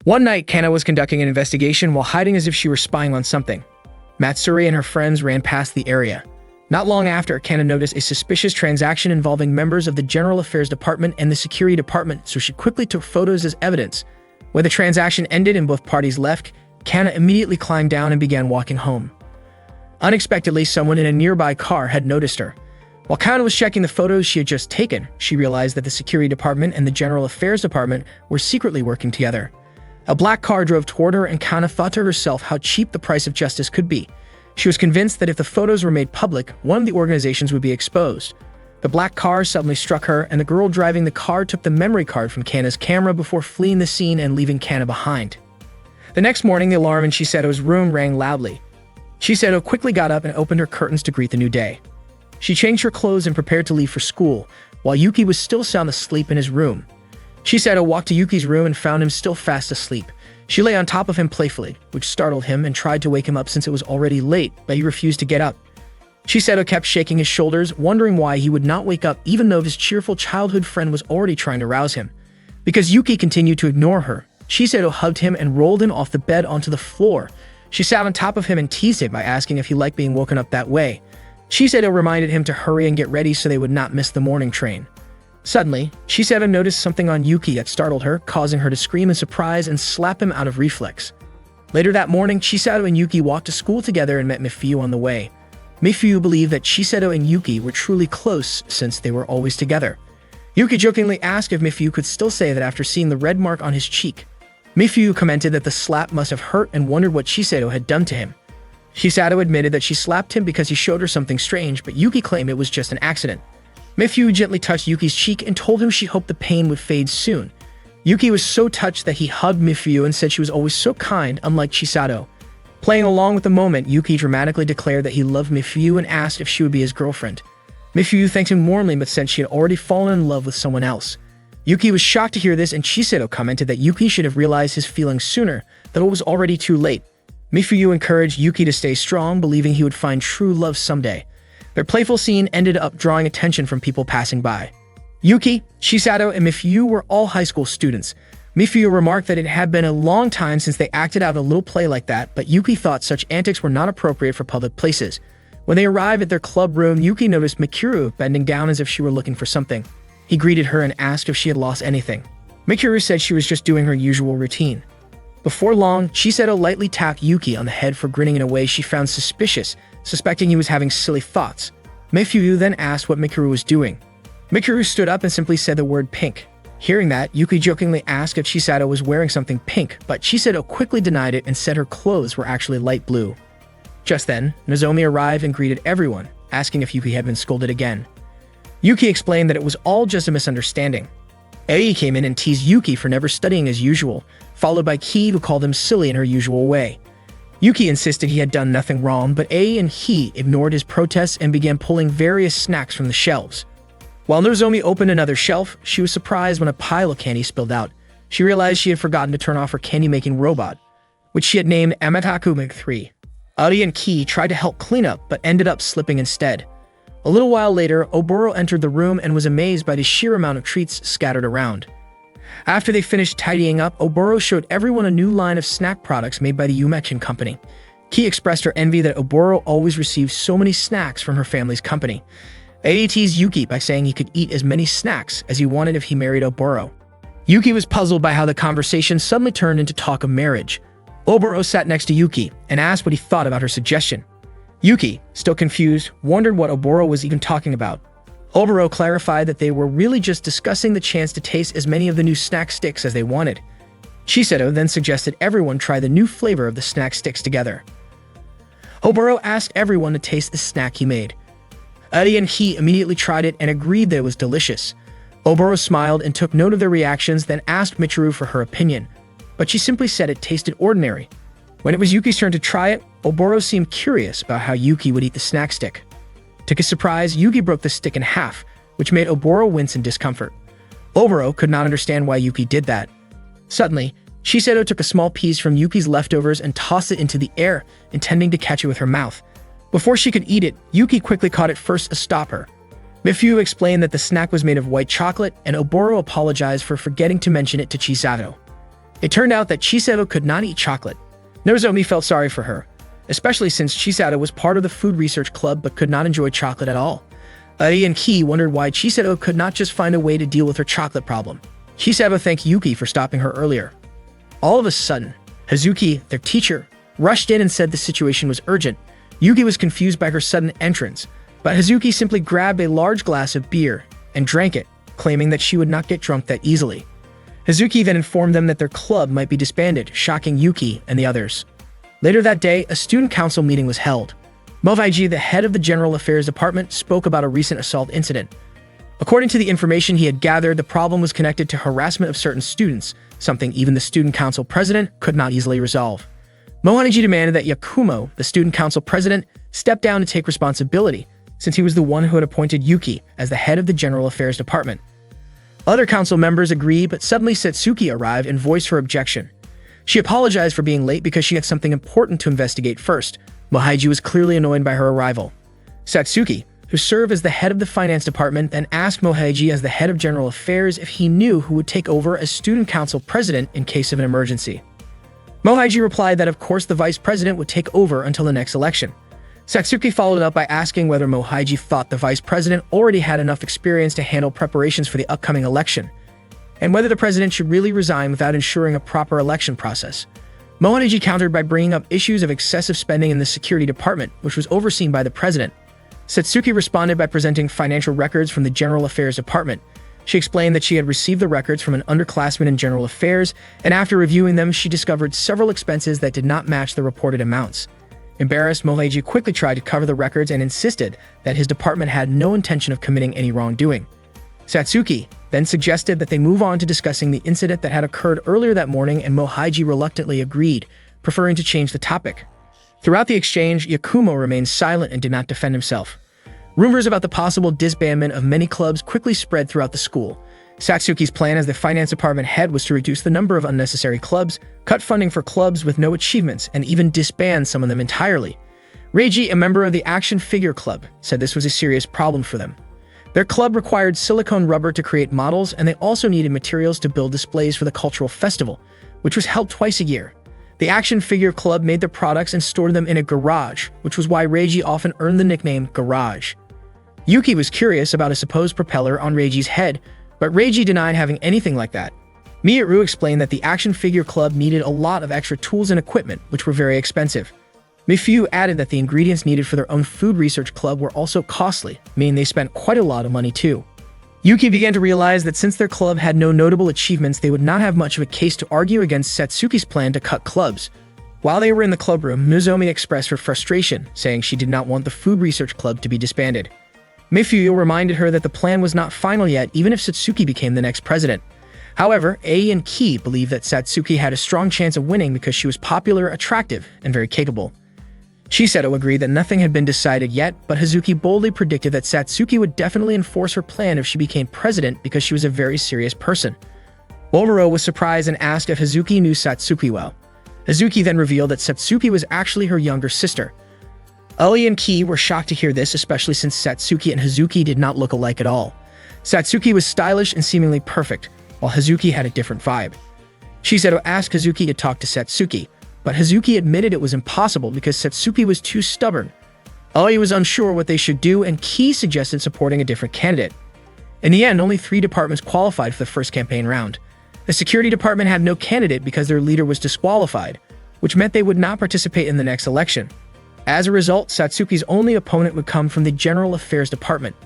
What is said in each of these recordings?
One night, Kana was conducting an investigation while hiding as if she were spying on something. Matsuri and her friends ran past the area. Not long after, Kana noticed a suspicious transaction involving members of the General Affairs Department and the Security Department, so she quickly took photos as evidence. When the transaction ended and both parties left, Kana immediately climbed down and began walking home. Unexpectedly, someone in a nearby car had noticed her. While Kana was checking the photos she had just taken, she realized that the Security Department and the General Affairs Department were secretly working together. A black car drove toward her, and Kana thought to herself how cheap the price of justice could be. She was convinced that if the photos were made public, one of the organizations would be exposed. The black car suddenly struck her, and the girl driving the car took the memory card from Kana's camera before fleeing the scene and leaving Kana behind. The next morning, the alarm in Chisado's room rang loudly. Chisado quickly got up and opened her curtains to greet the new day. She changed her clothes and prepared to leave for school, while Yuki was still sound asleep in his room. Chisado walked to Yuki's room and found him still fast asleep. She lay on top of him playfully, which startled him, and tried to wake him up since it was already late, but he refused to get up. Chisado kept shaking his shoulders, wondering why he would not wake up even though his cheerful childhood friend was already trying to rouse him. Because Yuki continued to ignore her, Chisado hugged him and rolled him off the bed onto the floor. She sat on top of him and teased him by asking if he liked being woken up that way. Chisado reminded him to hurry and get ready so they would not miss the morning train. Suddenly, Chisado noticed something on Yuki that startled her, causing her to scream in surprise and slap him out of reflex. Later that morning, Chisado and Yuki walked to school together and met Mifuyu on the way. Mifuyu believed that Chisado and Yuki were truly close since they were always together. Yuki jokingly asked if Mifuyu could still say that after seeing the red mark on his cheek. Mifuyu commented that the slap must have hurt and wondered what Chisado had done to him. Chisado admitted that she slapped him because he showed her something strange, but Yuki claimed it was just an accident. Mifuyu gently touched Yuki's cheek and told him she hoped the pain would fade soon. Yuki was so touched that he hugged Mifuyu and said she was always so kind, unlike Chisado. Playing along with the moment, Yuki dramatically declared that he loved Mifuyu and asked if she would be his girlfriend. Mifuyu thanked him warmly but said she had already fallen in love with someone else. Yuki was shocked to hear this, and Chisado commented that Yuki should have realized his feelings sooner, that it was already too late. Mifuyu encouraged Yuki to stay strong, believing he would find true love someday. Their playful scene ended up drawing attention from people passing by. Yuki, Chisado, and Mifuyu were all high school students. Mifuyu remarked that it had been a long time since they acted out a little play like that, but Yuki thought such antics were not appropriate for public places. When they arrived at their club room, Yuki noticed Mikuru bending down as if she were looking for something. He greeted her and asked if she had lost anything. Mikuru said she was just doing her usual routine. Before long, Chisado lightly tapped Yuki on the head for grinning in a way she found suspicious, suspecting he was having silly thoughts. Mifuyu then asked what Mikuru was doing. Mikuru stood up and simply said the word pink. Hearing that, Yuki jokingly asked if Chisado was wearing something pink, but Chisado quickly denied it and said her clothes were actually light blue. Just then, Nozomi arrived and greeted everyone, asking if Yuki had been scolded again. Yuki explained that it was all just a misunderstanding. Ei came in and teased Yuki for never studying as usual, followed by Ki, who called him silly in her usual way. Yuki insisted he had done nothing wrong, but Ei and he ignored his protests and began pulling various snacks from the shelves. While Nozomi opened another shelf, she was surprised when a pile of candy spilled out. She realized she had forgotten to turn off her candy-making robot, which she had named Amataku Mig-3. Ari and Ki tried to help clean up, but ended up slipping instead. A little while later, Oboro entered the room and was amazed by the sheer amount of treats scattered around. After they finished tidying up, Oboro showed everyone a new line of snack products made by the Umechin company. Ki expressed her envy that Oboro always received so many snacks from her family's company. Ei teased Yuki by saying he could eat as many snacks as he wanted if he married Oboro. Yuki was puzzled by how the conversation suddenly turned into talk of marriage. Oboro sat next to Yuki and asked what he thought about her suggestion. Yuki, still confused, wondered what Oboro was even talking about. Oboro clarified that they were really just discussing the chance to taste as many of the new snack sticks as they wanted. Chisado then suggested everyone try the new flavor of the snack sticks together. Oboro asked everyone to taste the snack he made. Ari and he immediately tried it and agreed that it was delicious. Oboro smiled and took note of their reactions, then asked Michiru for her opinion, but she simply said it tasted ordinary. When it was Yuki's turn to try it, Oboro seemed curious about how Yuki would eat the snack stick. To his surprise, Yuki broke the stick in half, which made Oboro wince in discomfort. Oboro could not understand why Yuki did that. Suddenly, Chisado took a small piece from Yuki's leftovers and tossed it into the air, intending to catch it with her mouth. Before she could eat it, Yuki quickly caught it first to stop her. Mifuyu explained that the snack was made of white chocolate, and Oboro apologized for forgetting to mention it to Chisado. It turned out that Chisato could not eat chocolate. Nozomi felt sorry for her, especially since Chisato was part of the food research club but could not enjoy chocolate at all. Eri and Ki wondered why Chisato could not just find a way to deal with her chocolate problem. Chisato thanked Yuki for stopping her earlier. All of a sudden, Hazuki, their teacher, rushed in and said the situation was urgent. Yuki was confused by her sudden entrance, but Hazuki simply grabbed a large glass of beer and drank it, claiming that she would not get drunk that easily. Hazuki then informed them that their club might be disbanded, shocking Yuki and the others. Later that day, a student council meeting was held. Mohaiji, the head of the General Affairs Department, spoke about a recent assault incident. According to the information he had gathered, the problem was connected to harassment of certain students, something even the student council president could not easily resolve. Mohaiji demanded that Yakumo, the student council president, step down and take responsibility, since he was the one who had appointed Yuki as the head of the General Affairs Department. Other council members agreed, but suddenly Satsuki arrived and voiced her objection. She apologized for being late because she had something important to investigate first. Mohaiji was clearly annoyed by her arrival. Satsuki, who served as the head of the finance department, then asked Mohaiji as the head of general affairs if he knew who would take over as student council president in case of an emergency. Mohaiji replied that of course the vice president would take over until the next election. Satsuki followed up by asking whether Mohaiji thought the vice president already had enough experience to handle preparations for the upcoming election, and whether the president should really resign without ensuring a proper election process. Mohaiji countered by bringing up issues of excessive spending in the security department, which was overseen by the president. Satsuki responded by presenting financial records from the General Affairs Department. She explained that she had received the records from an underclassman in General Affairs, and after reviewing them, she discovered several expenses that did not match the reported amounts. Embarrassed, Mohaiji quickly tried to cover the records and insisted that his department had no intention of committing any wrongdoing. Satsuki then suggested that they move on to discussing the incident that had occurred earlier that morning, and Mohaiji reluctantly agreed, preferring to change the topic. Throughout the exchange, Yakumo remained silent and did not defend himself. Rumors about the possible disbandment of many clubs quickly spread throughout the school. Satsuki's plan as the finance department head was to reduce the number of unnecessary clubs, cut funding for clubs with no achievements, and even disband some of them entirely. Reiji, a member of the Action Figure Club, said this was a serious problem for them. Their club required silicone rubber to create models, and they also needed materials to build displays for the cultural festival, which was held twice a year. The Action Figure Club made their products and stored them in a garage, which was why Reiji often earned the nickname Garage. Yuki was curious about a supposed propeller on Reiji's head, but Reiji denied having anything like that. Miyaru explained that the Action Figure Club needed a lot of extra tools and equipment, which were very expensive. Mifu added that the ingredients needed for their own food research club were also costly, meaning they spent quite a lot of money too. Yuki began to realize that since their club had no notable achievements, they would not have much of a case to argue against Satsuki's plan to cut clubs. While they were in the clubroom, Nozomi expressed her frustration, saying she did not want the food research club to be disbanded. Mifuyo reminded her that the plan was not final yet, even if Satsuki became the next president. However, Ei and Ki believed that Satsuki had a strong chance of winning because she was popular, attractive, and very capable. Chisato agreed that nothing had been decided yet, but Hazuki boldly predicted that Satsuki would definitely enforce her plan if she became president because she was a very serious person. Momoro was surprised and asked if Hazuki knew Satsuki well. Hazuki then revealed that Satsuki was actually her younger sister. Uli and Ki were shocked to hear this, especially since Satsuki and Hazuki did not look alike at all. Satsuki was stylish and seemingly perfect, while Hazuki had a different vibe. Chisato asked Hazuki to talk to Satsuki, but Hazuki admitted it was impossible because Satsuki was too stubborn. Uli was unsure what they should do, and Ki suggested supporting a different candidate. In the end, only 3 departments qualified for the first campaign round. The security department had no candidate because their leader was disqualified, which meant they would not participate in the next election. As a result, Satsuki's only opponent would come from the General Affairs Department.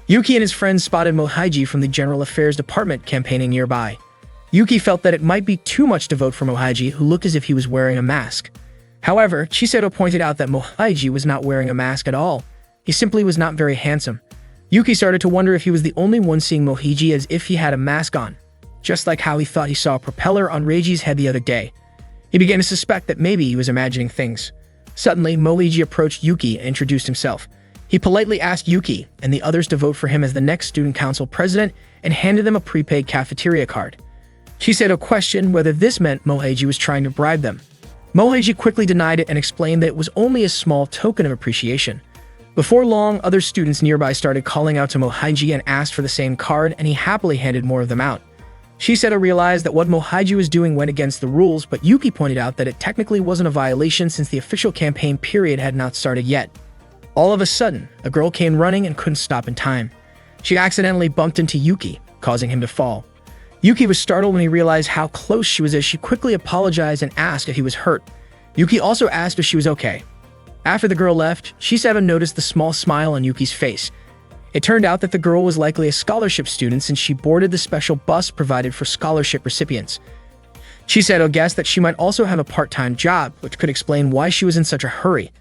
Yuki and his friends spotted Mohaiji from the General Affairs Department campaigning nearby. Yuki felt that it might be too much to vote for Mohaiji, who looked as if he was wearing a mask. However, Chisato pointed out that Mohaiji was not wearing a mask at all. He simply was not very handsome. Yuki started to wonder if he was the only one seeing Mohaiji as if he had a mask on, just like how he thought he saw a propeller on Reiji's head the other day. He began to suspect that maybe he was imagining things. Suddenly, Mohaiji approached Yuki and introduced himself. He politely asked Yuki and the others to vote for him as the next student council president and handed them a prepaid cafeteria card. Chisato questioned whether this meant Mohaiji was trying to bribe them. Mohaiji quickly denied it and explained that it was only a small token of appreciation. Before long, other students nearby started calling out to Mohaiji and asked for the same card, and he happily handed more of them out. Shiseto realized that what Mohaiji was doing went against the rules, but Yuki pointed out that it technically wasn't a violation since the official campaign period had not started yet. All of a sudden, a girl came running and couldn't stop in time. She accidentally bumped into Yuki, causing him to fall. Yuki was startled when he realized how close she was as she quickly apologized and asked if he was hurt. Yuki also asked if she was okay. After the girl left, Shiseto noticed the small smile on Yuki's face. It turned out that the girl was likely a scholarship student since she boarded the special bus provided for scholarship recipients. Shiseto guessed that she might also have a part-time job, which could explain why she was in such a hurry.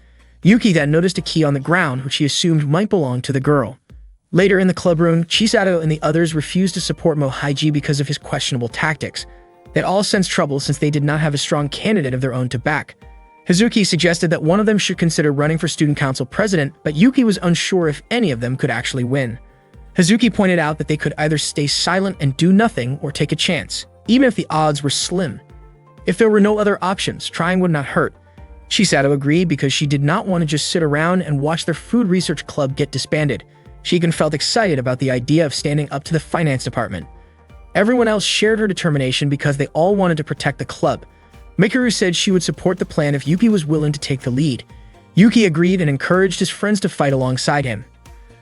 Yuki then noticed a key on the ground, which he assumed might belong to the girl. Later in the club room, Shiseto and the others refused to support Mohaiji because of his questionable tactics. They had all sensed trouble since they did not have a strong candidate of their own to back. Hazuki suggested that one of them should consider running for student council president, but Yuki was unsure if any of them could actually win. Hazuki pointed out that they could either stay silent and do nothing or take a chance, even if the odds were slim. If there were no other options, trying would not hurt. Shiseto agreed because she did not want to just sit around and watch their food research club get disbanded. She even felt excited about the idea of standing up to the finance department. Everyone else shared her determination because they all wanted to protect the club. Mikuru said she would support the plan if Yuki was willing to take the lead. Yuki agreed and encouraged his friends to fight alongside him.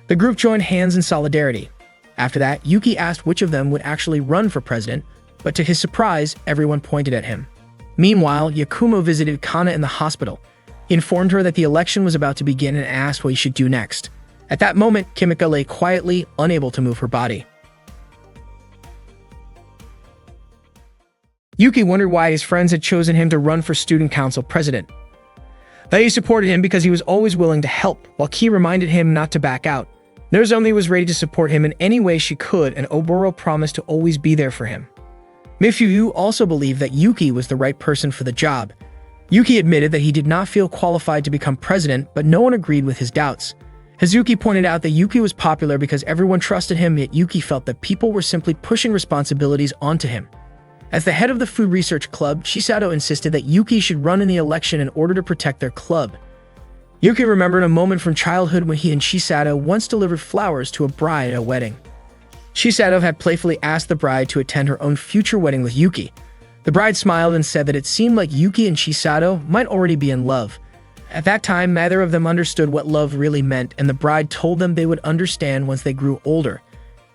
The group joined hands in solidarity. After that, Yuki asked which of them would actually run for president, but to his surprise, everyone pointed at him. Meanwhile, Yakumo visited Kana in the hospital. He informed her that the election was about to begin and asked what he should do next. At that moment, Kimika lay quietly, unable to move her body. Yuki wondered why his friends had chosen him to run for student council president. They supported him because he was always willing to help, while Ki reminded him not to back out. Nozomi was ready to support him in any way she could, and Oboro promised to always be there for him. Mifuyu also believed that Yuki was the right person for the job. Yuki admitted that he did not feel qualified to become president, but no one agreed with his doubts. Hazuki pointed out that Yuki was popular because everyone trusted him, yet Yuki felt that people were simply pushing responsibilities onto him. As the head of the food research club, Shiseto insisted that Yuki should run in the election in order to protect their club. Yuki remembered a moment from childhood when he and Shiseto once delivered flowers to a bride at a wedding. Shiseto had playfully asked the bride to attend her own future wedding with Yuki. The bride smiled and said that it seemed like Yuki and Shiseto might already be in love. At that time, neither of them understood what love really meant, and the bride told them they would understand once they grew older.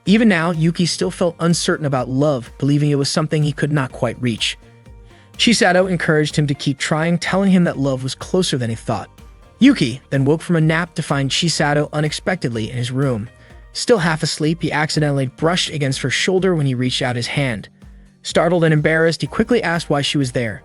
Even now, Yuki still felt uncertain about love, believing it was something he could not quite reach. Shiseto encouraged him to keep trying, telling him that love was closer than he thought. Yuki then woke from a nap to find Shiseto unexpectedly in his room. Still half asleep, he accidentally brushed against her shoulder when he reached out his hand. Startled and embarrassed, he quickly asked why she was there.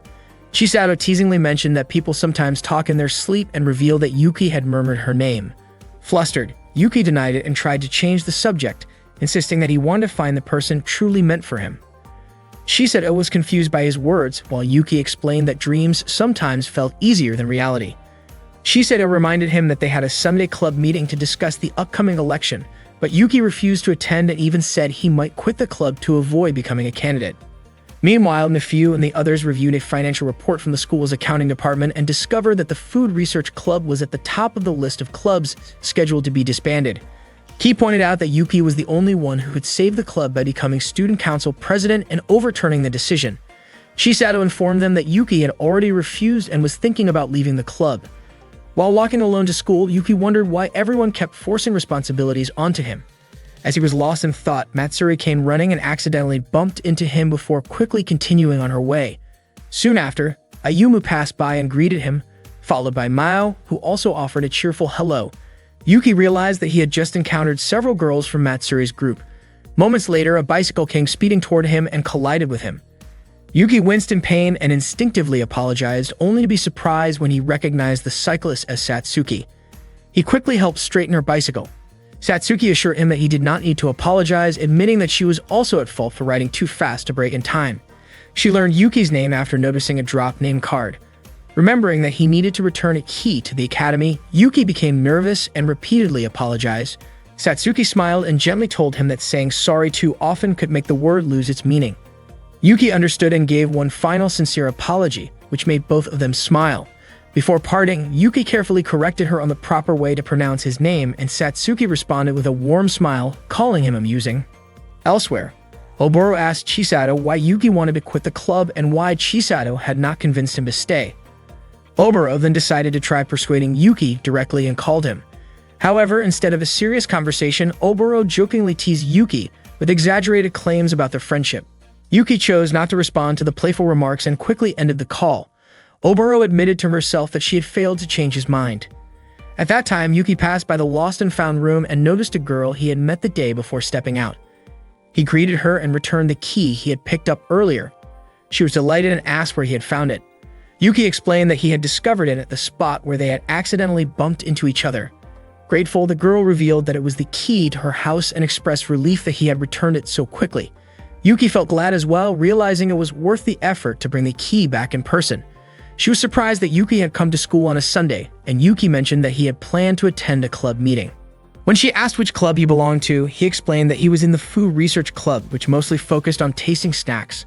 Shiseto teasingly mentioned that people sometimes talk in their sleep and revealed that Yuki had murmured her name. Flustered, Yuki denied it and tried to change the subject, insisting that he wanted to find the person truly meant for him. Shiseto was confused by his words, while Yuki explained that dreams sometimes felt easier than reality. Shiseto reminded him that they had a Sunday club meeting to discuss the upcoming election, but Yuki refused to attend and even said he might quit the club to avoid becoming a candidate. Meanwhile, Mifuyu and the others reviewed a financial report from the school's accounting department and discovered that the Food Research Club was at the top of the list of clubs scheduled to be disbanded. Ki pointed out that Yuki was the only one who could save the club by becoming student council president and overturning the decision. Shiseto informed them that Yuki had already refused and was thinking about leaving the club. While walking alone to school, Yuki wondered why everyone kept forcing responsibilities onto him. As he was lost in thought, Matsuri came running and accidentally bumped into him before quickly continuing on her way. Soon after, Ayumu passed by and greeted him, followed by Mao, who also offered a cheerful hello. Yuki realized that he had just encountered several girls from Matsuri's group. Moments later, a bicycle came speeding toward him and collided with him. Yuki winced in pain and instinctively apologized, only to be surprised when he recognized the cyclist as Satsuki. He quickly helped straighten her bicycle. Satsuki assured him that he did not need to apologize, admitting that she was also at fault for riding too fast to brake in time. She learned Yuki's name after noticing a dropped name card. Remembering that he needed to return a key to the academy, Yuki became nervous and repeatedly apologized. Satsuki smiled and gently told him that saying sorry too often could make the word lose its meaning. Yuki understood and gave one final sincere apology, which made both of them smile. Before parting, Yuki carefully corrected her on the proper way to pronounce his name, and Satsuki responded with a warm smile, calling him amusing. Elsewhere, Oboro asked Chisato why Yuki wanted to quit the club and why Chisato had not convinced him to stay. Oboro then decided to try persuading Yuki directly and called him. However, instead of a serious conversation, Oboro jokingly teased Yuki with exaggerated claims about their friendship. Yuki chose not to respond to the playful remarks and quickly ended the call. Oboro admitted to herself that she had failed to change his mind. At that time, Yuki passed by the lost and found room and noticed a girl he had met the day before stepping out. He greeted her and returned the key he had picked up earlier. She was delighted and asked where he had found it. Yuki explained that he had discovered it at the spot where they had accidentally bumped into each other. Grateful, the girl revealed that it was the key to her house and expressed relief that he had returned it so quickly. Yuki felt glad as well, realizing it was worth the effort to bring the key back in person. She was surprised that Yuki had come to school on a Sunday, and Yuki mentioned that he had planned to attend a club meeting. When she asked which club he belonged to, he explained that he was in the Food Research Club, which mostly focused on tasting snacks.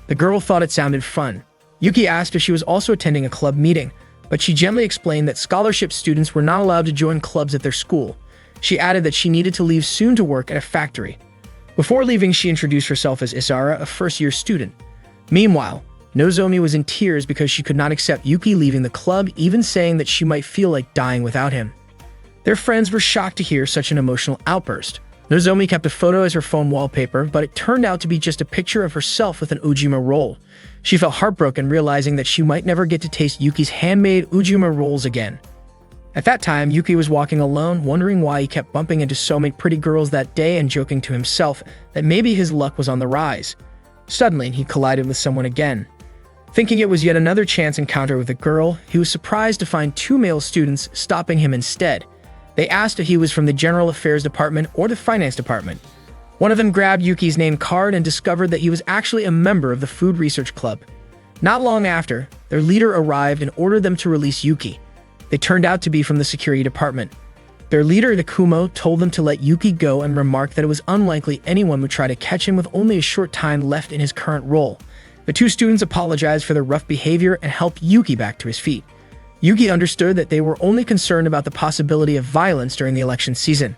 The girl thought it sounded fun. Yuki asked if she was also attending a club meeting, but she gently explained that scholarship students were not allowed to join clubs at their school. She added that she needed to leave soon to work at a factory. Before leaving, she introduced herself as Isara, a first-year student. Meanwhile, Nozomi was in tears because she could not accept Yuki leaving the club, even saying that she might feel like dying without him. Their friends were shocked to hear such an emotional outburst. Nozomi kept a photo as her phone wallpaper, but it turned out to be just a picture of herself with an Ujima roll. She felt heartbroken, realizing that she might never get to taste Yuki's handmade Ujima rolls again. At that time, Yuki was walking alone, wondering why he kept bumping into so many pretty girls that day and joking to himself that maybe his luck was on the rise. Suddenly, he collided with someone again. Thinking it was yet another chance encounter with a girl, he was surprised to find two male students stopping him instead. They asked if he was from the General Affairs Department or the Finance Department. One of them grabbed Yuki's name card and discovered that he was actually a member of the Food Research Club. Not long after, their leader arrived and ordered them to release Yuki. They turned out to be from the security department. Their leader, Takumo, told them to let Yuki go and remarked that it was unlikely anyone would try to catch him with only a short time left in his current role. The two students apologized for their rough behavior and helped Yuki back to his feet. Yuki understood that they were only concerned about the possibility of violence during the election season.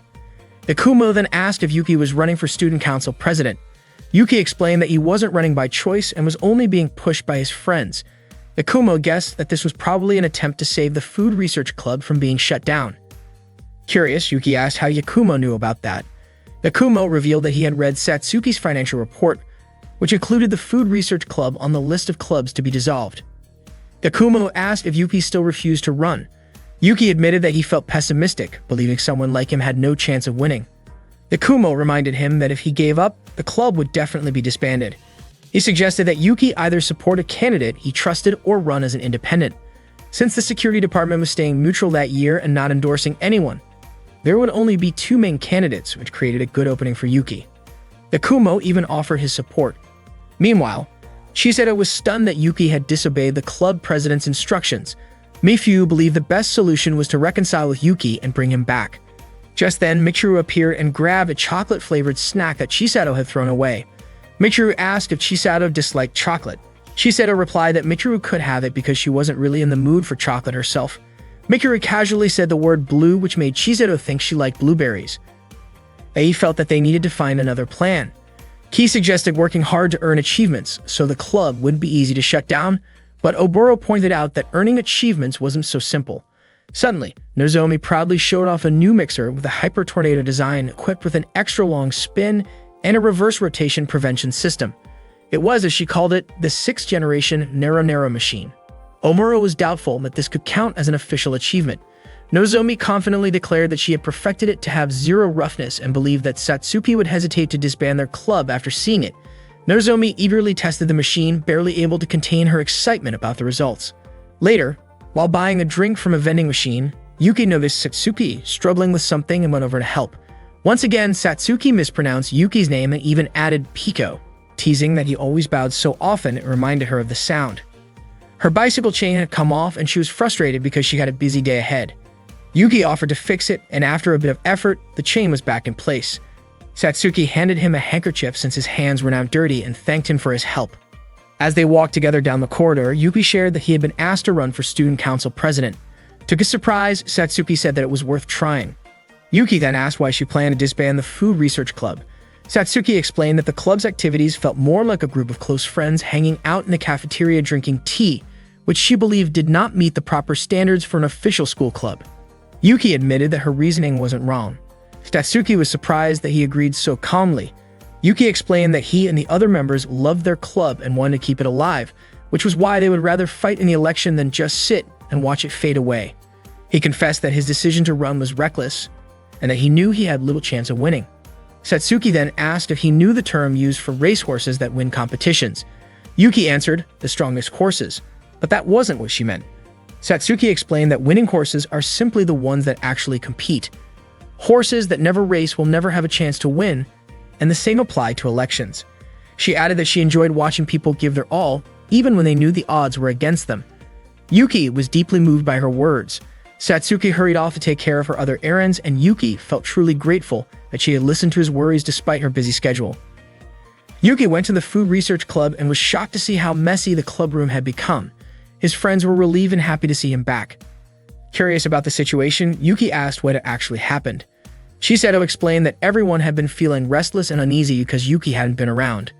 Takumo then asked if Yuki was running for student council president. Yuki explained that he wasn't running by choice and was only being pushed by his friends. Takumo guessed that this was probably an attempt to save the Food Research Club from being shut down. Curious, Yuki asked how Yakumo knew about that. Takumo revealed that he had read Satsuki's financial report, which included the Food Research Club on the list of clubs to be dissolved. Takumo asked if Yuki still refused to run. Yuki admitted that he felt pessimistic, believing someone like him had no chance of winning. Takumo reminded him that if he gave up, the club would definitely be disbanded. He suggested that Yuki either support a candidate he trusted or run as an independent. Since the security department was staying neutral that year and not endorsing anyone, there would only be two main candidates, which created a good opening for Yuki. Takumo even offered his support. Meanwhile, Chisato was stunned that Yuki had disobeyed the club president's instructions. Mifyu believed the best solution was to reconcile with Yuki and bring him back. Just then, Michiru appeared and grabbed a chocolate-flavored snack that Chisato had thrown away. Michiru asked if Chisato disliked chocolate. Chisato replied that Michiru could have it because she wasn't really in the mood for chocolate herself. Michiru casually said the word blue, which made Chisato think she liked blueberries. He felt that they needed to find another plan. Ki suggested working hard to earn achievements, so the club wouldn't be easy to shut down, but Oboro pointed out that earning achievements wasn't so simple. Suddenly, Nozomi proudly showed off a new mixer with a Hyper Tornado design equipped with an extra-long spin and a reverse rotation prevention system. It was, as she called it, the 6th-generation Nero machine. Omura was doubtful that this could count as an official achievement. Nozomi confidently declared that she had perfected it to have zero roughness and believed that Satsuki would hesitate to disband their club after seeing it. Nozomi eagerly tested the machine, barely able to contain her excitement about the results. Later, while buying a drink from a vending machine, Yuki noticed Satsuki struggling with something and went over to help. Once again, Satsuki mispronounced Yuki's name and even added Pico, teasing that he always bowed so often it reminded her of the sound. Her bicycle chain had come off and she was frustrated because she had a busy day ahead. Yuki offered to fix it, and after a bit of effort, the chain was back in place. Satsuki handed him a handkerchief since his hands were now dirty and thanked him for his help. As they walked together down the corridor, Yuki shared that he had been asked to run for student council president. To his surprise, Satsuki said that it was worth trying. Yuki then asked why she planned to disband the Food Research Club. Satsuki explained that the club's activities felt more like a group of close friends hanging out in the cafeteria drinking tea, which she believed did not meet the proper standards for an official school club. Yuki admitted that her reasoning wasn't wrong. Satsuki was surprised that he agreed so calmly. Yuki explained that he and the other members loved their club and wanted to keep it alive, which was why they would rather fight in the election than just sit and watch it fade away. He confessed that his decision to run was reckless and that he knew he had little chance of winning. Satsuki then asked if he knew the term used for racehorses that win competitions. Yuki answered, the strongest horses, but that wasn't what she meant. Satsuki explained that winning horses are simply the ones that actually compete. Horses that never race will never have a chance to win, and the same applied to elections. She added that she enjoyed watching people give their all, even when they knew the odds were against them. Yuki was deeply moved by her words. Satsuki hurried off to take care of her other errands, and Yuki felt truly grateful that she had listened to his worries despite her busy schedule. Yuki went to the food research club and was shocked to see how messy the club room had become. His friends were relieved and happy to see him back. Curious about the situation, Yuki asked what had actually happened. Chisato explained that everyone had been feeling restless and uneasy because Yuki hadn't been around.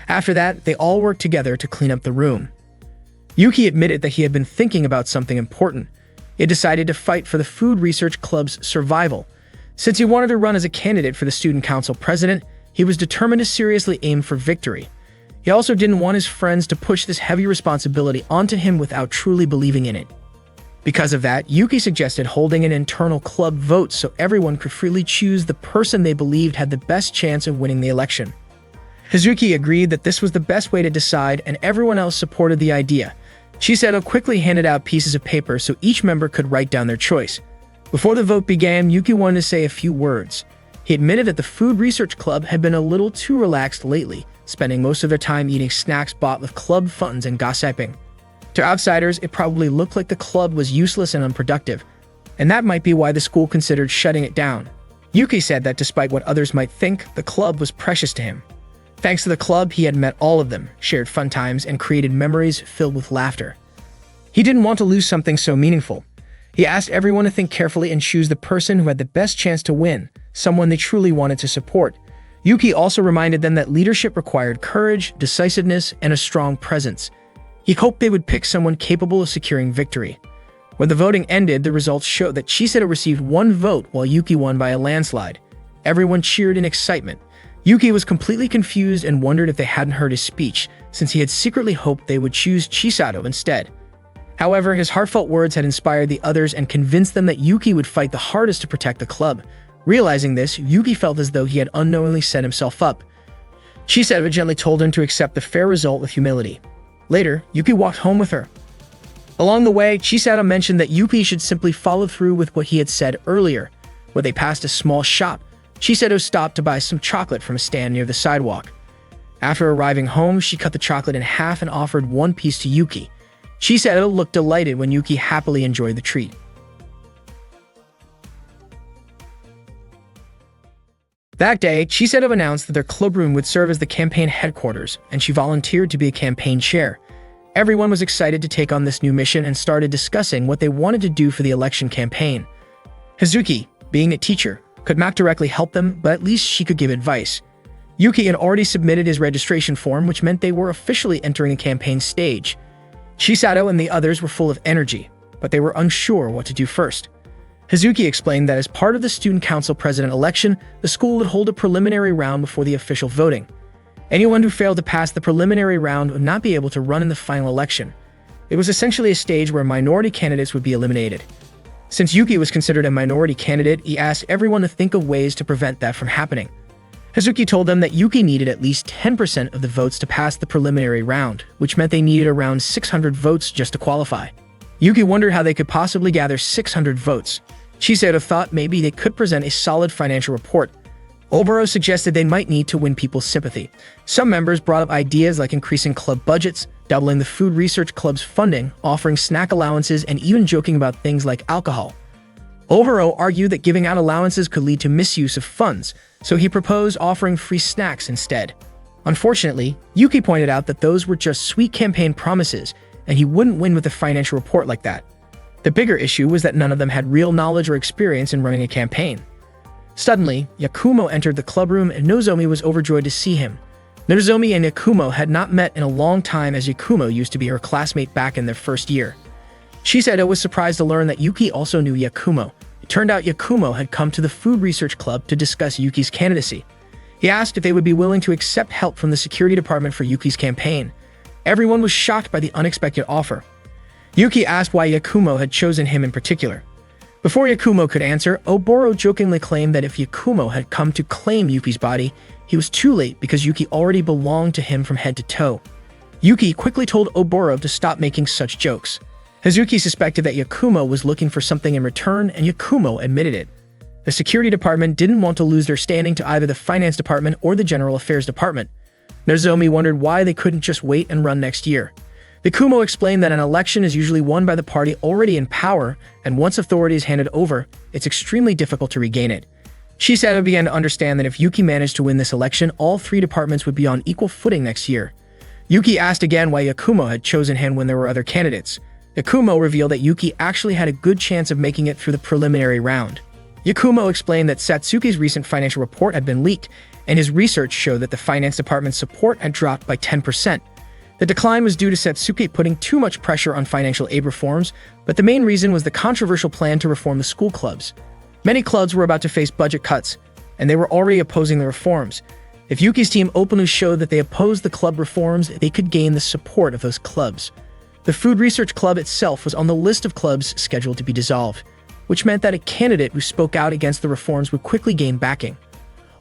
After that, they all worked together to clean up the room. Yuki admitted that he had been thinking about something important. He had decided to fight for the Food Research Club's survival. Since he wanted to run as a candidate for the Student Council president, he was determined to seriously aim for victory. He also didn't want his friends to push this heavy responsibility onto him without truly believing in it. Because of that, Yuki suggested holding an internal club vote so everyone could freely choose the person they believed had the best chance of winning the election. Hazuki agreed that this was the best way to decide, and everyone else supported the idea. Chisato quickly handed out pieces of paper so each member could write down their choice. Before the vote began, Yuki wanted to say a few words. He admitted that the Food Research Club had been a little too relaxed lately, spending most of their time eating snacks bought with club funds and gossiping. To outsiders, it probably looked like the club was useless and unproductive, and that might be why the school considered shutting it down. Yuki said that despite what others might think, the club was precious to him. Thanks to the club, he had met all of them, shared fun times, and created memories filled with laughter. He didn't want to lose something so meaningful. He asked everyone to think carefully and choose the person who had the best chance to win, someone they truly wanted to support. Yuki also reminded them that leadership required courage, decisiveness, and a strong presence. He hoped they would pick someone capable of securing victory. When the voting ended, the results showed that Chisato received 1 vote while Yuki won by a landslide. Everyone cheered in excitement. Yuki was completely confused and wondered if they hadn't heard his speech, since he had secretly hoped they would choose Chisato instead. However, his heartfelt words had inspired the others and convinced them that Yuki would fight the hardest to protect the club. Realizing this, Yuki felt as though he had unknowingly set himself up. Chisato gently told him to accept the fair result with humility. Later, Yuki walked home with her. Along the way, Chisato mentioned that Yuki should simply follow through with what he had said earlier. When they passed a small shop, Chisato stopped to buy some chocolate from a stand near the sidewalk. After arriving home, she cut the chocolate in half and offered 1 piece to Yuki. Chisato looked delighted when Yuki happily enjoyed the treat. That day, Chisato announced that their club room would serve as the campaign headquarters, and she volunteered to be a campaign chair. Everyone was excited to take on this new mission and started discussing what they wanted to do for the election campaign. Hazuki, being a teacher, could not directly help them, but at least she could give advice. Yuki had already submitted his registration form, which meant they were officially entering the campaign stage. Chisato and the others were full of energy, but they were unsure what to do first. Hazuki explained that as part of the Student Council president election, the school would hold a preliminary round before the official voting. Anyone who failed to pass the preliminary round would not be able to run in the final election. It was essentially a stage where minority candidates would be eliminated. Since Yuki was considered a minority candidate, he asked everyone to think of ways to prevent that from happening. Hazuki told them that Yuki needed at least 10% of the votes to pass the preliminary round, which meant they needed around 600 votes just to qualify. Yuki wondered how they could possibly gather 600 votes. Chisato thought maybe they could present a solid financial report. Oboro suggested they might need to win people's sympathy. Some members brought up ideas like increasing club budgets, doubling the Food Research Club's funding, offering snack allowances, and even joking about things like alcohol. Oboro argued that giving out allowances could lead to misuse of funds, so he proposed offering free snacks instead. Unfortunately, Yuki pointed out that those were just sweet campaign promises, and he wouldn't win with a financial report like that. The bigger issue was that none of them had real knowledge or experience in running a campaign. Suddenly, Yakumo entered the clubroom and Nozomi was overjoyed to see him. Nozomi and Yakumo had not met in a long time, as Yakumo used to be her classmate back in their first year. Shiseto was surprised to learn that Yuki also knew Yakumo. It turned out Yakumo had come to the Food Research Club to discuss Yuki's candidacy. He asked if they would be willing to accept help from the security department for Yuki's campaign. Everyone was shocked by the unexpected offer. Yuki asked why Yakumo had chosen him in particular. Before Yakumo could answer, Oboro jokingly claimed that if Yakumo had come to claim Yuki's body, he was too late because Yuki already belonged to him from head to toe. Yuki quickly told Oboro to stop making such jokes. Hazuki suspected that Yakumo was looking for something in return, and Yakumo admitted it. The security department didn't want to lose their standing to either the finance department or the general affairs department. Nozomi wondered why they couldn't just wait and run next year. Yakumo explained that an election is usually won by the party already in power, and once authority is handed over, it's extremely difficult to regain it. Shiseto began to understand that if Yuki managed to win this election, all three departments would be on equal footing next year. Yuki asked again why Yakumo had chosen him when there were other candidates. Yakumo revealed that Yuki actually had a good chance of making it through the preliminary round. Yakumo explained that Satsuki's recent financial report had been leaked, and his research showed that the finance department's support had dropped by 10%. The decline was due to Satsuki putting too much pressure on financial aid reforms, but the main reason was the controversial plan to reform the school clubs. Many clubs were about to face budget cuts, and they were already opposing the reforms. If Yuki's team openly showed that they opposed the club reforms, they could gain the support of those clubs. The Food Research Club itself was on the list of clubs scheduled to be dissolved, which meant that a candidate who spoke out against the reforms would quickly gain backing.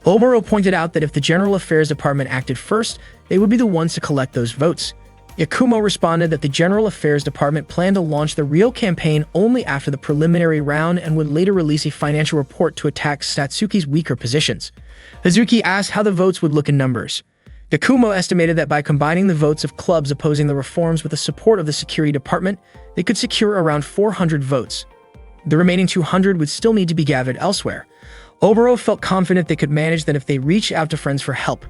Oboro pointed out that if the General Affairs Department acted first, they would be the ones to collect those votes. Yakumo responded that the General Affairs Department planned to launch the real campaign only after the preliminary round and would later release a financial report to attack Satsuki's weaker positions. Hazuki asked how the votes would look in numbers. Yakumo estimated that by combining the votes of clubs opposing the reforms with the support of the security department, they could secure around 400 votes. The remaining 200 would still need to be gathered elsewhere. Oboro felt confident they could manage that if they reached out to friends for help.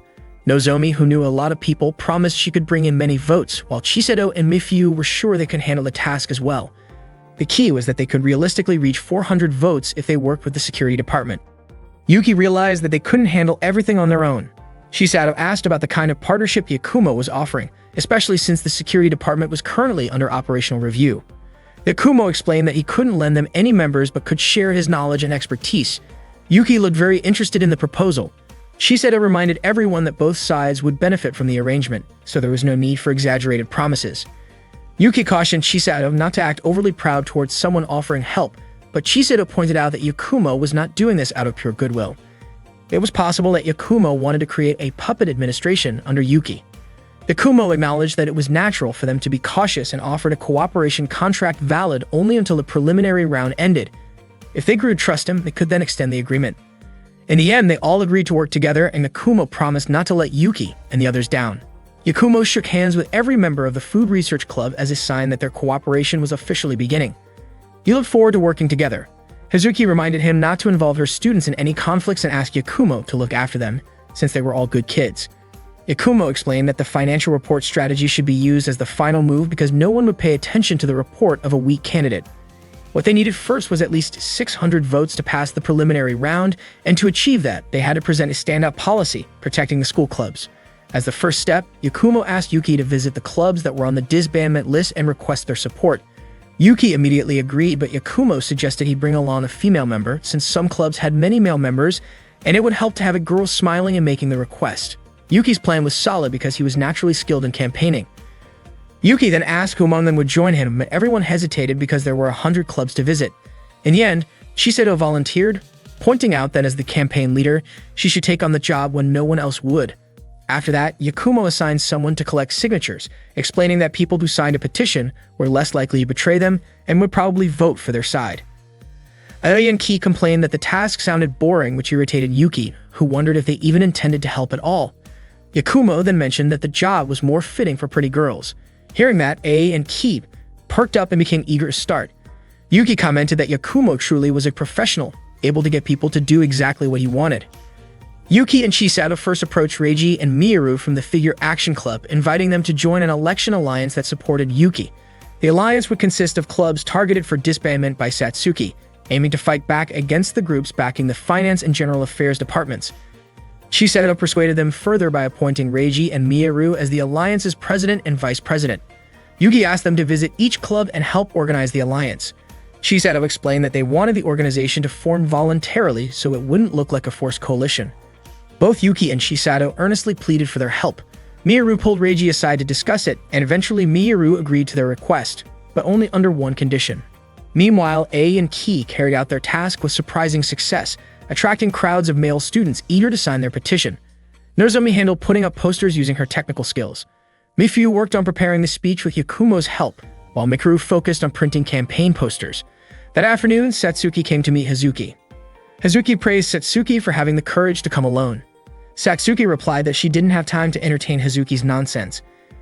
Nozomi, who knew a lot of people, promised she could bring in many votes, while Shiseto and Mifyu were sure they could handle the task as well. The key was that they could realistically reach 400 votes if they worked with the security department. Yuki realized that they couldn't handle everything on their own. Shiseto asked about the kind of partnership Yakumo was offering, especially since the security department was currently under operational review. Yakumo explained that he couldn't lend them any members but could share his knowledge and expertise. Yuki looked very interested in the proposal. Shiseto reminded everyone that both sides would benefit from the arrangement, so there was no need for exaggerated promises. Yuki cautioned Shiseto not to act overly proud towards someone offering help, but Shiseto pointed out that Yakumo was not doing this out of pure goodwill. It was possible that Yakumo wanted to create a puppet administration under Yuki. Yakumo acknowledged that it was natural for them to be cautious and offered a cooperation contract valid only until the preliminary round ended. If they grew to trust him, they could then extend the agreement. In the end, they all agreed to work together, and Yakumo promised not to let Yuki and the others down. Yakumo shook hands with every member of the Food Research Club as a sign that their cooperation was officially beginning. "You look forward to working together." Hazuki reminded him not to involve her students in any conflicts and asked Yakumo to look after them, since they were all good kids. Yakumo explained that the financial report strategy should be used as the final move because no one would pay attention to the report of a weak candidate. What they needed first was at least 600 votes to pass the preliminary round, and to achieve that, they had to present a standout policy protecting the school clubs. As the first step, Yakumo asked Yuki to visit the clubs that were on the disbandment list and request their support. Yuki immediately agreed, but Yakumo suggested he bring along a female member since some clubs had many male members, and it would help to have a girl smiling and making the request. Yuki's plan was solid because he was naturally skilled in campaigning. Yuki then asked who among them would join him, but everyone hesitated because there were 100 clubs to visit. In the end, Shiseto volunteered, pointing out that as the campaign leader, she should take on the job when no one else would. After that, Yakumo assigned someone to collect signatures, explaining that people who signed a petition were less likely to betray them and would probably vote for their side. Aoi and Ki complained that the task sounded boring, which irritated Yuki, who wondered if they even intended to help at all. Yakumo then mentioned that the job was more fitting for pretty girls. Hearing that, Aoi and Ki perked up and became eager to start. Yuki commented that Yakumo truly was a professional, able to get people to do exactly what he wanted. Yuki and Shiseto first approached Reiji and Miyaru from the Figure Action Club, inviting them to join an election alliance that supported Yuki. The alliance would consist of clubs targeted for disbandment by Satsuki, aiming to fight back against the groups backing the finance and general affairs departments. Chisato persuaded them further by appointing Reiji and Miyaru as the alliance's president and vice president. Yuki asked them to visit each club and help organize the alliance. Chisato explained that they wanted the organization to form voluntarily so it wouldn't look like a forced coalition. Both Yuki and Chisato earnestly pleaded for their help. Miyaru pulled Reiji aside to discuss it, and eventually Miyaru agreed to their request, but only under one condition. Meanwhile, A and Ki carried out their task with surprising success, attracting crowds of male students eager to sign their petition. Nozomi handled putting up posters using her technical skills. Mifuyu worked on preparing the speech with Yakumo's help, while Mikuru focused on printing campaign posters. That afternoon, Satsuki came to meet Hazuki. Hazuki praised Satsuki for having the courage to come alone. Satsuki replied that she didn't have time to entertain Hazuki's nonsense.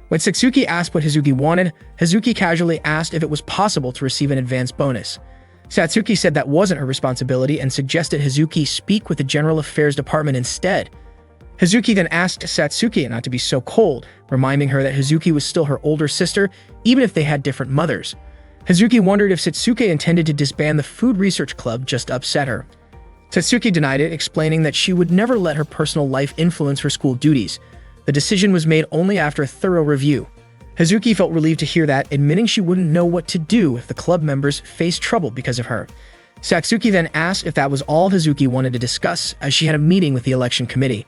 When Satsuki asked what Hazuki wanted, Hazuki casually asked if it was possible to receive an advance bonus. Satsuki said that wasn't her responsibility and suggested Hazuki speak with the General Affairs Department instead. Hazuki then asked Satsuki not to be so cold, reminding her that Hazuki was still her older sister, even if they had different mothers. Hazuki wondered if Satsuki intended to disband the Food Research Club just to upset her. Satsuki denied it, explaining that she would never let her personal life influence her school duties. The decision was made only after a thorough review. Hazuki felt relieved to hear that, admitting she wouldn't know what to do if the club members faced trouble because of her. Satsuki then asked if that was all Hazuki wanted to discuss, as she had a meeting with the election committee.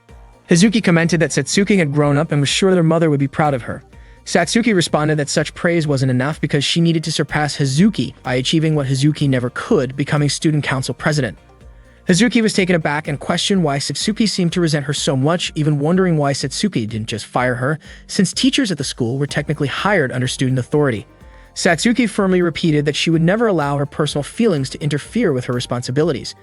Hazuki commented that Satsuki had grown up and was sure their mother would be proud of her. Satsuki responded that such praise wasn't enough because she needed to surpass Hazuki by achieving what Hazuki never could, becoming student council president. Hazuki was taken aback and questioned why Satsuki seemed to resent her so much, even wondering why Satsuki didn't just fire her, since teachers at the school were technically hired under student authority. Satsuki firmly repeated that she would never allow her personal feelings to interfere with her responsibilities.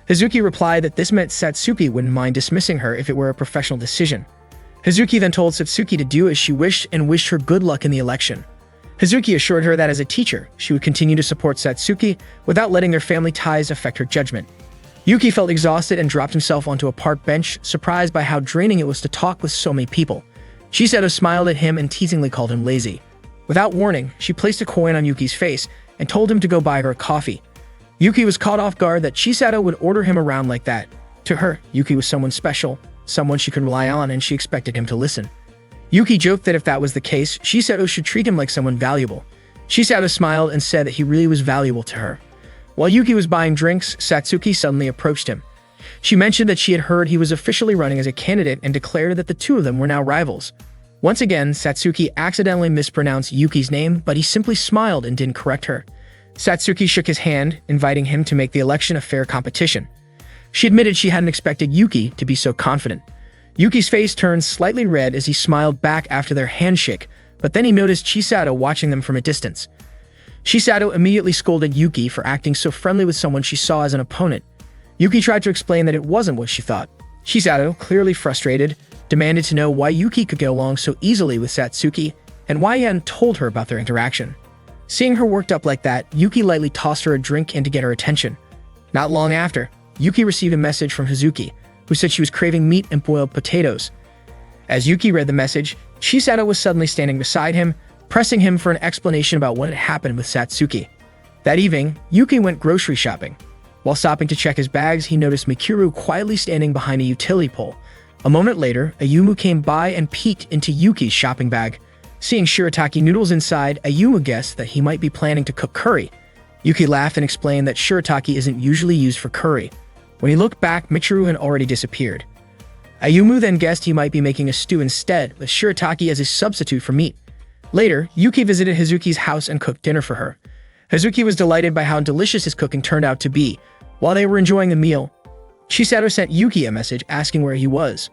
Hazuki replied that this meant Satsuki wouldn't mind dismissing her if it were a professional decision. Hazuki then told Satsuki to do as she wished and wished her good luck in the election. Hazuki assured her that as a teacher, she would continue to support Satsuki without letting their family ties affect her judgment. Yuki felt exhausted and dropped himself onto a park bench, surprised by how draining it was to talk with so many people. Chisato smiled at him and teasingly called him lazy. Without warning, she placed a coin on Yuki's face and told him to go buy her a coffee. Yuki was caught off guard that Chisato would order him around like that. To her, Yuki was someone special, someone she could rely on, and she expected him to listen. Yuki joked that if that was the case, Chisato should treat him like someone valuable. Chisato smiled and said that he really was valuable to her. While Yuki was buying drinks, Satsuki suddenly approached him. She mentioned that she had heard he was officially running as a candidate and declared that the two of them were now rivals. Once again, Satsuki accidentally mispronounced Yuki's name, but he simply smiled and didn't correct her. Satsuki shook his hand, inviting him to make the election a fair competition. She admitted she hadn't expected Yuki to be so confident. Yuki's face turned slightly red as he smiled back after their handshake, but then he noticed Chisato watching them from a distance. Chisato immediately scolded Yuki for acting so friendly with someone she saw as an opponent. Yuki tried to explain that it wasn't what she thought. Chisato, clearly frustrated, demanded to know why Yuki could get along so easily with Satsuki and why he hadn't told her about their interaction. Seeing her worked up like that, Yuki lightly tossed her a drink in to get her attention. Not long after, Yuki received a message from Hazuki, who said she was craving meat and boiled potatoes. As Yuki read the message, Chisato was suddenly standing beside him, pressing him for an explanation about what had happened with Satsuki. That evening, Yuki went grocery shopping. While stopping to check his bags, he noticed Mikuru quietly standing behind a utility pole. A moment later, Ayumu came by and peeked into Yuki's shopping bag. Seeing shirataki noodles inside, Ayumu guessed that he might be planning to cook curry. Yuki laughed and explained that shirataki isn't usually used for curry. When he looked back, Mikuru had already disappeared. Ayumu then guessed he might be making a stew instead, with shirataki as a substitute for meat. Later, Yuki visited Hazuki's house and cooked dinner for her. Hazuki was delighted by how delicious his cooking turned out to be. While they were enjoying the meal, Chisato sent Yuki a message asking where he was.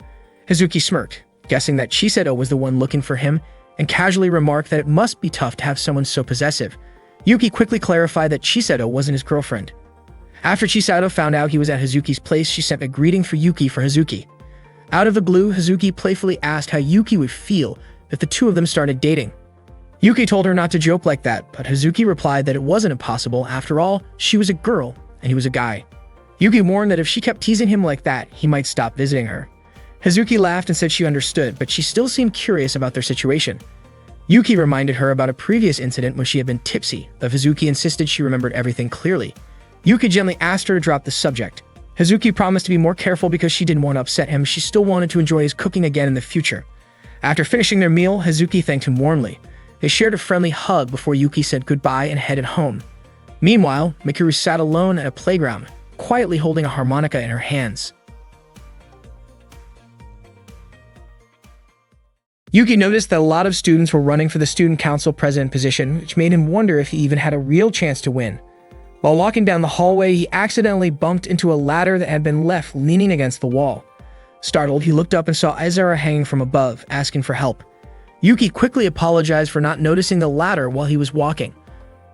Hazuki smirked, guessing that Chisato was the one looking for him, and casually remarked that it must be tough to have someone so possessive. Yuki quickly clarified that Chisato wasn't his girlfriend. After Chisato found out he was at Hazuki's place, she sent a greeting for Yuki for Hazuki. Out of the blue, Hazuki playfully asked how Yuki would feel if the two of them started dating. Yuki told her not to joke like that, but Hazuki replied that it wasn't impossible. After all, she was a girl and he was a guy. Yuki warned that if she kept teasing him like that, he might stop visiting her. Hazuki laughed and said she understood, but she still seemed curious about their situation. Yuki reminded her about a previous incident when she had been tipsy, though Hazuki insisted she remembered everything clearly. Yuki gently asked her to drop the subject. Hazuki promised to be more careful because she didn't want to upset him. She still wanted to enjoy his cooking again in the future. After finishing their meal, Hazuki thanked him warmly. They shared a friendly hug before Yuki said goodbye and headed home. Meanwhile, Mikuru sat alone at a playground, quietly holding a harmonica in her hands. Yuki noticed that a lot of students were running for the student council president position, which made him wonder if he even had a real chance to win. While walking down the hallway, he accidentally bumped into a ladder that had been left leaning against the wall. Startled, he looked up and saw Izara hanging from above, asking for help. Yuki quickly apologized for not noticing the ladder while he was walking.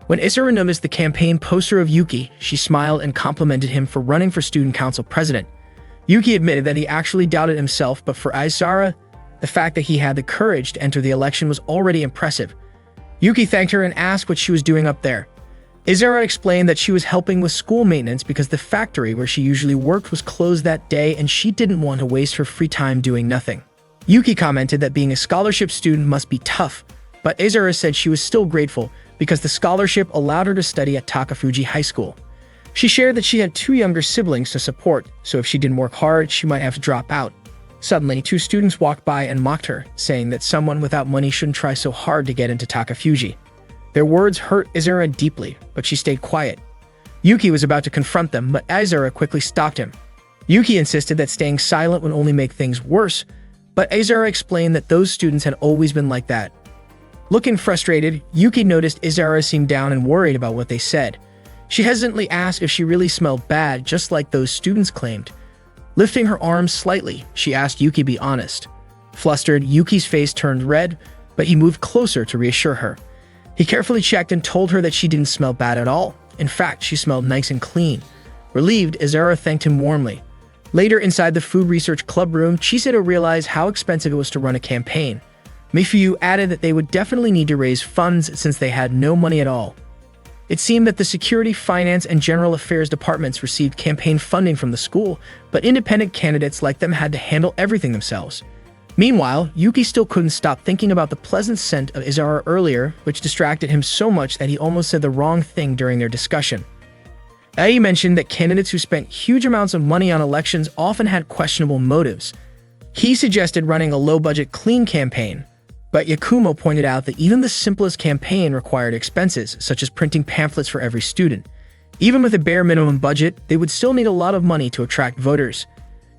When Izara noticed the campaign poster of Yuki, she smiled and complimented him for running for student council president. Yuki admitted that he actually doubted himself, but for Izara, the fact that he had the courage to enter the election was already impressive. Yuki thanked her and asked what she was doing up there. Izara explained that she was helping with school maintenance because the factory where she usually worked was closed that day and she didn't want to waste her free time doing nothing. Yuki commented that being a scholarship student must be tough, but Izara said she was still grateful because the scholarship allowed her to study at Takafuji High School. She shared that she had 2 younger siblings to support, so if she didn't work hard, she might have to drop out. Suddenly, 2 students walked by and mocked her, saying that someone without money shouldn't try so hard to get into Takafuji. Their words hurt Izara deeply, but she stayed quiet. Yuki was about to confront them, but Izara quickly stopped him. Yuki insisted that staying silent would only make things worse, but Izara explained that those students had always been like that. Looking frustrated, Yuki noticed Izara seemed down and worried about what they said. She hesitantly asked if she really smelled bad, just like those students claimed. Lifting her arms slightly, she asked Yuki to be honest. Flustered, Yuki's face turned red, but he moved closer to reassure her. He carefully checked and told her that she didn't smell bad at all. In fact, she smelled nice and clean. Relieved, Izara thanked him warmly. Later, inside the food research club room, Chisato realized how expensive it was to run a campaign. Mifuyu added that they would definitely need to raise funds since they had no money at all. It seemed that the Security, Finance, and General Affairs departments received campaign funding from the school, but independent candidates like them had to handle everything themselves. Meanwhile, Yuki still couldn't stop thinking about the pleasant scent of Izara earlier, which distracted him so much that he almost said the wrong thing during their discussion. Ai mentioned that candidates who spent huge amounts of money on elections often had questionable motives. He suggested running a low-budget clean campaign, but Yakumo pointed out that even the simplest campaign required expenses, such as printing pamphlets for every student. Even with a bare minimum budget, they would still need a lot of money to attract voters.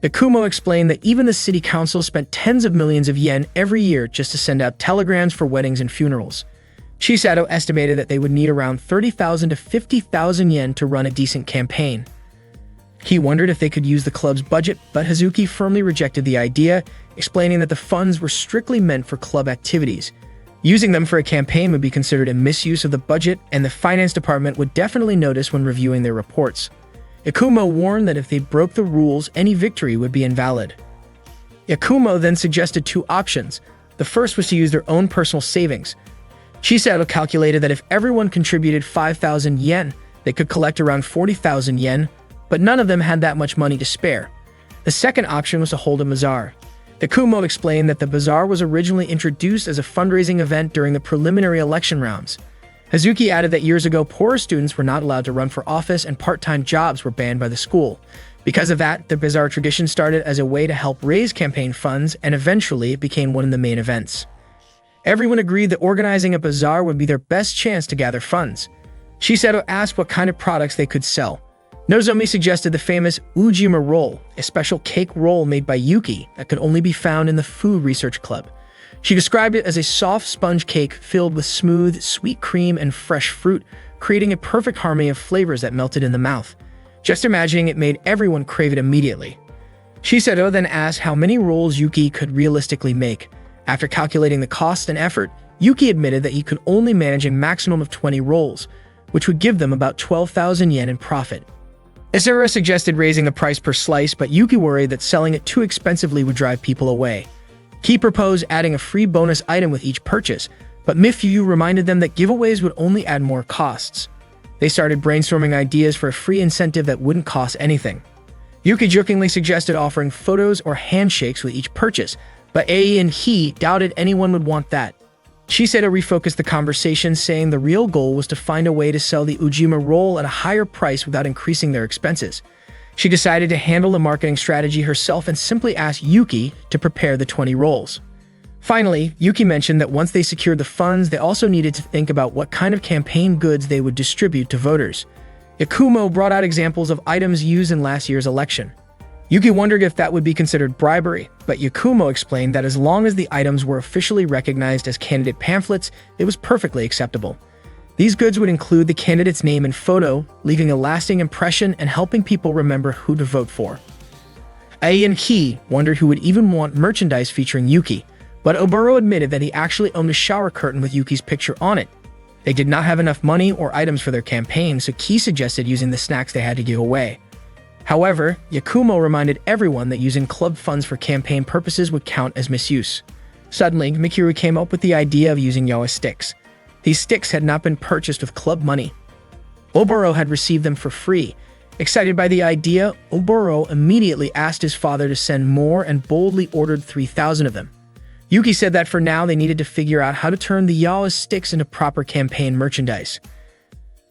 Yakumo explained that even the city council spent tens of millions of yen every year just to send out telegrams for weddings and funerals. Chisato estimated that they would need around 30,000 to 50,000 yen to run a decent campaign. He wondered if they could use the club's budget, but Hazuki firmly rejected the idea, explaining that the funds were strictly meant for club activities. Using them for a campaign would be considered a misuse of the budget, and the finance department would definitely notice when reviewing their reports. Yakumo warned that if they broke the rules, any victory would be invalid. Yakumo then suggested 2 options. The first was to use their own personal savings. Chisato calculated that if everyone contributed 5,000 yen, they could collect around 40,000 yen, but none of them had that much money to spare. The second option was to hold a bazaar. Yakumo explained that the bazaar was originally introduced as a fundraising event during the preliminary election rounds. Hazuki added that years ago, poorer students were not allowed to run for office and part-time jobs were banned by the school. Because of that, the bazaar tradition started as a way to help raise campaign funds, and eventually it became one of the main events. Everyone agreed that organizing a bazaar would be their best chance to gather funds. Chisato asked what kind of products they could sell. Nozomi suggested the famous Ujima roll, a special cake roll made by Yuki that could only be found in the food research club. She described it as a soft sponge cake filled with smooth, sweet cream and fresh fruit, creating a perfect harmony of flavors that melted in the mouth. Just imagining it made everyone crave it immediately. Chisato then asked how many rolls Yuki could realistically make. After calculating the cost and effort, Yuki admitted that he could only manage a maximum of 20 rolls, which would give them about 12,000 yen in profit. Izara suggested raising the price per slice, but Yuki worried that selling it too expensively would drive people away. He proposed adding a free bonus item with each purchase, but Mifuyu reminded them that giveaways would only add more costs. They started brainstorming ideas for a free incentive that wouldn't cost anything. Yuki jokingly suggested offering photos or handshakes with each purchase, but Ai and he doubted anyone would want that. Chiseto refocused the conversation, saying the real goal was to find a way to sell the Ujima roll at a higher price without increasing their expenses. She decided to handle the marketing strategy herself and simply asked Yuki to prepare the 20 rolls. Finally, Yuki mentioned that once they secured the funds, they also needed to think about what kind of campaign goods they would distribute to voters. Yakumo brought out examples of items used in last year's election. Yuki wondered if that would be considered bribery, but Yakumo explained that as long as the items were officially recognized as candidate pamphlets, it was perfectly acceptable. These goods would include the candidate's name and photo, leaving a lasting impression and helping people remember who to vote for. Ai and Ki wondered who would even want merchandise featuring Yuki, but Oboro admitted that he actually owned a shower curtain with Yuki's picture on it. They did not have enough money or items for their campaign, so Ki suggested using the snacks they had to give away. However, Yakumo reminded everyone that using club funds for campaign purposes would count as misuse. Suddenly, Mikuru came up with the idea of using Yawa sticks. These sticks had not been purchased with club money. Oboro had received them for free. Excited by the idea, Oboro immediately asked his father to send more and boldly ordered 3,000 of them. Yuki said that for now they needed to figure out how to turn the Yawa sticks into proper campaign merchandise.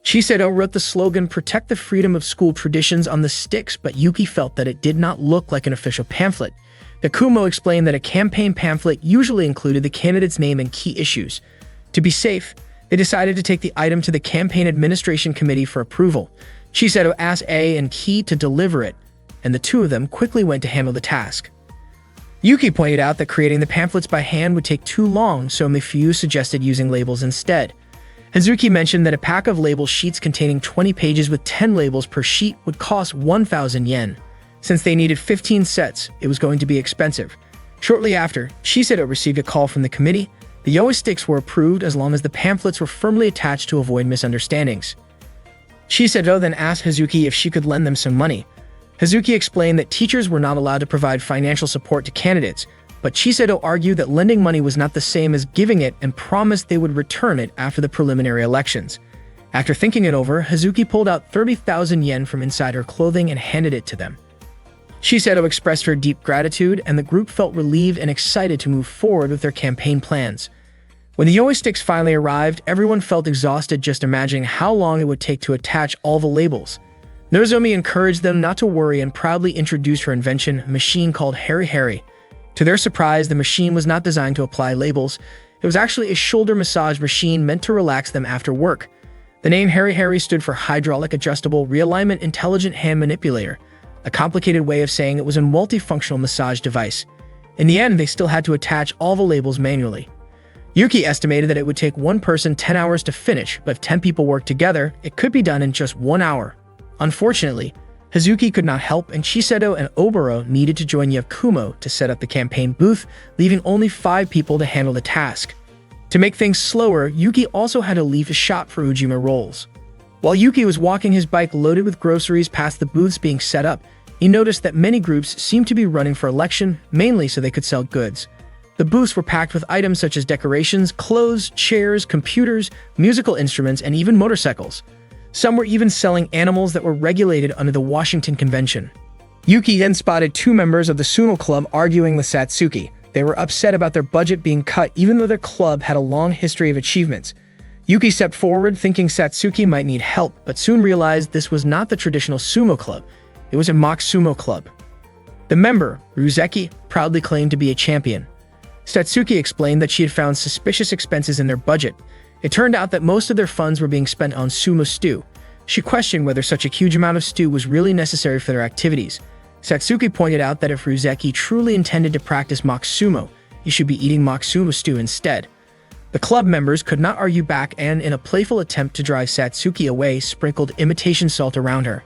Chiseto wrote the slogan "Protect the Freedom of School Traditions" on the sticks, but Yuki felt that it did not look like an official pamphlet. Yakumo explained that a campaign pamphlet usually included the candidate's name and key issues. To be safe, they decided to take the item to the Campaign Administration Committee for approval. Chiseto asked A and Ki to deliver it, and the two of them quickly went to handle the task. Yuki pointed out that creating the pamphlets by hand would take too long, so Mifuyu suggested using labels instead. Hazuki mentioned that a pack of label sheets containing 20 pages with 10 labels per sheet would cost 1,000 yen. Since they needed 15 sets, it was going to be expensive. Shortly after, Chiseto received a call from the committee. The Yawa sticks were approved as long as the pamphlets were firmly attached to avoid misunderstandings. Chiseto then asked Hazuki if she could lend them some money. Hazuki explained that teachers were not allowed to provide financial support to candidates, but Chiseto argued that lending money was not the same as giving it and promised they would return it after the preliminary elections. After thinking it over, Hazuki pulled out 30,000 yen from inside her clothing and handed it to them. Chiseto expressed her deep gratitude, and the group felt relieved and excited to move forward with their campaign plans. When the Yawa sticks finally arrived, everyone felt exhausted just imagining how long it would take to attach all the labels. Nozomi encouraged them not to worry and proudly introduced her invention, a machine called Harry Harry. To their surprise, the machine was not designed to apply labels. It was actually a shoulder massage machine meant to relax them after work. The name Harry Harry stood for Hydraulic Adjustable Realignment Intelligent Hand Manipulator, a complicated way of saying it was a multifunctional massage device. In the end, they still had to attach all the labels manually. Yuki estimated that it would take one person 10 hours to finish, but if 10 people worked together, it could be done in just 1 hour. Unfortunately, Hazuki could not help, and Chiseto and Oboro needed to join Yakumo to set up the campaign booth, leaving only 5 people to handle the task. To make things slower, Yuki also had to leave his shop for Ujima rolls. While Yuki was walking his bike loaded with groceries past the booths being set up, he noticed that many groups seemed to be running for election, mainly so they could sell goods. The booths were packed with items such as decorations, clothes, chairs, computers, musical instruments, and even motorcycles. Some were even selling animals that were regulated under the Washington Convention. Yuki then spotted 2 members of the Sumo Club arguing with Satsuki. They were upset about their budget being cut even though their club had a long history of achievements. Yuki stepped forward thinking Satsuki might need help, but soon realized this was not the traditional sumo club. It was a mock sumo club. The member, Ruzeki, proudly claimed to be a champion. Satsuki explained that she had found suspicious expenses in their budget. It turned out that most of their funds were being spent on sumo stew. She questioned whether such a huge amount of stew was really necessary for their activities. Satsuki pointed out that if Ruzeki truly intended to practice mock sumo, he should be eating mock sumo stew instead. The club members could not argue back and, in a playful attempt to drive Satsuki away, sprinkled imitation salt around her.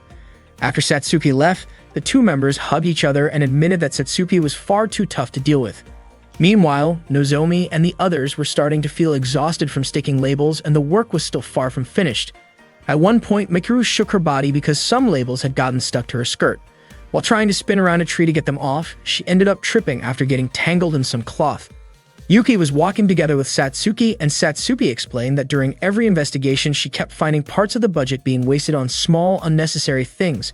After Satsuki left, the 2 members hugged each other and admitted that Satsuki was far too tough to deal with. Meanwhile, Nozomi and the others were starting to feel exhausted from sticking labels, and the work was still far from finished. At one point, Mikuru shook her body because some labels had gotten stuck to her skirt. While trying to spin around a tree to get them off, she ended up tripping after getting tangled in some cloth. Yuki was walking together with Satsuki, and Satsuki explained that during every investigation she kept finding parts of the budget being wasted on small, unnecessary things.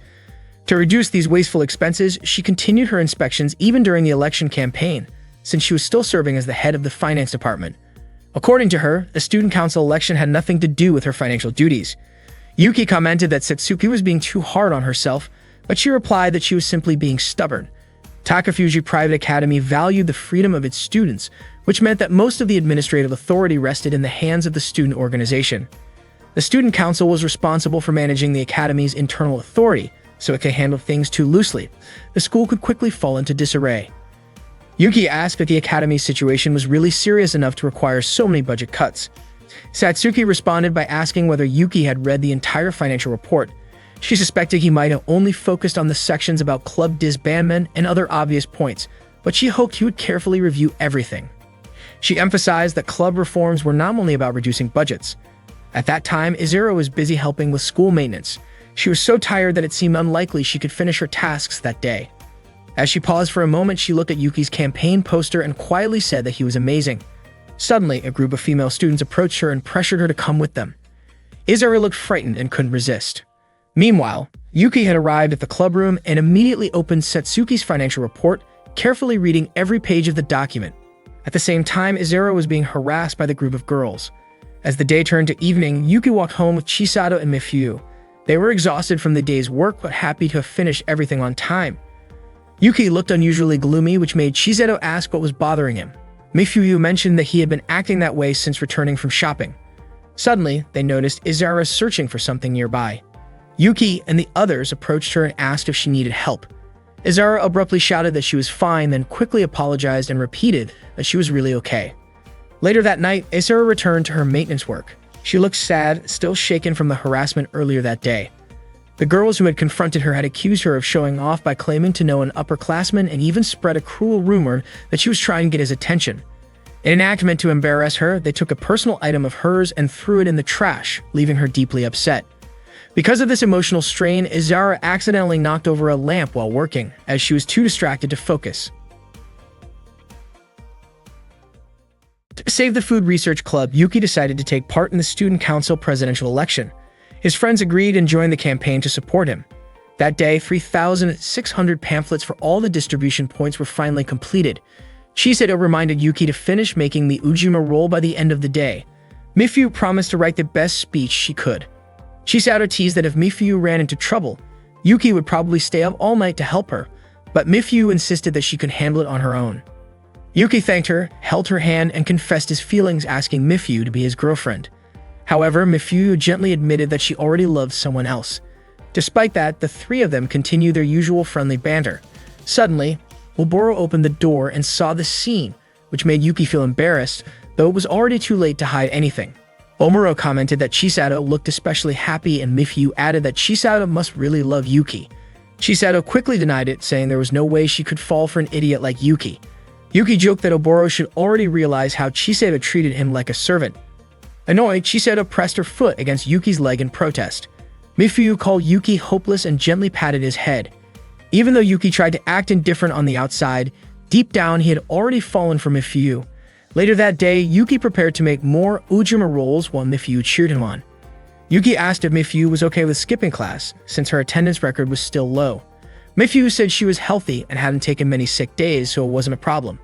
To reduce these wasteful expenses, she continued her inspections even during the election campaign, since she was still serving as the head of the finance department. According to her, the student council election had nothing to do with her financial duties. Yuki commented that Satsuki was being too hard on herself, but she replied that she was simply being stubborn. Takafuji Private Academy valued the freedom of its students, which meant that most of the administrative authority rested in the hands of the student organization. The student council was responsible for managing the academy's internal authority, so it could handle things too loosely. The school could quickly fall into disarray. Yuki asked if the academy's situation was really serious enough to require so many budget cuts. Satsuki responded by asking whether Yuki had read the entire financial report. She suspected he might have only focused on the sections about club disbandment and other obvious points, but she hoped he would carefully review everything. She emphasized that club reforms were not only about reducing budgets. At that time, Izuru was busy helping with school maintenance. She was so tired that it seemed unlikely she could finish her tasks that day. As she paused for a moment, she looked at Yuki's campaign poster and quietly said that he was amazing. Suddenly, a group of female students approached her and pressured her to come with them. Izuru looked frightened and couldn't resist. Meanwhile, Yuki had arrived at the club room and immediately opened Satsuki's financial report, carefully reading every page of the document. At the same time, Izuru was being harassed by the group of girls. As the day turned to evening, Yuki walked home with Chisato and Mifyu. They were exhausted from the day's work but happy to have finished everything on time. Yuki looked unusually gloomy, which made Chisato ask what was bothering him. Mifyu mentioned that he had been acting that way since returning from shopping. Suddenly, they noticed Izuru searching for something nearby. Yuki and the others approached her and asked if she needed help. Izuru abruptly shouted that she was fine, then quickly apologized and repeated that she was really okay. Later that night, Izuru returned to her maintenance work. She looked sad, still shaken from the harassment earlier that day. The girls who had confronted her had accused her of showing off by claiming to know an upperclassman and even spread a cruel rumor that she was trying to get his attention. In an act meant to embarrass her, they took a personal item of hers and threw it in the trash, leaving her deeply upset. Because of this emotional strain, Izuru accidentally knocked over a lamp while working, as she was too distracted to focus. To save the Food Research Club, Yuki decided to take part in the Student Council presidential election. His friends agreed and joined the campaign to support him. That day, 3,600 pamphlets for all the distribution points were finally completed. Chisato reminded Yuki to finish making the Ujima roll by the end of the day. Mifyu promised to write the best speech she could. Chisato teased that if Mifyu ran into trouble, Yuki would probably stay up all night to help her, but Mifyu insisted that she could handle it on her own. Yuki thanked her, held her hand, and confessed his feelings, asking Mifyu to be his girlfriend. However, Mifyu gently admitted that she already loved someone else. Despite that, the three of them continued their usual friendly banter. Suddenly, Oboro opened the door and saw the scene, which made Yuki feel embarrassed, though it was already too late to hide anything. Omuro commented that Chisato looked especially happy, and Mifyu added that Chisato must really love Yuki. Chisato quickly denied it, saying there was no way she could fall for an idiot like Yuki. Yuki joked that Oboro should already realize how Chisato treated him like a servant. Annoyed, Chisato pressed her foot against Yuki's leg in protest. Mifyu called Yuki hopeless and gently patted his head. Even though Yuki tried to act indifferent on the outside, deep down he had already fallen for Mifyu. Later that day, Yuki prepared to make more Ujima rolls while Mifyu cheered him on. Yuki asked if Mifyu was okay with skipping class, since her attendance record was still low. Mifyu said she was healthy and hadn't taken many sick days, so it wasn't a problem.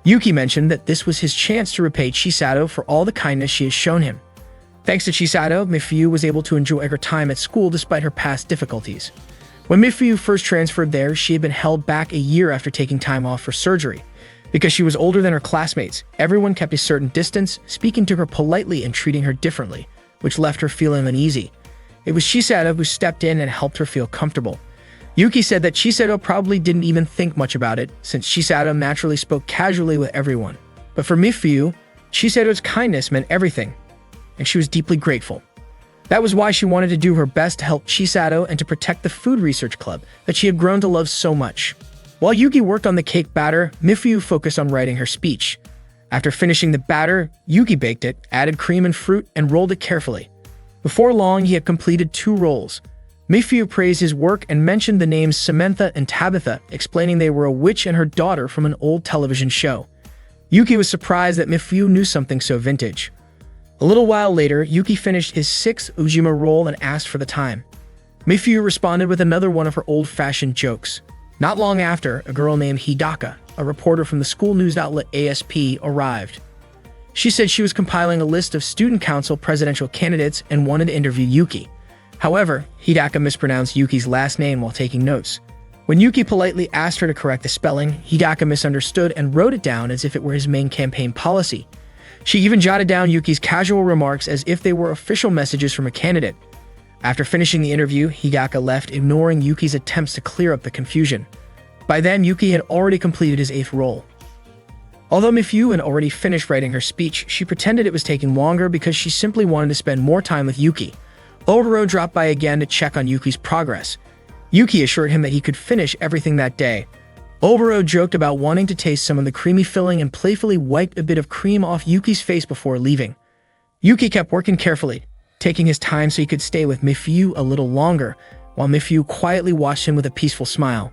Yuki mentioned that this was his chance to repay Chisato for all the kindness she had shown him. Thanks to Chisato, Mifyu was able to enjoy her time at school despite her past difficulties. When Mifyu first transferred there, she had been held back a year after taking time off for surgery. Because she was older than her classmates, everyone kept a certain distance, speaking to her politely and treating her differently, which left her feeling uneasy. It was Chisato who stepped in and helped her feel comfortable. Yuki said that Chisato probably didn't even think much about it, since Chisato naturally spoke casually with everyone. But for Mifyu, Chisato's kindness meant everything, and she was deeply grateful. That was why she wanted to do her best to help Chisato and to protect the Food Research Club that she had grown to love so much. While Yuki worked on the cake batter, Mifyu focused on writing her speech. After finishing the batter, Yuki baked it, added cream and fruit, and rolled it carefully. Before long, he had completed 2 rolls. Mifyu praised his work and mentioned the names Samantha and Tabitha, explaining they were a witch and her daughter from an old television show. Yuki was surprised that Mifyu knew something so vintage. A little while later, Yuki finished his 6th Ujima roll and asked for the time. Mifyu responded with another one of her old-fashioned jokes. Not long after, a girl named Hidaka, a reporter from the school news outlet ASP, arrived. She said she was compiling a list of student council presidential candidates and wanted to interview Yuki. However, Hidaka mispronounced Yuki's last name while taking notes. When Yuki politely asked her to correct the spelling, Hidaka misunderstood and wrote it down as if it were his main campaign policy. She even jotted down Yuki's casual remarks as if they were official messages from a candidate. After finishing the interview, Hidaka left, ignoring Yuki's attempts to clear up the confusion. By then, Yuki had already completed his 8th role. Although Mifyu had already finished writing her speech, she pretended it was taking longer because she simply wanted to spend more time with Yuki. Oboro dropped by again to check on Yuki's progress. Yuki assured him that he could finish everything that day. Oboro joked about wanting to taste some of the creamy filling and playfully wiped a bit of cream off Yuki's face before leaving. Yuki kept working carefully, taking his time so he could stay with Mifyu a little longer, while Mifyu quietly watched him with a peaceful smile.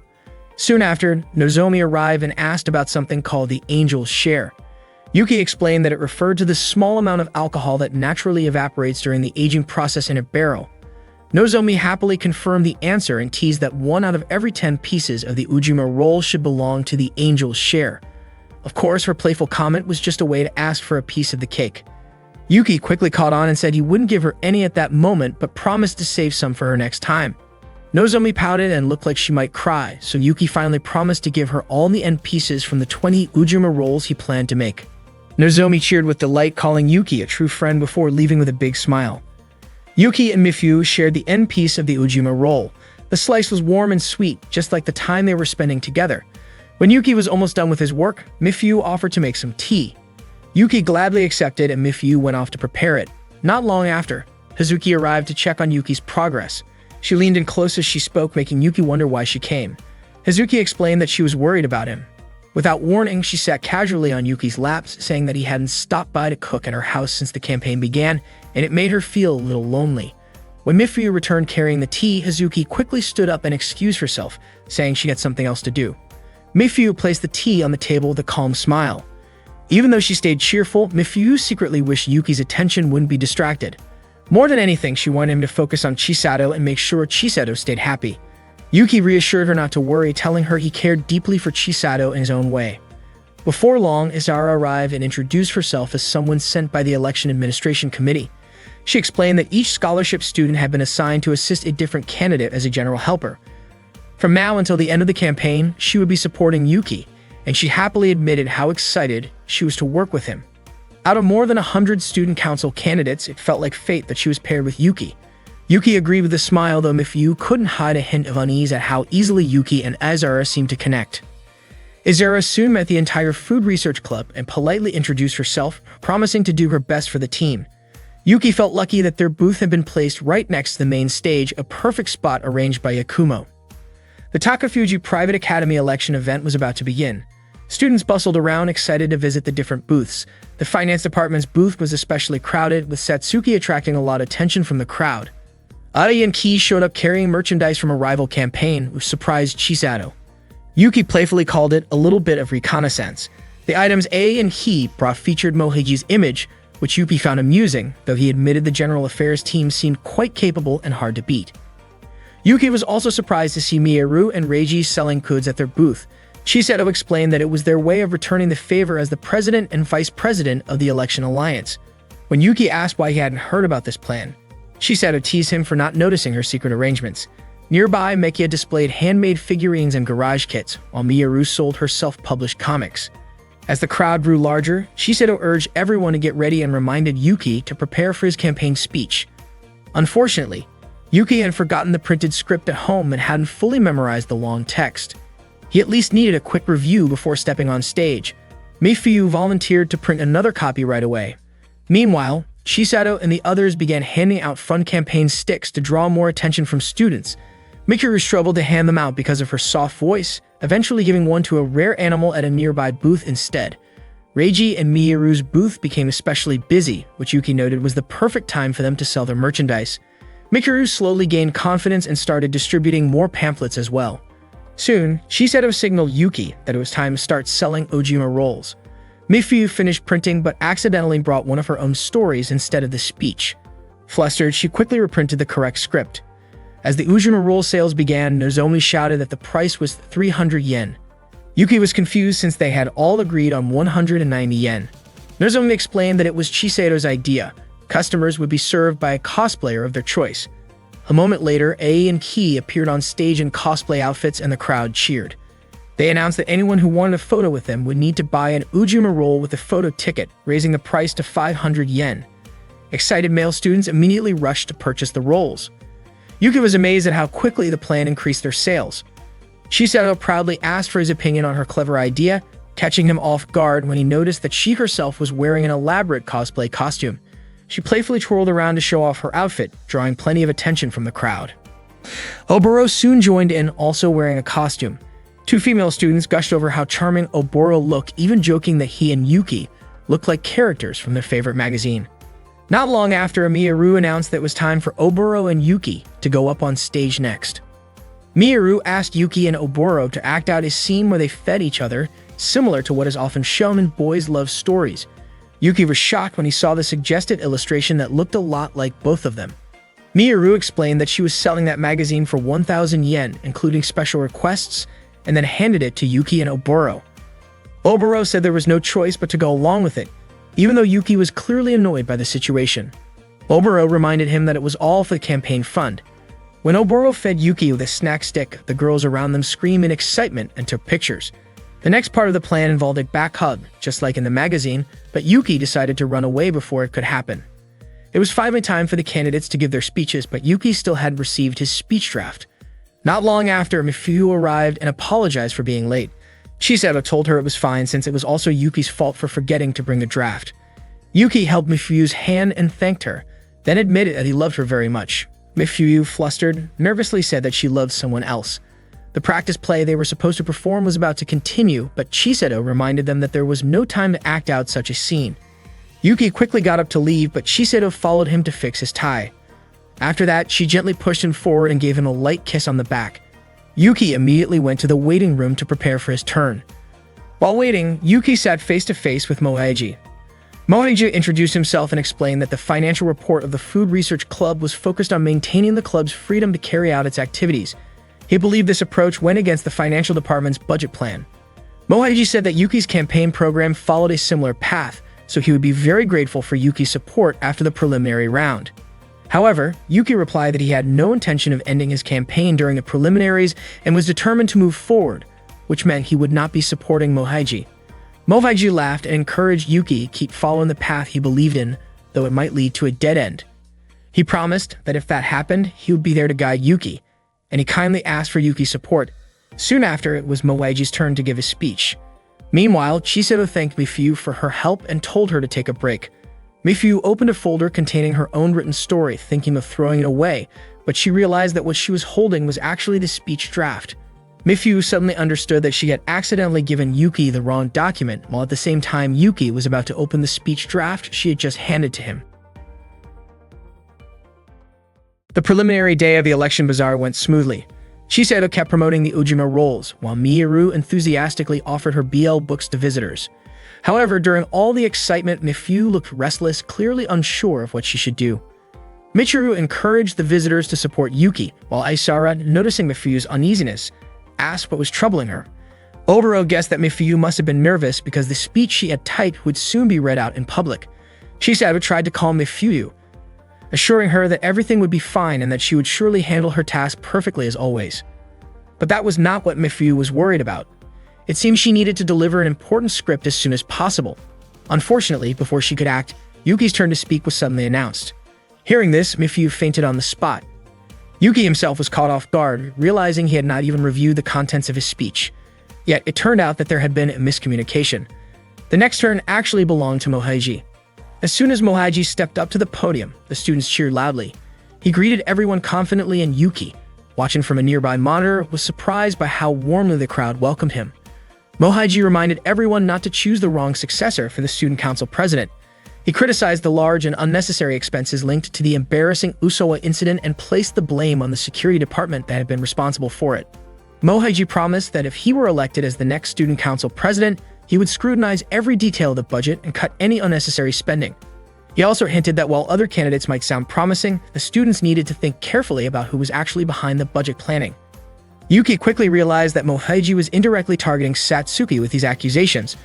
Soon after, Nozomi arrived and asked about something called the Angel's Share. Yuki explained that it referred to the small amount of alcohol that naturally evaporates during the aging process in a barrel. Nozomi happily confirmed the answer and teased that 1 out of every 10 pieces of the Ujima roll should belong to the Angel's Share. Of course, her playful comment was just a way to ask for a piece of the cake. Yuki quickly caught on and said he wouldn't give her any at that moment, but promised to save some for her next time. Nozomi pouted and looked like she might cry, so Yuki finally promised to give her all the end pieces from the 20 Ujima rolls he planned to make. Nozomi cheered with delight, calling Yuki a true friend before leaving with a big smile. Yuki and Mifyu shared the end piece of the Ujima roll. The slice was warm and sweet, just like the time they were spending together. When Yuki was almost done with his work, Mifyu offered to make some tea. Yuki gladly accepted and Mifyu went off to prepare it. Not long after, Hazuki arrived to check on Yuki's progress. She leaned in close as she spoke, making Yuki wonder why she came. Hazuki explained that she was worried about him. Without warning, she sat casually on Yuki's laps, saying that he hadn't stopped by to cook at her house since the campaign began, and it made her feel a little lonely. When Mifyu returned carrying the tea, Hazuki quickly stood up and excused herself, saying she had something else to do. Mifyu placed the tea on the table with a calm smile. Even though she stayed cheerful, Mifyu secretly wished Yuki's attention wouldn't be distracted. More than anything, she wanted him to focus on Chisato and make sure Chisato stayed happy. Yuki reassured her not to worry, telling her he cared deeply for Chisato in his own way. Before long, Izara arrived and introduced herself as someone sent by the Election Administration Committee. She explained that each scholarship student had been assigned to assist a different candidate as a general helper. From now until the end of the campaign, she would be supporting Yuki, and she happily admitted how excited she was to work with him. Out of more than 100 student council candidates, it felt like fate that she was paired with Yuki. Yuki agreed with a smile, though Mifyu couldn't hide a hint of unease at how easily Yuki and Izara seemed to connect. Izara soon met the entire food research club and politely introduced herself, promising to do her best for the team. Yuki felt lucky that their booth had been placed right next to the main stage, a perfect spot arranged by Yakumo. The Takafuji Private Academy election event was about to begin. Students bustled around, excited to visit the different booths. The finance department's booth was especially crowded, with Satsuki attracting a lot of attention from the crowd. Ari and Ki showed up carrying merchandise from a rival campaign, which surprised Chisato. Yuki playfully called it a little bit of reconnaissance. The items A and He brought featured Mohiji's image, which Yuki found amusing, though he admitted the general affairs team seemed quite capable and hard to beat. Yuki was also surprised to see Miyaru and Reiji selling goods at their booth. Chisato explained that it was their way of returning the favor as the president and vice president of the Election Alliance. When Yuki asked why he hadn't heard about this plan, Chisato teased him for not noticing her secret arrangements. Nearby, Mekia displayed handmade figurines and garage kits, while Miyaru sold her self-published comics. As the crowd grew larger, Chisato urged everyone to get ready and reminded Yuki to prepare for his campaign speech. Unfortunately, Yuki had forgotten the printed script at home and hadn't fully memorized the long text. He at least needed a quick review before stepping on stage. Mifyu volunteered to print another copy right away. Meanwhile, Chisato and the others began handing out fun campaign sticks to draw more attention from students. Mikuru struggled to hand them out because of her soft voice, eventually giving one to a rare animal at a nearby booth instead. Reiji and Miyaru's booth became especially busy, which Yuki noted was the perfect time for them to sell their merchandise. Mikuru slowly gained confidence and started distributing more pamphlets as well. Soon, Chisato signaled Yuki that it was time to start selling Ujima rolls. Mifyu finished printing but accidentally brought one of her own stories instead of the speech. Flustered, she quickly reprinted the correct script. As the Ujima roll sales began, Nozomi shouted that the price was 300 yen. Yuki was confused since they had all agreed on 190 yen. Nozomi explained that it was Chisado's idea. Customers would be served by a cosplayer of their choice. A moment later, A and Ki appeared on stage in cosplay outfits and the crowd cheered. They announced that anyone who wanted a photo with them would need to buy an Ujima roll with a photo ticket, raising the price to 500 yen. Excited male students immediately rushed to purchase the rolls. Yuki was amazed at how quickly the plan increased their sales. Chisato proudly asked for his opinion on her clever idea, catching him off guard when he noticed that she herself was wearing an elaborate cosplay costume. She playfully twirled around to show off her outfit, drawing plenty of attention from the crowd. Oboro soon joined in, also wearing a costume. Two female students gushed over how charming Oboro looked, even joking that he and Yuki looked like characters from their favorite magazine. Not long after, Miyaru announced that it was time for Oboro and Yuki to go up on stage next. Miyaru asked Yuki and Oboro to act out a scene where they fed each other, similar to what is often shown in boys' love stories. Yuki was shocked when he saw the suggested illustration that looked a lot like both of them. Miyaru explained that she was selling that magazine for 1,000 yen, including special requests, and then handed it to Yuki and Oboro. Oboro said there was no choice but to go along with it, even though Yuki was clearly annoyed by the situation. Oboro reminded him that it was all for the campaign fund. When Oboro fed Yuki with a snack stick, the girls around them screamed in excitement and took pictures. The next part of the plan involved a back hug, just like in the magazine, but Yuki decided to run away before it could happen. It was finally time for the candidates to give their speeches, but Yuki still hadn't received his speech draft. Not long after, Mifuyu arrived and apologized for being late. Chisato told her it was fine since it was also Yuki's fault for forgetting to bring the draft. Yuki held Mifuyu's hand and thanked her, then admitted that he loved her very much. Mifuyu, flustered, nervously said that she loved someone else. The practice play they were supposed to perform was about to continue, but Chisato reminded them that there was no time to act out such a scene. Yuki quickly got up to leave, but Chisato followed him to fix his tie. After that, she gently pushed him forward and gave him a light kiss on the back. Yuki immediately went to the waiting room to prepare for his turn. While waiting, Yuki sat face-to-face with Mohaiji. Mohaiji introduced himself and explained that the financial report of the Food Research Club was focused on maintaining the club's freedom to carry out its activities. He believed this approach went against the financial department's budget plan. Mohaiji said that Yuki's campaign program followed a similar path, so he would be very grateful for Yuki's support after the preliminary round. However, Yuki replied that he had no intention of ending his campaign during the preliminaries and was determined to move forward, which meant he would not be supporting Mohaiji. Mohaiji laughed and encouraged Yuki to keep following the path he believed in, though it might lead to a dead end. He promised that if that happened, he would be there to guide Yuki, and he kindly asked for Yuki's support. Soon after, it was Mohaiji's turn to give his speech. Meanwhile, Chisato thanked Mifuyu for her help and told her to take a break. Mifuyu opened a folder containing her own written story, thinking of throwing it away, but she realized that what she was holding was actually the speech draft. Mifuyu suddenly understood that she had accidentally given Yuki the wrong document, while at the same time Yuki was about to open the speech draft she had just handed to him. The preliminary day of the election bazaar went smoothly. Chisato kept promoting the Ujima rolls, while Miyaru enthusiastically offered her BL books to visitors. However, during all the excitement, Mifuyu looked restless, clearly unsure of what she should do. Michiru encouraged the visitors to support Yuki, while Aisara, noticing Mifuyu's uneasiness, asked what was troubling her. Oboro guessed that Mifuyu must have been nervous because the speech she had typed would soon be read out in public. Chisato tried to calm Mifuyu, assuring her that everything would be fine and that she would surely handle her task perfectly as always. But that was not what Mifuyu was worried about. It seemed she needed to deliver an important script as soon as possible. Unfortunately, before she could act, Yuki's turn to speak was suddenly announced. Hearing this, Mifuyu fainted on the spot. Yuki himself was caught off guard, realizing he had not even reviewed the contents of his speech. Yet, it turned out that there had been a miscommunication. The next turn actually belonged to Mohaiji. As soon as Mohaiji stepped up to the podium, the students cheered loudly. He greeted everyone confidently, and Yuki, watching from a nearby monitor, was surprised by how warmly the crowd welcomed him. Mohaiji reminded everyone not to choose the wrong successor for the student council president. He criticized the large and unnecessary expenses linked to the embarrassing Usawa incident and placed the blame on the security department that had been responsible for it. Mohaiji promised that if he were elected as the next student council president, he would scrutinize every detail of the budget and cut any unnecessary spending. He also hinted that while other candidates might sound promising, the students needed to think carefully about who was actually behind the budget planning. Yuki quickly realized that Mohaiji was indirectly targeting Satsuki with these accusations.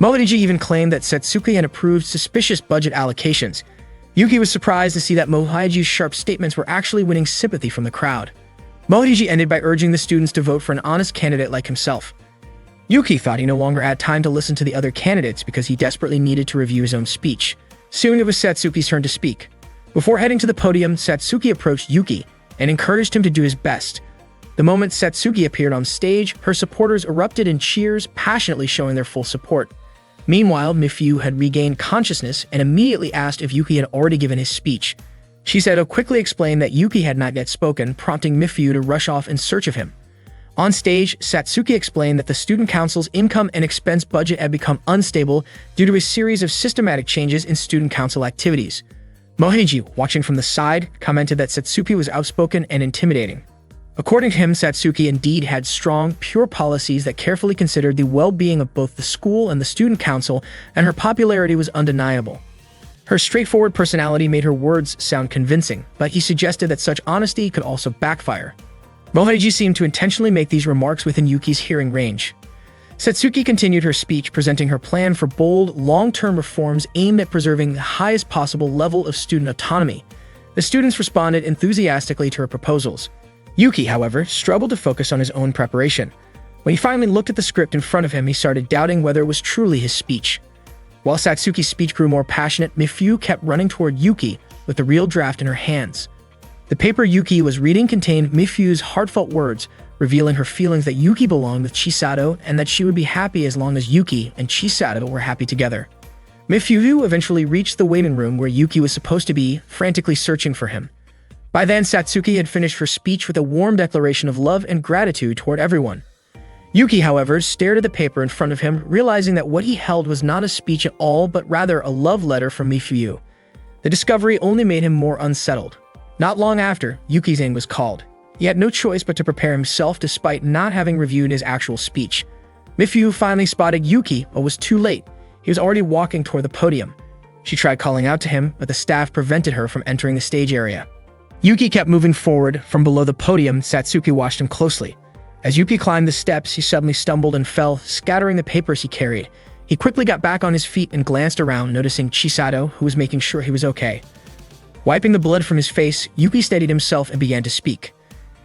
Mohiji even claimed that Satsuki had approved suspicious budget allocations. Yuki was surprised to see that Mohiji's sharp statements were actually winning sympathy from the crowd. Mohiji ended by urging the students to vote for an honest candidate like himself. Yuki thought he no longer had time to listen to the other candidates because he desperately needed to review his own speech. Soon it was Satsuki's turn to speak. Before heading to the podium, Satsuki approached Yuki and encouraged him to do his best. The moment Satsuki appeared on stage, her supporters erupted in cheers, passionately showing their full support. Meanwhile, Mifyu had regained consciousness and immediately asked if Yuki had already given his speech. Shiseido quickly explained that Yuki had not yet spoken, prompting Mifyu to rush off in search of him. On stage, Satsuki explained that the student council's income and expense budget had become unstable due to a series of systematic changes in student council activities. Mohiji, watching from the side, commented that Satsuki was outspoken and intimidating. According to him, Satsuki indeed had strong, pure policies that carefully considered the well-being of both the school and the student council, and her popularity was undeniable. Her straightforward personality made her words sound convincing, but he suggested that such honesty could also backfire. Mohiji seemed to intentionally make these remarks within Yuki's hearing range. Satsuki continued her speech, presenting her plan for bold, long-term reforms aimed at preserving the highest possible level of student autonomy. The students responded enthusiastically to her proposals. Yuki, however, struggled to focus on his own preparation. When he finally looked at the script in front of him, he started doubting whether it was truly his speech. While Satsuki's speech grew more passionate, Mifyu kept running toward Yuki with the real draft in her hands. The paper Yuki was reading contained Mifyu's heartfelt words, revealing her feelings that Yuki belonged with Shiseido and that she would be happy as long as Yuki and Shiseido were happy together. Mifyu eventually reached the waiting room where Yuki was supposed to be, frantically searching for him. By then, Satsuki had finished her speech with a warm declaration of love and gratitude toward everyone. Yuki, however, stared at the paper in front of him, realizing that what he held was not a speech at all, but rather a love letter from Mifyu. The discovery only made him more unsettled. Not long after, Yuki's name was called. He had no choice but to prepare himself despite not having reviewed his actual speech. Mifyu finally spotted Yuki, but was too late. He was already walking toward the podium. She tried calling out to him, but the staff prevented her from entering the stage area. Yuki kept moving forward. From below the podium, Satsuki watched him closely. As Yuki climbed the steps, he suddenly stumbled and fell, scattering the papers he carried. He quickly got back on his feet and glanced around, noticing Shiseido, who was making sure he was okay. Wiping the blood from his face, Yuki steadied himself and began to speak.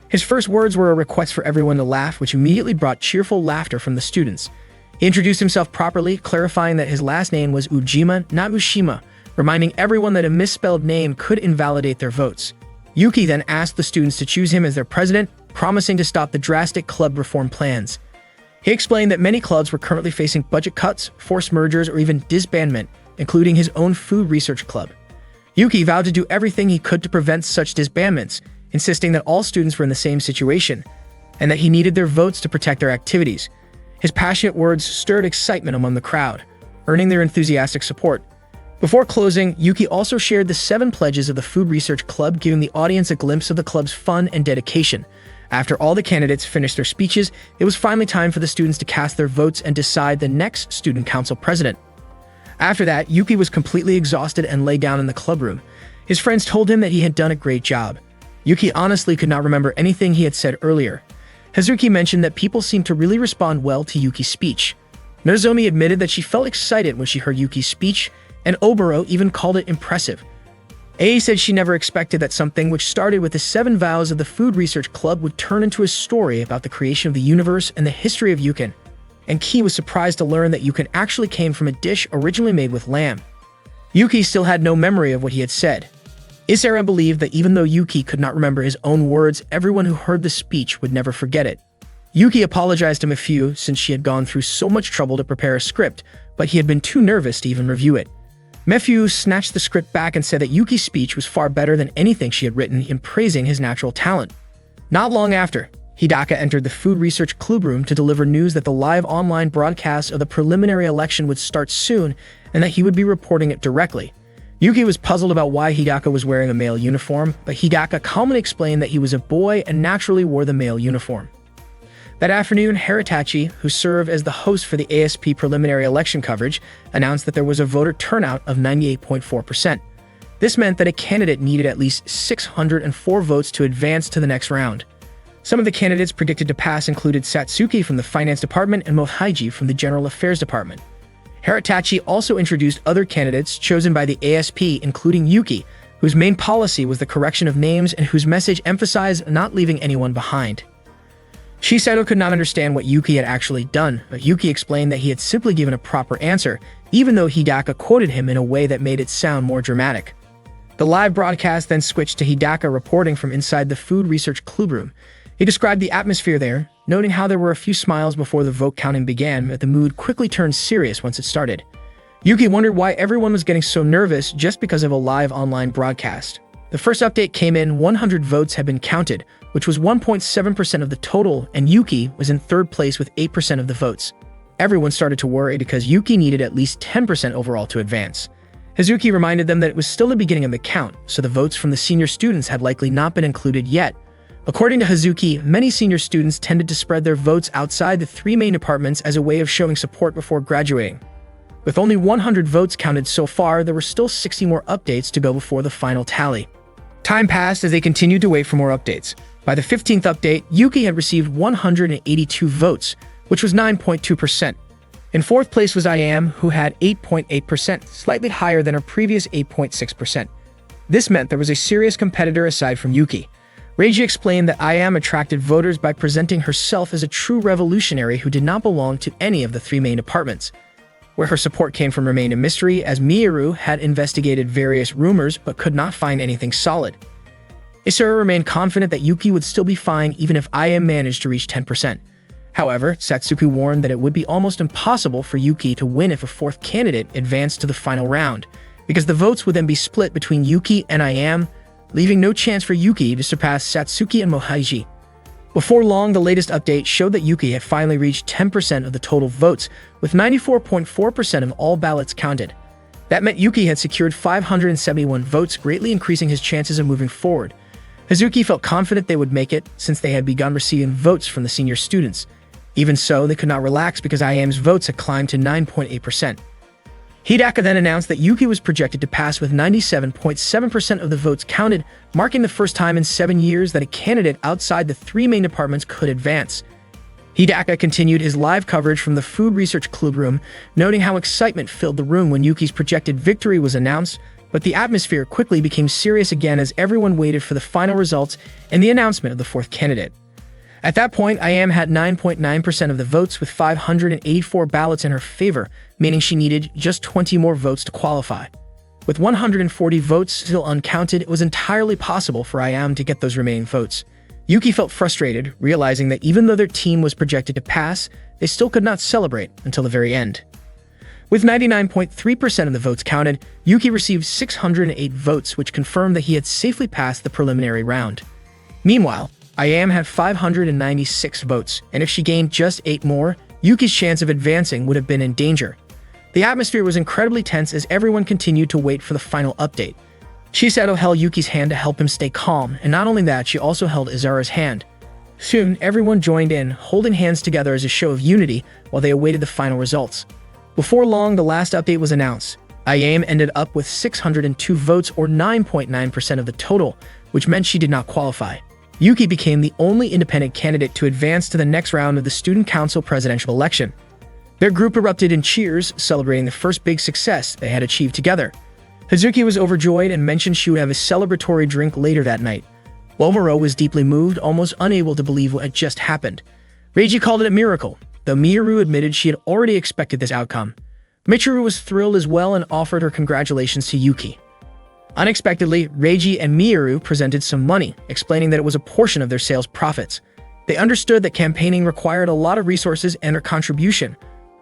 His first words were a request for everyone to laugh, which immediately brought cheerful laughter from the students. He introduced himself properly, clarifying that his last name was Ujima, not Ushima, reminding everyone that a misspelled name could invalidate their votes. Yuki then asked the students to choose him as their president, promising to stop the drastic club reform plans. He explained that many clubs were currently facing budget cuts, forced mergers, or even disbandment, including his own food research club. Yuki vowed to do everything he could to prevent such disbandments, insisting that all students were in the same situation, and that he needed their votes to protect their activities. His passionate words stirred excitement among the crowd, earning their enthusiastic support. Before closing, Yuki also shared the 7 pledges of the Food Research Club, giving the audience a glimpse of the club's fun and dedication. After all the candidates finished their speeches, it was finally time for the students to cast their votes and decide the next student council president. After that, Yuki was completely exhausted and lay down in the clubroom. His friends told him that he had done a great job. Yuki honestly could not remember anything he had said earlier. Hazuki mentioned that people seemed to really respond well to Yuki's speech. Nozomi admitted that she felt excited when she heard Yuki's speech, and Oboro even called it impressive. Ai said she never expected that something which started with the 7 vows of the Food Research Club would turn into a story about the creation of the universe and the history of Yukin. And Ki was surprised to learn that Yukin actually came from a dish originally made with lamb. Yuki still had no memory of what he had said. Isara believed that even though Yuki could not remember his own words, everyone who heard the speech would never forget it. Yuki apologized to Mifyu since she had gone through so much trouble to prepare a script, but he had been too nervous to even review it. Mifyu snatched the script back and said that Yuki's speech was far better than anything she had written, in praising his natural talent. Not long after, Hidaka entered the Food Research Club room to deliver news that the live online broadcast of the preliminary election would start soon and that he would be reporting it directly. Yuki was puzzled about why Hidaka was wearing a male uniform, but Hidaka calmly explained that he was a boy and naturally wore the male uniform. That afternoon, Haritachi, who served as the host for the ASP preliminary election coverage, announced that there was a voter turnout of 98.4%. This meant that a candidate needed at least 604 votes to advance to the next round. Some of the candidates predicted to pass included Satsuki from the Finance Department and Mohiji from the General Affairs Department. Hiratachi also introduced other candidates chosen by the ASP, including Yuki, whose main policy was the correction of names and whose message emphasized not leaving anyone behind. Shiseto could not understand what Yuki had actually done, but Yuki explained that he had simply given a proper answer, even though Hidaka quoted him in a way that made it sound more dramatic. The live broadcast then switched to Hidaka reporting from inside the Food Research Clubroom. He described the atmosphere there, noting how there were a few smiles before the vote counting began, but the mood quickly turned serious once it started. Yuki wondered why everyone was getting so nervous just because of a live online broadcast. The first update came in, 100 votes had been counted, which was 1.7% of the total, and Yuki was in third place with 8% of the votes. Everyone started to worry because Yuki needed at least 10% overall to advance. Hazuki reminded them that it was still the beginning of the count, so the votes from the senior students had likely not been included yet. According to Hazuki, many senior students tended to spread their votes outside the three main departments as a way of showing support before graduating. With only 100 votes counted so far, there were still 60 more updates to go before the final tally. Time passed as they continued to wait for more updates. By the 15th update, Yuki had received 182 votes, which was 9.2%. In fourth place was IAM, who had 8.8%, slightly higher than her previous 8.6%. This meant there was a serious competitor aside from Yuki. Reiji explained that IAM attracted voters by presenting herself as a true revolutionary who did not belong to any of the three main departments. Where her support came from remained a mystery, as Miyaru had investigated various rumors but could not find anything solid. Isara remained confident that Yuki would still be fine even if IAM managed to reach 10%. However, Satsuki warned that it would be almost impossible for Yuki to win if a fourth candidate advanced to the final round, because the votes would then be split between Yuki and IAM, leaving no chance for Yuki to surpass Satsuki and Mohaiji. Before long, the latest update showed that Yuki had finally reached 10% of the total votes, with 94.4% of all ballots counted. That meant Yuki had secured 571 votes, greatly increasing his chances of moving forward. Hazuki felt confident they would make it, since they had begun receiving votes from the senior students. Even so, they could not relax because IAM's votes had climbed to 9.8%. Hidaka then announced that Yuki was projected to pass with 97.7% of the votes counted, marking the first time in 7 years that a candidate outside the three main departments could advance. Hidaka continued his live coverage from the Food Research Clubroom, noting how excitement filled the room when Yuki's projected victory was announced, but the atmosphere quickly became serious again as everyone waited for the final results and the announcement of the fourth candidate. At that point, IAM had 9.9% of the votes with 584 ballots in her favor, meaning she needed just 20 more votes to qualify. With 140 votes still uncounted, it was entirely possible for IAM to get those remaining votes. Yuki felt frustrated, realizing that even though their team was projected to pass, they still could not celebrate until the very end. With 99.3% of the votes counted, Yuki received 608 votes, which confirmed that he had safely passed the preliminary round. Meanwhile, IAM had 596 votes, and if she gained just 8 more, Yuki's chance of advancing would have been in danger. The atmosphere was incredibly tense as everyone continued to wait for the final update. Shiseto held Yuki's hand to help him stay calm, and not only that, she also held Izara's hand. Soon, everyone joined in, holding hands together as a show of unity while they awaited the final results. Before long, the last update was announced. IAM ended up with 602 votes, or 9.9% of the total, which meant she did not qualify. Yuki became the only independent candidate to advance to the next round of the Student Council presidential election. Their group erupted in cheers, celebrating the first big success they had achieved together. Hazuki was overjoyed and mentioned she would have a celebratory drink later that night. Momoro was deeply moved, almost unable to believe what had just happened. Reiji called it a miracle, though Miyaru admitted she had already expected this outcome. Michiru was thrilled as well and offered her congratulations to Yuki. Unexpectedly, Reiji and Miyaru presented some money, explaining that it was a portion of their sales profits. They understood that campaigning required a lot of resources, and their contribution,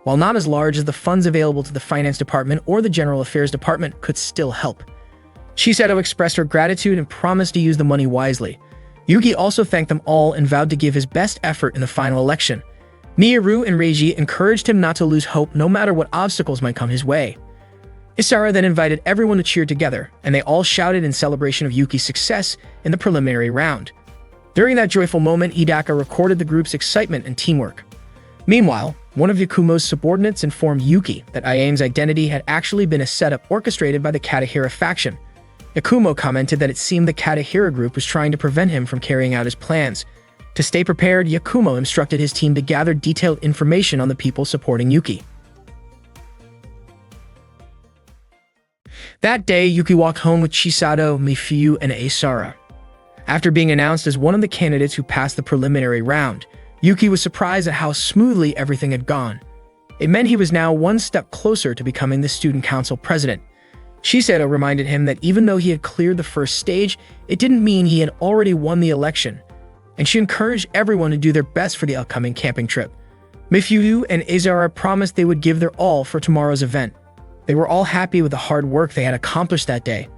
while not as large as the funds available to the finance department or the general affairs department, could still help. Shiseto expressed her gratitude and promised to use the money wisely. Yuki also thanked them all and vowed to give his best effort in the final election. Miyaru and Reiji encouraged him not to lose hope no matter what obstacles might come his way. Isara then invited everyone to cheer together, and they all shouted in celebration of Yuki's success in the preliminary round. During that joyful moment, Hidaka recorded the group's excitement and teamwork. Meanwhile, one of Yakumo's subordinates informed Yuki that IAM's identity had actually been a setup orchestrated by the Katahira faction. Yakumo commented that it seemed the Katahira group was trying to prevent him from carrying out his plans. To stay prepared, Yakumo instructed his team to gather detailed information on the people supporting Yuki. That day, Yuki walked home with Chisato, Mifyu, and Asara. After being announced as one of the candidates who passed the preliminary round, Yuki was surprised at how smoothly everything had gone. It meant he was now one step closer to becoming the student council president. Chisato reminded him that even though he had cleared the first stage, it didn't mean he had already won the election, and she encouraged everyone to do their best for the upcoming camping trip. Mifyu and Azara promised they would give their all for tomorrow's event. They were all happy with the hard work they had accomplished that day.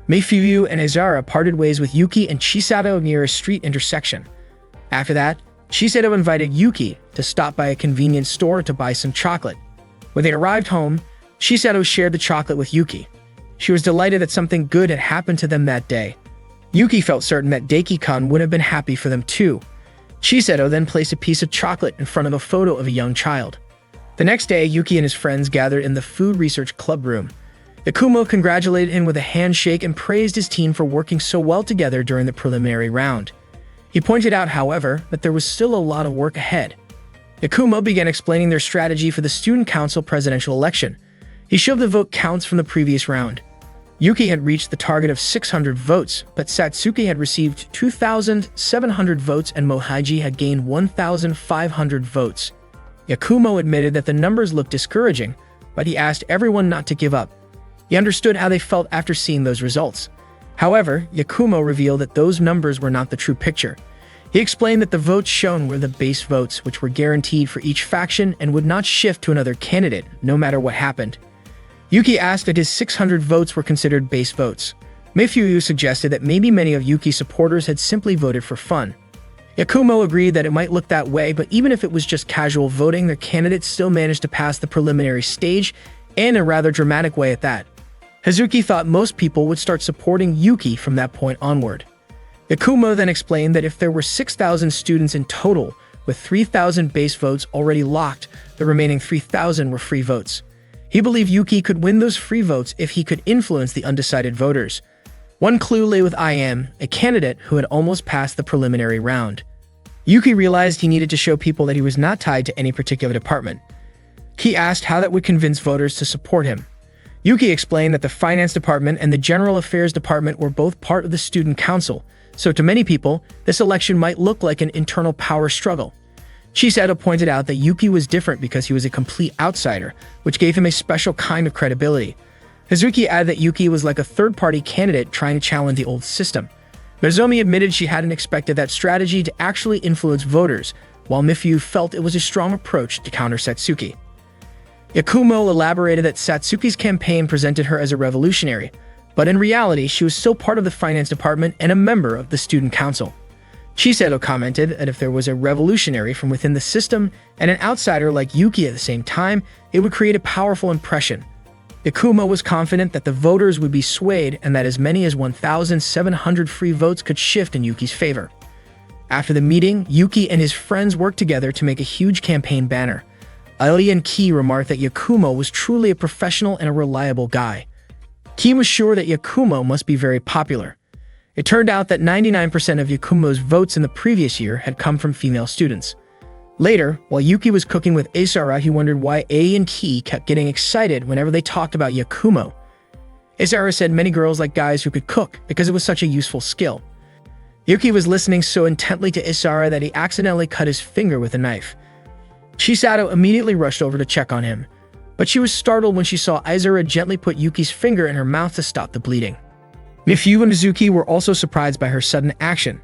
Mifyu and Azara parted ways with Yuki and Chisato near a street intersection. After that, Chisato invited Yuki to stop by a convenience store to buy some chocolate. When they arrived home, Chisato shared the chocolate with Yuki. She was delighted that something good had happened to them that day. Yuki felt certain that Daiki-kun would have been happy for them too. Chisato then placed a piece of chocolate in front of a photo of a young child. The next day, Yuki and his friends gathered in the Food Research Club room. Yakumo congratulated him with a handshake and praised his team for working so well together during the preliminary round. He pointed out, however, that there was still a lot of work ahead. Yakumo began explaining their strategy for the Student Council presidential election. He showed the vote counts from the previous round. Yuki had reached the target of 600 votes, but Satsuki had received 2,700 votes and Mohaiji had gained 1,500 votes. Yakumo admitted that the numbers looked discouraging, but he asked everyone not to give up. He understood how they felt after seeing those results. However, Yakumo revealed that those numbers were not the true picture. He explained that the votes shown were the base votes, which were guaranteed for each faction and would not shift to another candidate, no matter what happened. Yuki asked if his 600 votes were considered base votes. Mifyu suggested that maybe many of Yuki's supporters had simply voted for fun. Yakumo agreed that it might look that way, but even if it was just casual voting, their candidate still managed to pass the preliminary stage, and in a rather dramatic way at that. Hazuki thought most people would start supporting Yuki from that point onward. Yakumo then explained that if there were 6,000 students in total, with 3,000 base votes already locked, the remaining 3,000 were free votes. He believed Yuki could win those free votes if he could influence the undecided voters. One clue lay with IM, a candidate who had almost passed the preliminary round. Yuki realized he needed to show people that he was not tied to any particular department. He asked how that would convince voters to support him. Yuki explained that the Finance Department and the General Affairs Department were both part of the Student Council, so to many people, this election might look like an internal power struggle. Chisato pointed out that Yuki was different because he was a complete outsider, which gave him a special kind of credibility. Hazuki added that Yuki was like a third-party candidate trying to challenge the old system. Nozomi admitted she hadn't expected that strategy to actually influence voters, while Mifyu felt it was a strong approach to counter Satsuki. Yakumo elaborated that Satsuki's campaign presented her as a revolutionary, but in reality she was still part of the Finance Department and a member of the Student Council. Chisato commented that if there was a revolutionary from within the system and an outsider like Yuki at the same time, it would create a powerful impression. Yakumo was confident that the voters would be swayed and that as many as 1,700 free votes could shift in Yuki's favor. After the meeting, Yuki and his friends worked together to make a huge campaign banner. Ali and Ki remarked that Yakumo was truly a professional and a reliable guy. Ki was sure that Yakumo must be very popular. It turned out that 99% of Yakumo's votes in the previous year had come from female students. Later, while Yuki was cooking with Asara, he wondered why A and Ki kept getting excited whenever they talked about Yakumo. Asara said many girls like guys who could cook because it was such a useful skill. Yuki was listening so intently to Asara that he accidentally cut his finger with a knife. Chisato immediately rushed over to check on him, but she was startled when she saw Izura gently put Yuki's finger in her mouth to stop the bleeding. Mifyu and Hazuki were also surprised by her sudden action.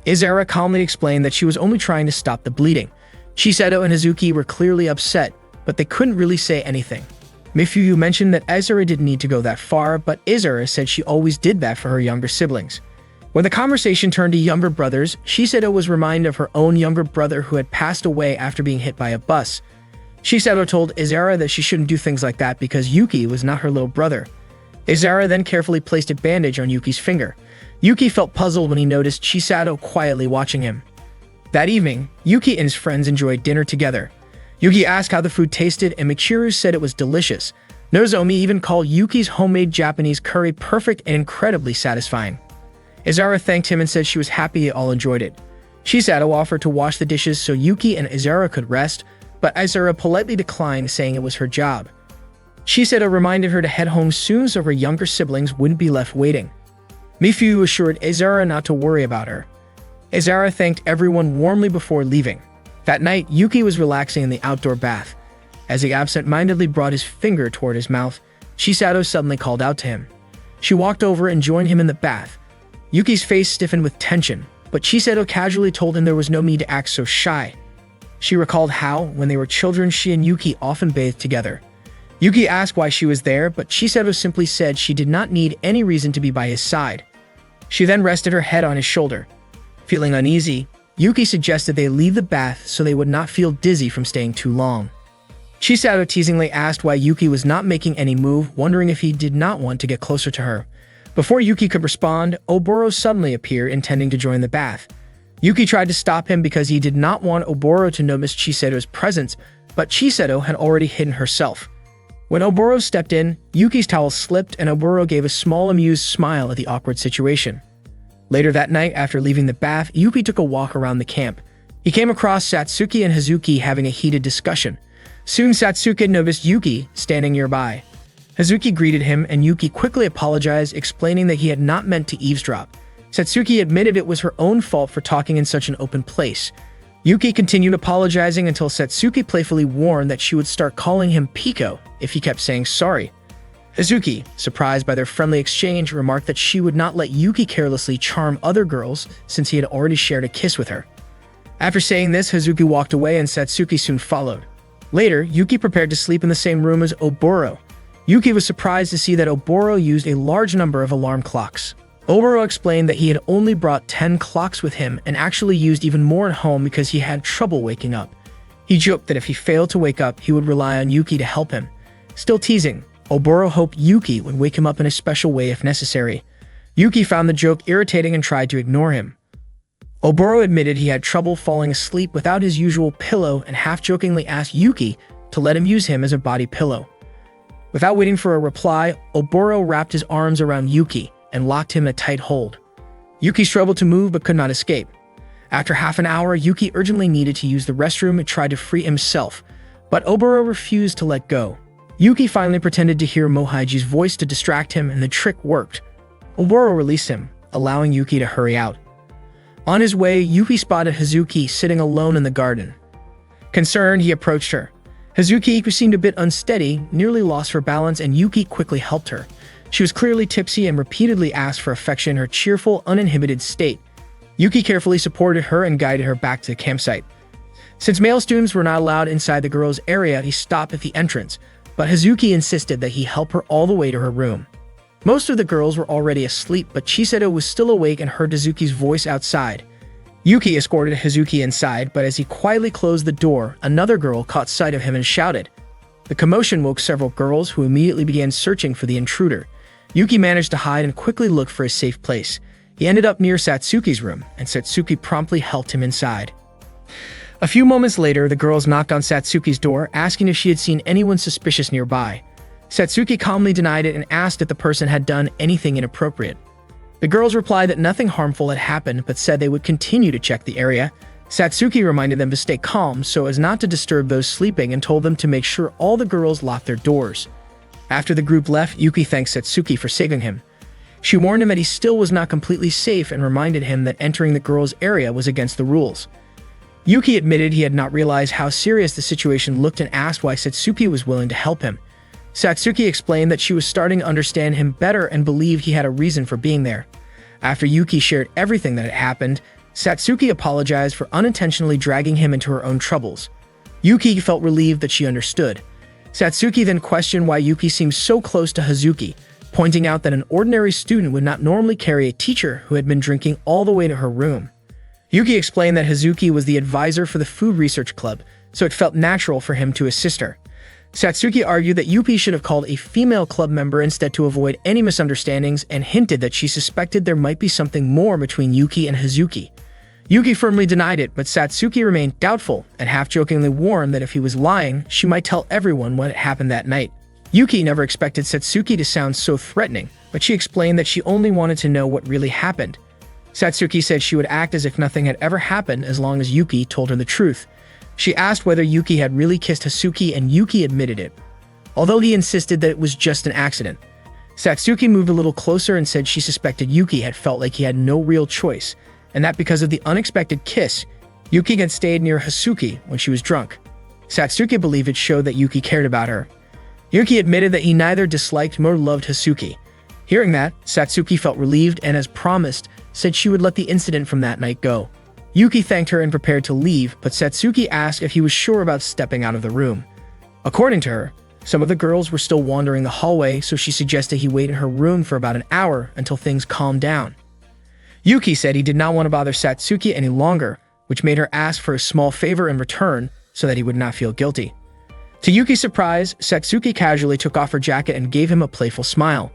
Izura calmly explained that she was only trying to stop the bleeding. Chisato and Hazuki were clearly upset, but they couldn't really say anything. Mifyu mentioned that Izura didn't need to go that far, but Izura said she always did that for her younger siblings. When the conversation turned to younger brothers, Chisato was reminded of her own younger brother who had passed away after being hit by a bus. Chisato told Izura that she shouldn't do things like that because Yuki was not her little brother. Izura then carefully placed a bandage on Yuki's finger. Yuki felt puzzled when he noticed Chisato quietly watching him. That evening, Yuki and his friends enjoyed dinner together. Yuki asked how the food tasted, and Michiru said it was delicious. Nozomi even called Yuki's homemade Japanese curry perfect and incredibly satisfying. Izura thanked him and said she was happy they all enjoyed it. Chisato offered to wash the dishes so Yuki and Izura could rest, but Izura politely declined, saying it was her job. Chiseto reminded her to head home soon so her younger siblings wouldn't be left waiting. Mifuyu assured Azara not to worry about her. Azara thanked everyone warmly before leaving. That night, Yuki was relaxing in the outdoor bath. As he absent-mindedly brought his finger toward his mouth, Chisato suddenly called out to him. She walked over and joined him in the bath. Yuki's face stiffened with tension, but Chisato casually told him there was no need to act so shy. She recalled how, when they were children, she and Yuki often bathed together. Yuki asked why she was there, but Chisato simply said she did not need any reason to be by his side. She then rested her head on his shoulder. Feeling uneasy, Yuki suggested they leave the bath so they would not feel dizzy from staying too long. Chisato teasingly asked why Yuki was not making any move, wondering if he did not want to get closer to her. Before Yuki could respond, Oboro suddenly appeared, intending to join the bath. Yuki tried to stop him because he did not want Oboro to notice Chisato's presence, but Chisato had already hidden herself. When Oboro stepped in, Yuki's towel slipped and Oboro gave a small amused smile at the awkward situation. Later that night, after leaving the bath, Yuki took a walk around the camp. He came across Satsuki and Hazuki having a heated discussion. Soon Satsuki noticed Yuki standing nearby. Hazuki greeted him and Yuki quickly apologized, explaining that he had not meant to eavesdrop. Satsuki admitted it was her own fault for talking in such an open place. Yuki continued apologizing until Satsuki playfully warned that she would start calling him Pico if he kept saying sorry. Hazuki, surprised by their friendly exchange, remarked that she would not let Yuki carelessly charm other girls since he had already shared a kiss with her. After saying this, Hazuki walked away and Satsuki soon followed. Later, Yuki prepared to sleep in the same room as Oboro. Yuki was surprised to see that Oboro used a large number of alarm clocks. Oboro explained that he had only brought 10 clocks with him and actually used even more at home because he had trouble waking up. He joked that if he failed to wake up, he would rely on Yuki to help him. Still teasing, Oboro hoped Yuki would wake him up in a special way if necessary. Yuki found the joke irritating and tried to ignore him. Oboro admitted he had trouble falling asleep without his usual pillow and half-jokingly asked Yuki to let him use him as a body pillow. Without waiting for a reply, Oboro wrapped his arms around Yuki and locked him in a tight hold. Yuki struggled to move but could not escape. After half an hour, Yuki urgently needed to use the restroom and tried to free himself, but Oboro refused to let go. Yuki finally pretended to hear Mohaiji's voice to distract him, and the trick worked. Oboro released him, allowing Yuki to hurry out. On his way, Yuki spotted Hazuki sitting alone in the garden. Concerned, he approached her. Hazuki, who seemed a bit unsteady, nearly lost her balance, and Yuki quickly helped her. She was clearly tipsy and repeatedly asked for affection in her cheerful, uninhibited state. Yuki carefully supported her and guided her back to the campsite. Since male students were not allowed inside the girls' area, he stopped at the entrance, but Hazuki insisted that he help her all the way to her room. Most of the girls were already asleep, but Chisato was still awake and heard Hazuki's voice outside. Yuki escorted Hazuki inside, but as he quietly closed the door, another girl caught sight of him and shouted. The commotion woke several girls, who immediately began searching for the intruder. Yuki managed to hide and quickly looked for a safe place. He ended up near Satsuki's room, and Satsuki promptly helped him inside. A few moments later, the girls knocked on Satsuki's door, asking if she had seen anyone suspicious nearby. Satsuki calmly denied it and asked if the person had done anything inappropriate. The girls replied that nothing harmful had happened, but said they would continue to check the area. Satsuki reminded them to stay calm so as not to disturb those sleeping and told them to make sure all the girls locked their doors. After the group left, Yuki thanked Satsuki for saving him. She warned him that he still was not completely safe and reminded him that entering the girls' area was against the rules. Yuki admitted he had not realized how serious the situation looked and asked why Satsuki was willing to help him. Satsuki explained that she was starting to understand him better and believed he had a reason for being there. After Yuki shared everything that had happened, Satsuki apologized for unintentionally dragging him into her own troubles. Yuki felt relieved that she understood. Satsuki then questioned why Yuki seemed so close to Hazuki, pointing out that an ordinary student would not normally carry a teacher who had been drinking all the way to her room. Yuki explained that Hazuki was the advisor for the food research club, so it felt natural for him to assist her. Satsuki argued that Yuki should have called a female club member instead to avoid any misunderstandings and hinted that she suspected there might be something more between Yuki and Hazuki. Yuki firmly denied it, but Satsuki remained doubtful and half-jokingly warned that if he was lying, she might tell everyone what had happened that night. Yuki never expected Satsuki to sound so threatening, but she explained that she only wanted to know what really happened. Satsuki said she would act as if nothing had ever happened as long as Yuki told her the truth. She asked whether Yuki had really kissed Hazuki, and Yuki admitted it. although he insisted that it was just an accident. Satsuki moved a little closer and said she suspected Yuki had felt like he had no real choice, and that because of the unexpected kiss, Yuki had stayed near Hazuki when she was drunk. Satsuki believed it showed that Yuki cared about her. Yuki admitted that he neither disliked nor loved Hazuki. Hearing that, Satsuki felt relieved and, as promised, said she would let the incident from that night go. Yuki thanked her and prepared to leave, but Satsuki asked if he was sure about stepping out of the room. According to her, some of the girls were still wandering the hallway, so she suggested he wait in her room for about an hour until things calmed down. Yuki said he did not want to bother Satsuki any longer, which made her ask for a small favor in return so that he would not feel guilty. To Yuki's surprise, Satsuki casually took off her jacket and gave him a playful smile.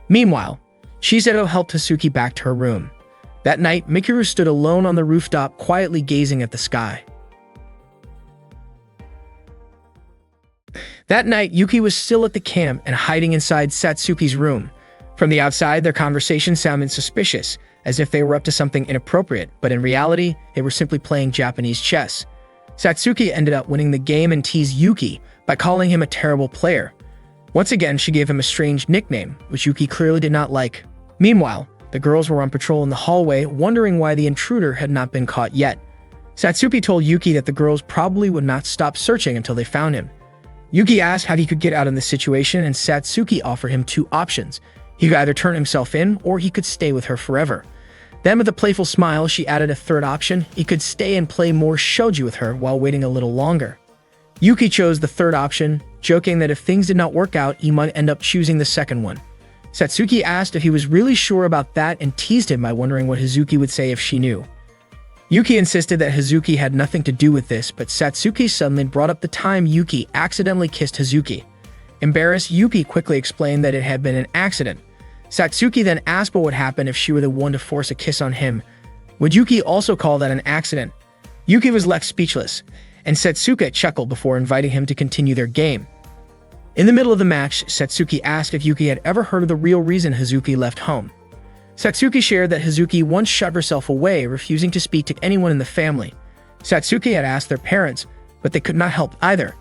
Meanwhile, Chisato helped Hazuki back to her room. That night, Mikuru stood alone on the rooftop, quietly gazing at the sky. That night, Yuki was still at the camp and hiding inside Satsuki's room. From the outside, their conversation sounded suspicious, as if they were up to something inappropriate, but in reality, they were simply playing Japanese chess. Satsuki ended up winning the game and teased Yuki by calling him a terrible player. Once again, she gave him a strange nickname, which Yuki clearly did not like. Meanwhile, the girls were on patrol in the hallway, wondering why the intruder had not been caught yet. Satsuki told Yuki that the girls probably would not stop searching until they found him. Yuki asked how he could get out of the situation, and Satsuki offered him two options. He could either turn himself in, or he could stay with her forever. Then, with a playful smile, she added a third option. He could stay and play more shogi with her while waiting a little longer. Yuki chose the third option, joking that if things did not work out, he might end up choosing the second one. Satsuki asked if he was really sure about that and teased him by wondering what Hazuki would say if she knew. Yuki insisted that Hazuki had nothing to do with this, but Satsuki suddenly brought up the time Yuki accidentally kissed Hazuki. Embarrassed, Yuki quickly explained that it had been an accident. Satsuki then asked what would happen if she were the one to force a kiss on him. Would Yuki also call that an accident? Yuki was left speechless, and Satsuki chuckled before inviting him to continue their game. In the middle of the match, Satsuki asked if Yuki had ever heard of the real reason Hazuki left home. Satsuki shared that Hazuki once shut herself away, refusing to speak to anyone in the family. Satsuki had asked their parents, but they could not help either.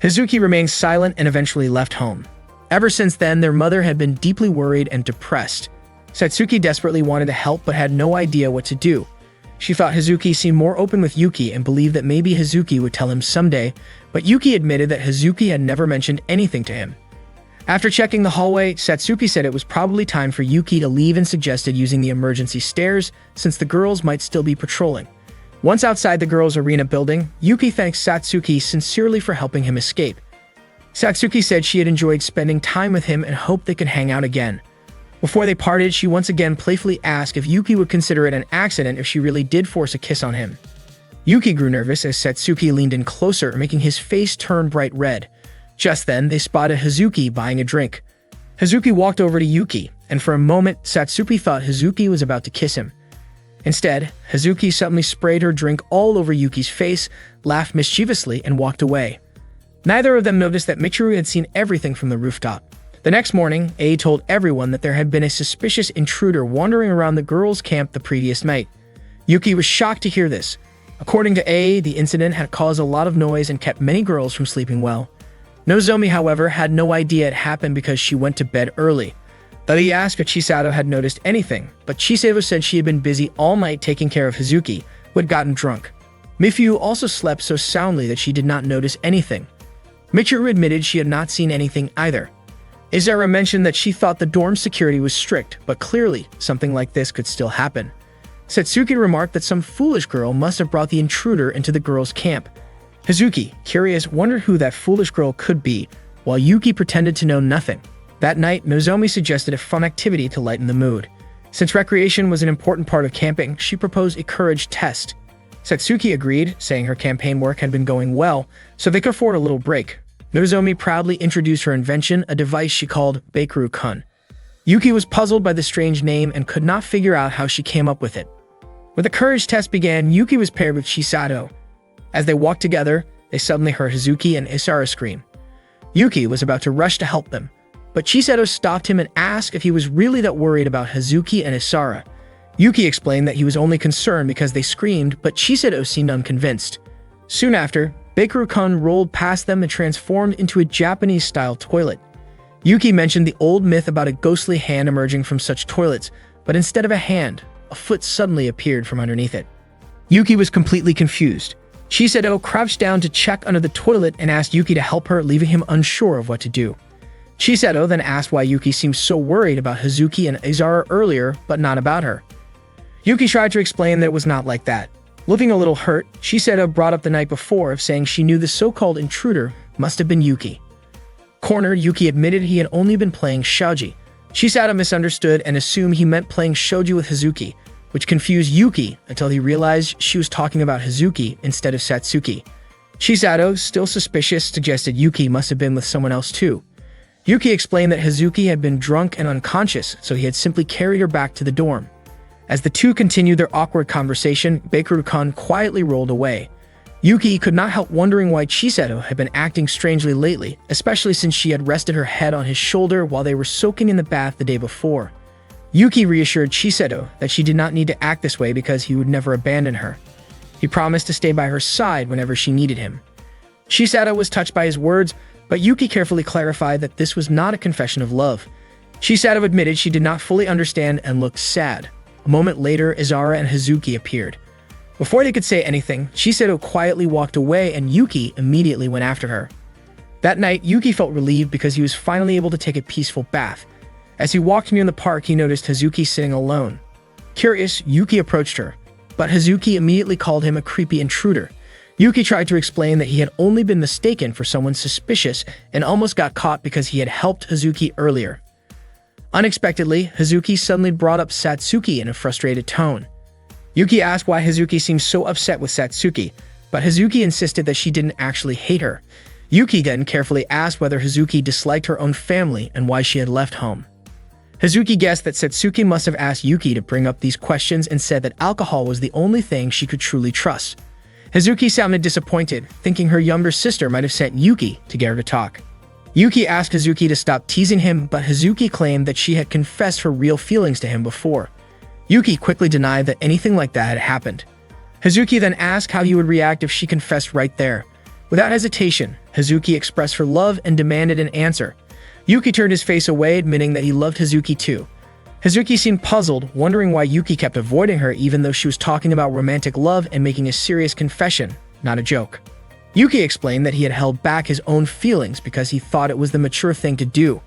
Hazuki remained silent and eventually left home. Ever since then, their mother had been deeply worried and depressed. Satsuki desperately wanted to help but had no idea what to do. She thought Hazuki seemed more open with Yuki and believed that maybe Hazuki would tell him someday, but Yuki admitted that Hazuki had never mentioned anything to him. After checking the hallway, Satsuki said it was probably time for Yuki to leave and suggested using the emergency stairs since the girls might still be patrolling. Once outside the girls' arena building, Yuki thanked Satsuki sincerely for helping him escape. Satsuki said she had enjoyed spending time with him and hoped they could hang out again. Before they parted, she once again playfully asked if Yuki would consider it an accident if she really did force a kiss on him. Yuki grew nervous as Satsuki leaned in closer, making his face turn bright red. Just then, they spotted Hazuki buying a drink. Hazuki walked over to Yuki, and for a moment, Satsuki thought Hazuki was about to kiss him. Instead, Hazuki suddenly sprayed her drink all over Yuki's face, laughed mischievously, and walked away. Neither of them noticed that Michiru had seen everything from the rooftop. The next morning, A told everyone that there had been a suspicious intruder wandering around the girls' camp the previous night. Yuki was shocked to hear this. According to A, the incident had caused a lot of noise and kept many girls from sleeping well. Nozomi, however, had no idea it happened because she went to bed early. He asked if Chisato had noticed anything, but Chisato said she had been busy all night taking care of Hazuki, who had gotten drunk. Mifuyu also slept so soundly that she did not notice anything. Michiru admitted she had not seen anything either. Izara mentioned that she thought the dorm security was strict, but clearly, something like this could still happen. Satsuki remarked that some foolish girl must have brought the intruder into the girls' camp. Hazuki, curious, wondered who that foolish girl could be, while Yuki pretended to know nothing. That night, Nozomi suggested a fun activity to lighten the mood. Since recreation was an important part of camping, she proposed a courage test. Satsuki agreed, saying her campaign work had been going well, so they could afford a little break. Nozomi proudly introduced her invention, a device she called Bakeru-kun. Yuki was puzzled by the strange name and could not figure out how she came up with it. When the courage test began, Yuki was paired with Chisato. As they walked together, they suddenly heard Hazuki and Isara scream. Yuki was about to rush to help them, but Chisato stopped him and asked if he was really that worried about Hazuki and Isara. Yuki explained that he was only concerned because they screamed, but Chisato seemed unconvinced. Soon after, Bakeru-kun rolled past them and transformed into a Japanese-style toilet. Yuki mentioned the old myth about a ghostly hand emerging from such toilets, but instead of a hand, a foot suddenly appeared from underneath it. Yuki was completely confused. Chisato crouched down to check under the toilet and asked Yuki to help her, leaving him unsure of what to do. Chisato then asked why Yuki seemed so worried about Hazuki and Izara earlier, but not about her. Yuki tried to explain that it was not like that. Looking a little hurt, Chisato brought up the night before, saying she knew the so-called intruder must have been Yuki. Cornered, Yuki admitted he had only been playing shogi. Chisato misunderstood and assumed he meant playing shogi with Hazuki, which confused Yuki until he realized she was talking about Hazuki instead of Satsuki. Chisato, still suspicious, suggested Yuki must have been with someone else too. Yuki explained that Hazuki had been drunk and unconscious, so he had simply carried her back to the dorm. As the two continued their awkward conversation, Bakeru-kun quietly rolled away. Yuki could not help wondering why Chisato had been acting strangely lately, especially since she had rested her head on his shoulder while they were soaking in the bath the day before. Yuki reassured Chisato that she did not need to act this way because he would never abandon her. He promised to stay by her side whenever she needed him. Chisato was touched by his words, but Yuki carefully clarified that this was not a confession of love. Chisato admitted she did not fully understand and looked sad. A moment later, Izara and Hazuki appeared. Before they could say anything, Chisato quietly walked away and Yuki immediately went after her. That night, Yuki felt relieved because he was finally able to take a peaceful bath. As he walked near the park, he noticed Hazuki sitting alone. Curious, Yuki approached her, but Hazuki immediately called him a creepy intruder. Yuki tried to explain that he had only been mistaken for someone suspicious and almost got caught because he had helped Hazuki earlier. Unexpectedly, Hazuki suddenly brought up Satsuki in a frustrated tone. Yuki asked why Hazuki seemed so upset with Satsuki, but Hazuki insisted that she didn't actually hate her. Yuki then carefully asked whether Hazuki disliked her own family and why she had left home. Hazuki guessed that Satsuki must have asked Yuki to bring up these questions and said that alcohol was the only thing she could truly trust. Hazuki sounded disappointed, thinking her younger sister might have sent Yuki to get her to talk. Yuki asked Hazuki to stop teasing him, but Hazuki claimed that she had confessed her real feelings to him before. Yuki quickly denied that anything like that had happened. Hazuki then asked how he would react if she confessed right there. Without hesitation, Hazuki expressed her love and demanded an answer. Yuki turned his face away, admitting that he loved Hazuki too. Hazuki seemed puzzled, wondering why Yuki kept avoiding her even though she was talking about romantic love and making a serious confession, not a joke. Yuki explained that he had held back his own feelings because he thought it was the mature thing to do.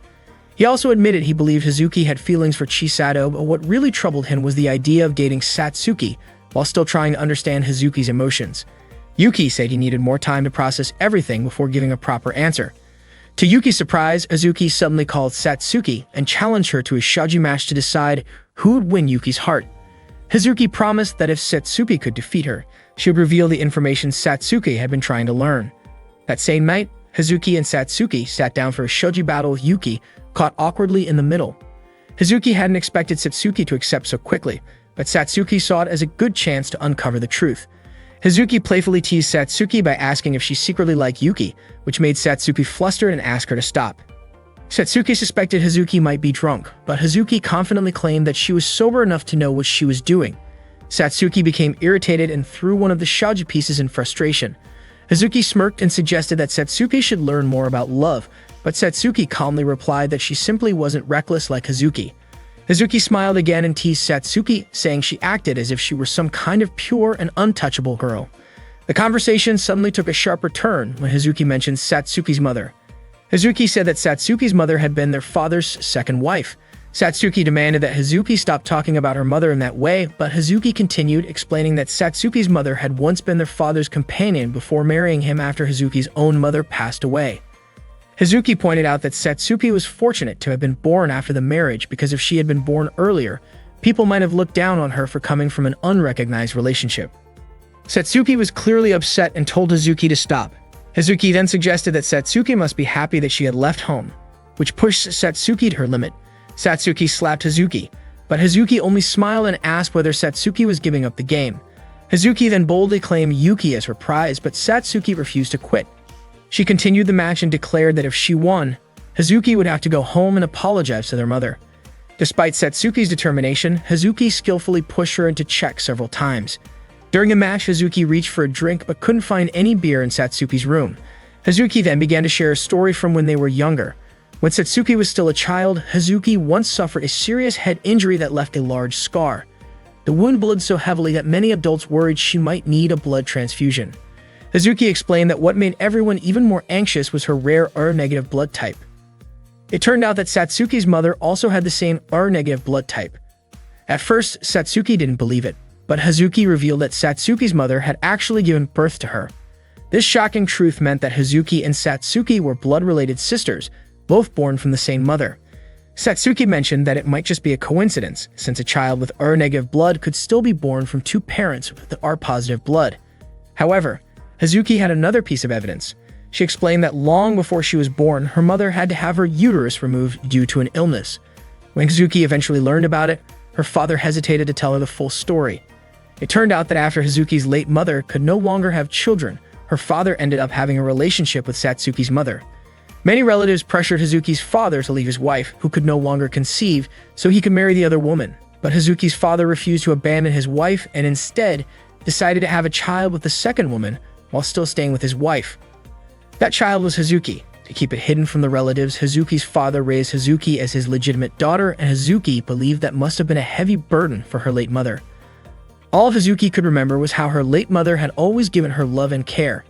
He also admitted he believed Hazuki had feelings for Chisato, but what really troubled him was the idea of dating Satsuki while still trying to understand Hazuki's emotions. Yuki said he needed more time to process everything before giving a proper answer. To Yuki's surprise, Hazuki suddenly called Satsuki and challenged her to a shogi match to decide who would win Yuki's heart. Hazuki promised that if Satsuki could defeat her, she would reveal the information Satsuki had been trying to learn. That same night, Hazuki and Satsuki sat down for a shogi battle with Yuki, caught awkwardly in the middle. Hazuki hadn't expected Satsuki to accept so quickly, but Satsuki saw it as a good chance to uncover the truth. Hazuki playfully teased Satsuki by asking if she secretly liked Yuki, which made Satsuki flustered and asked her to stop. Satsuki suspected Hazuki might be drunk, but Hazuki confidently claimed that she was sober enough to know what she was doing. Satsuki became irritated and threw one of the shogi pieces in frustration. Hazuki smirked and suggested that Satsuki should learn more about love, but Satsuki calmly replied that she simply wasn't reckless like Hazuki. Hazuki smiled again and teased Satsuki, saying she acted as if she were some kind of pure and untouchable girl. The conversation suddenly took a sharper turn when Hazuki mentioned Satsuki's mother. Hazuki said that Satsuki's mother had been their father's second wife. Satsuki demanded that Hazuki stop talking about her mother in that way, but Hazuki continued, explaining that Satsuki's mother had once been their father's companion before marrying him after Hazuki's own mother passed away. Hazuki pointed out that Satsuki was fortunate to have been born after the marriage because if she had been born earlier, people might have looked down on her for coming from an unrecognized relationship. Satsuki was clearly upset and told Hazuki to stop. Hazuki then suggested that Satsuki must be happy that she had left home, which pushed Satsuki to her limit. Satsuki slapped Hazuki, but Hazuki only smiled and asked whether Satsuki was giving up the game. Hazuki then boldly claimed Yuki as her prize, but Satsuki refused to quit. She continued the match and declared that if she won, Hazuki would have to go home and apologize to their mother. Despite Satsuki's determination, Hazuki skillfully pushed her into check several times. During a match, Hazuki reached for a drink but couldn't find any beer in Satsuki's room. Hazuki then began to share a story from when they were younger. When Satsuki was still a child, Hazuki once suffered a serious head injury that left a large scar. The wound bled so heavily that many adults worried she might need a blood transfusion. Hazuki explained that what made everyone even more anxious was her rare R-negative blood type. It turned out that Satsuki's mother also had the same R-negative blood type. At first, Satsuki didn't believe it, but Hazuki revealed that Satsuki's mother had actually given birth to her. This shocking truth meant that Hazuki and Satsuki were blood-related sisters, both born from the same mother. Satsuki mentioned that it might just be a coincidence, since a child with R-negative blood could still be born from two parents with R-positive blood. However, Hazuki had another piece of evidence. She explained that long before she was born, her mother had to have her uterus removed due to an illness. When Hazuki eventually learned about it, her father hesitated to tell her the full story. It turned out that after Hazuki's late mother could no longer have children, her father ended up having a relationship with Satsuki's mother. Many relatives pressured Hazuki's father to leave his wife, who could no longer conceive, so he could marry the other woman. But Hazuki's father refused to abandon his wife and instead decided to have a child with the second woman while still staying with his wife. That child was Hazuki. To keep it hidden from the relatives, Hazuki's father raised Hazuki as his legitimate daughter, and Hazuki believed that must have been a heavy burden for her late mother. All Hazuki could remember was how her late mother had always given her love and care.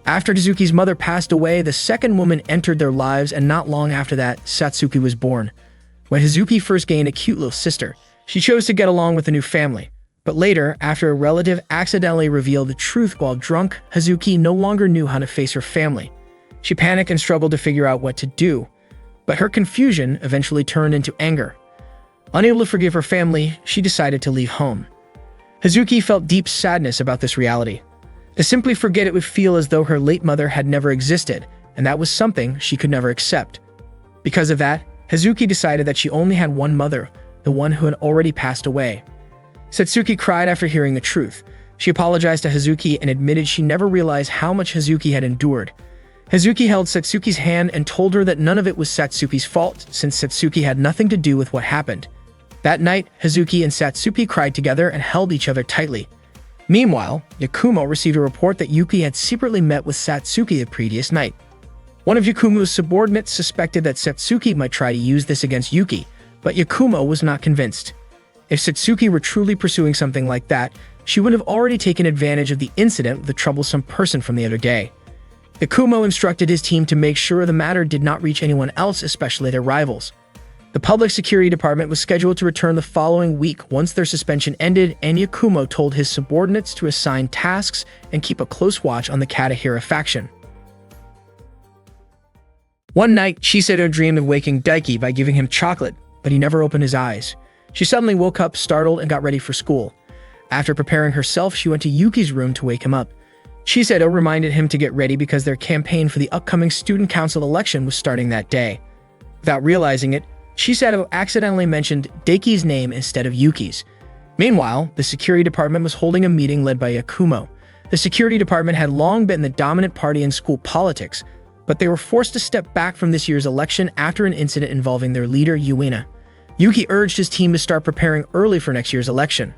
After Hazuki's mother passed away, the second woman entered their lives, and not long after that, Satsuki was born. When Hazuki first gained a cute little sister, she chose to get along with the new family. But later, after a relative accidentally revealed the truth while drunk, Hazuki no longer knew how to face her family. She panicked and struggled to figure out what to do, but her confusion eventually turned into anger. Unable to forgive her family, she decided to leave home. Hazuki felt deep sadness about this reality. To simply forget it would feel as though her late mother had never existed, and that was something she could never accept. Because of that, Hazuki decided that she only had one mother, the one who had already passed away. Satsuki cried after hearing the truth. She apologized to Hazuki and admitted she never realized how much Hazuki had endured. Hazuki held Satsuki's hand and told her that none of it was Satsuki's fault, since Satsuki had nothing to do with what happened. That night, Hazuki and Satsuki cried together and held each other tightly. Meanwhile, Yakumo received a report that Yuki had secretly met with Satsuki the previous night. One of Yakumo's subordinates suspected that Satsuki might try to use this against Yuki, but Yakumo was not convinced. If Satsuki were truly pursuing something like that, she would have already taken advantage of the incident with the troublesome person from the other day. Yakumo instructed his team to make sure the matter did not reach anyone else, especially their rivals. The Public Security Department was scheduled to return the following week once their suspension ended, and Yakumo told his subordinates to assign tasks and keep a close watch on the Katahira faction. One night, Shiseto dreamed of waking Daiki by giving him chocolate, but he never opened his eyes. She suddenly woke up startled and got ready for school. After preparing herself, she went to Yuki's room to wake him up. Shiseto reminded him to get ready because their campaign for the upcoming student council election was starting that day. Without realizing it, Shiseto accidentally mentioned Daiki's name instead of Yuki's. Meanwhile, the security department was holding a meeting led by Yakumo. The security department had long been the dominant party in school politics, but they were forced to step back from this year's election after an incident involving their leader, Uena. Yuki urged his team to start preparing early for next year's election.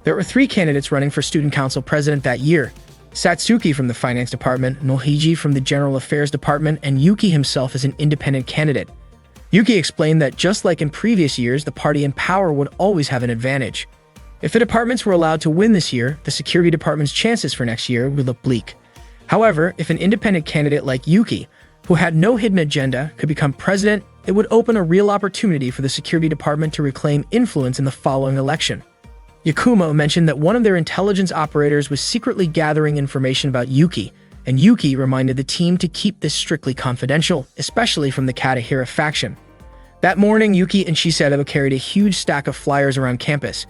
There were 3 candidates running for student council president that year: Satsuki from the finance department, Nohiji from the general affairs department, and Yuki himself as an independent candidate. Yuki explained that just like in previous years, the party in power would always have an advantage. If the departments were allowed to win this year, the security department's chances for next year would look bleak. However, if an independent candidate like Yuki, who had no hidden agenda, could become president, it would open a real opportunity for the security department to reclaim influence in the following election. Yakumo mentioned that one of their intelligence operators was secretly gathering information about Yuki, and Yuki reminded the team to keep this strictly confidential, especially from the Katahira faction. That morning, Yuki and Shiseto carried a huge stack of flyers around campus.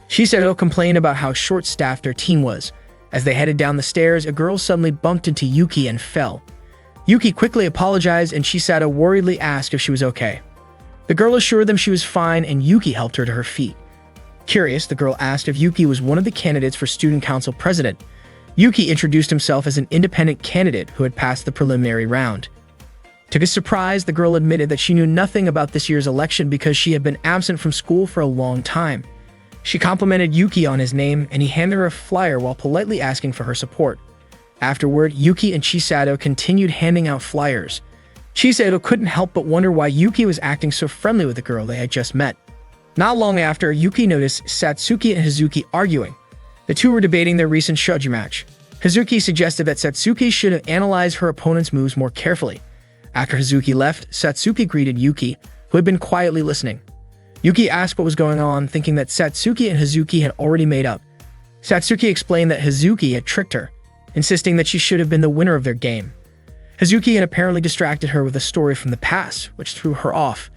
Shiseto complained about how short-staffed their team was. As they headed down the stairs, a girl suddenly bumped into Yuki and fell. Yuki quickly apologized, and Shiseto worriedly asked if she was okay. The girl assured them she was fine, and Yuki helped her to her feet. Curious, the girl asked if Yuki was one of the candidates for student council president. Yuki introduced himself as an independent candidate who had passed the preliminary round. To his surprise, the girl admitted that she knew nothing about this year's election because she had been absent from school for a long time. She complimented Yuki on his name, and he handed her a flyer while politely asking for her support. Afterward, Yuki and Chisato continued handing out flyers. Chisato couldn't help but wonder why Yuki was acting so friendly with the girl they had just met. Not long after, Yuki noticed Satsuki and Hazuki arguing. The two were debating their recent shogi match. Hazuki suggested that Satsuki should have analyzed her opponent's moves more carefully. After Hazuki left, Satsuki greeted Yuki, who had been quietly listening. Yuki asked what was going on, thinking that Satsuki and Hazuki had already made up. Satsuki explained that Hazuki had tricked her, insisting that she should have been the winner of their game. Hazuki had apparently distracted her with a story from the past, which threw her off.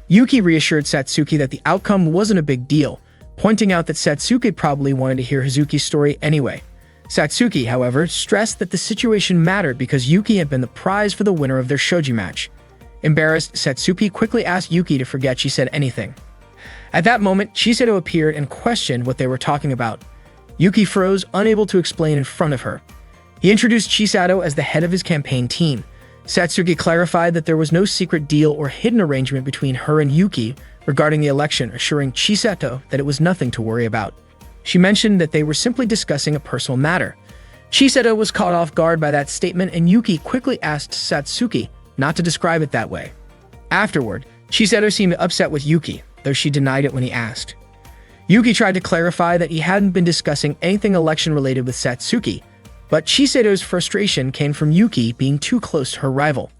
Yuki reassured Satsuki that the outcome wasn't a big deal, pointing out that Satsuki probably wanted to hear Hazuki's story anyway. Satsuki, however, stressed that the situation mattered because Yuki had been the prize for the winner of their shogi match. Embarrassed, Satsuki quickly asked Yuki to forget she said anything. At that moment, Chisato appeared and questioned what they were talking about. Yuki froze, unable to explain in front of her. He introduced Chisato as the head of his campaign team. Satsuki clarified that there was no secret deal or hidden arrangement between her and Yuki regarding the election, assuring Chisato that it was nothing to worry about. She mentioned that they were simply discussing a personal matter. Chisato was caught off guard by that statement, and Yuki quickly asked Satsuki not to describe it that way. Afterward, Chisato seemed upset with Yuki, though she denied it when he asked. Yuki tried to clarify that he hadn't been discussing anything election-related with Satsuki, but Chisato's frustration came from Yuki being too close to her rival.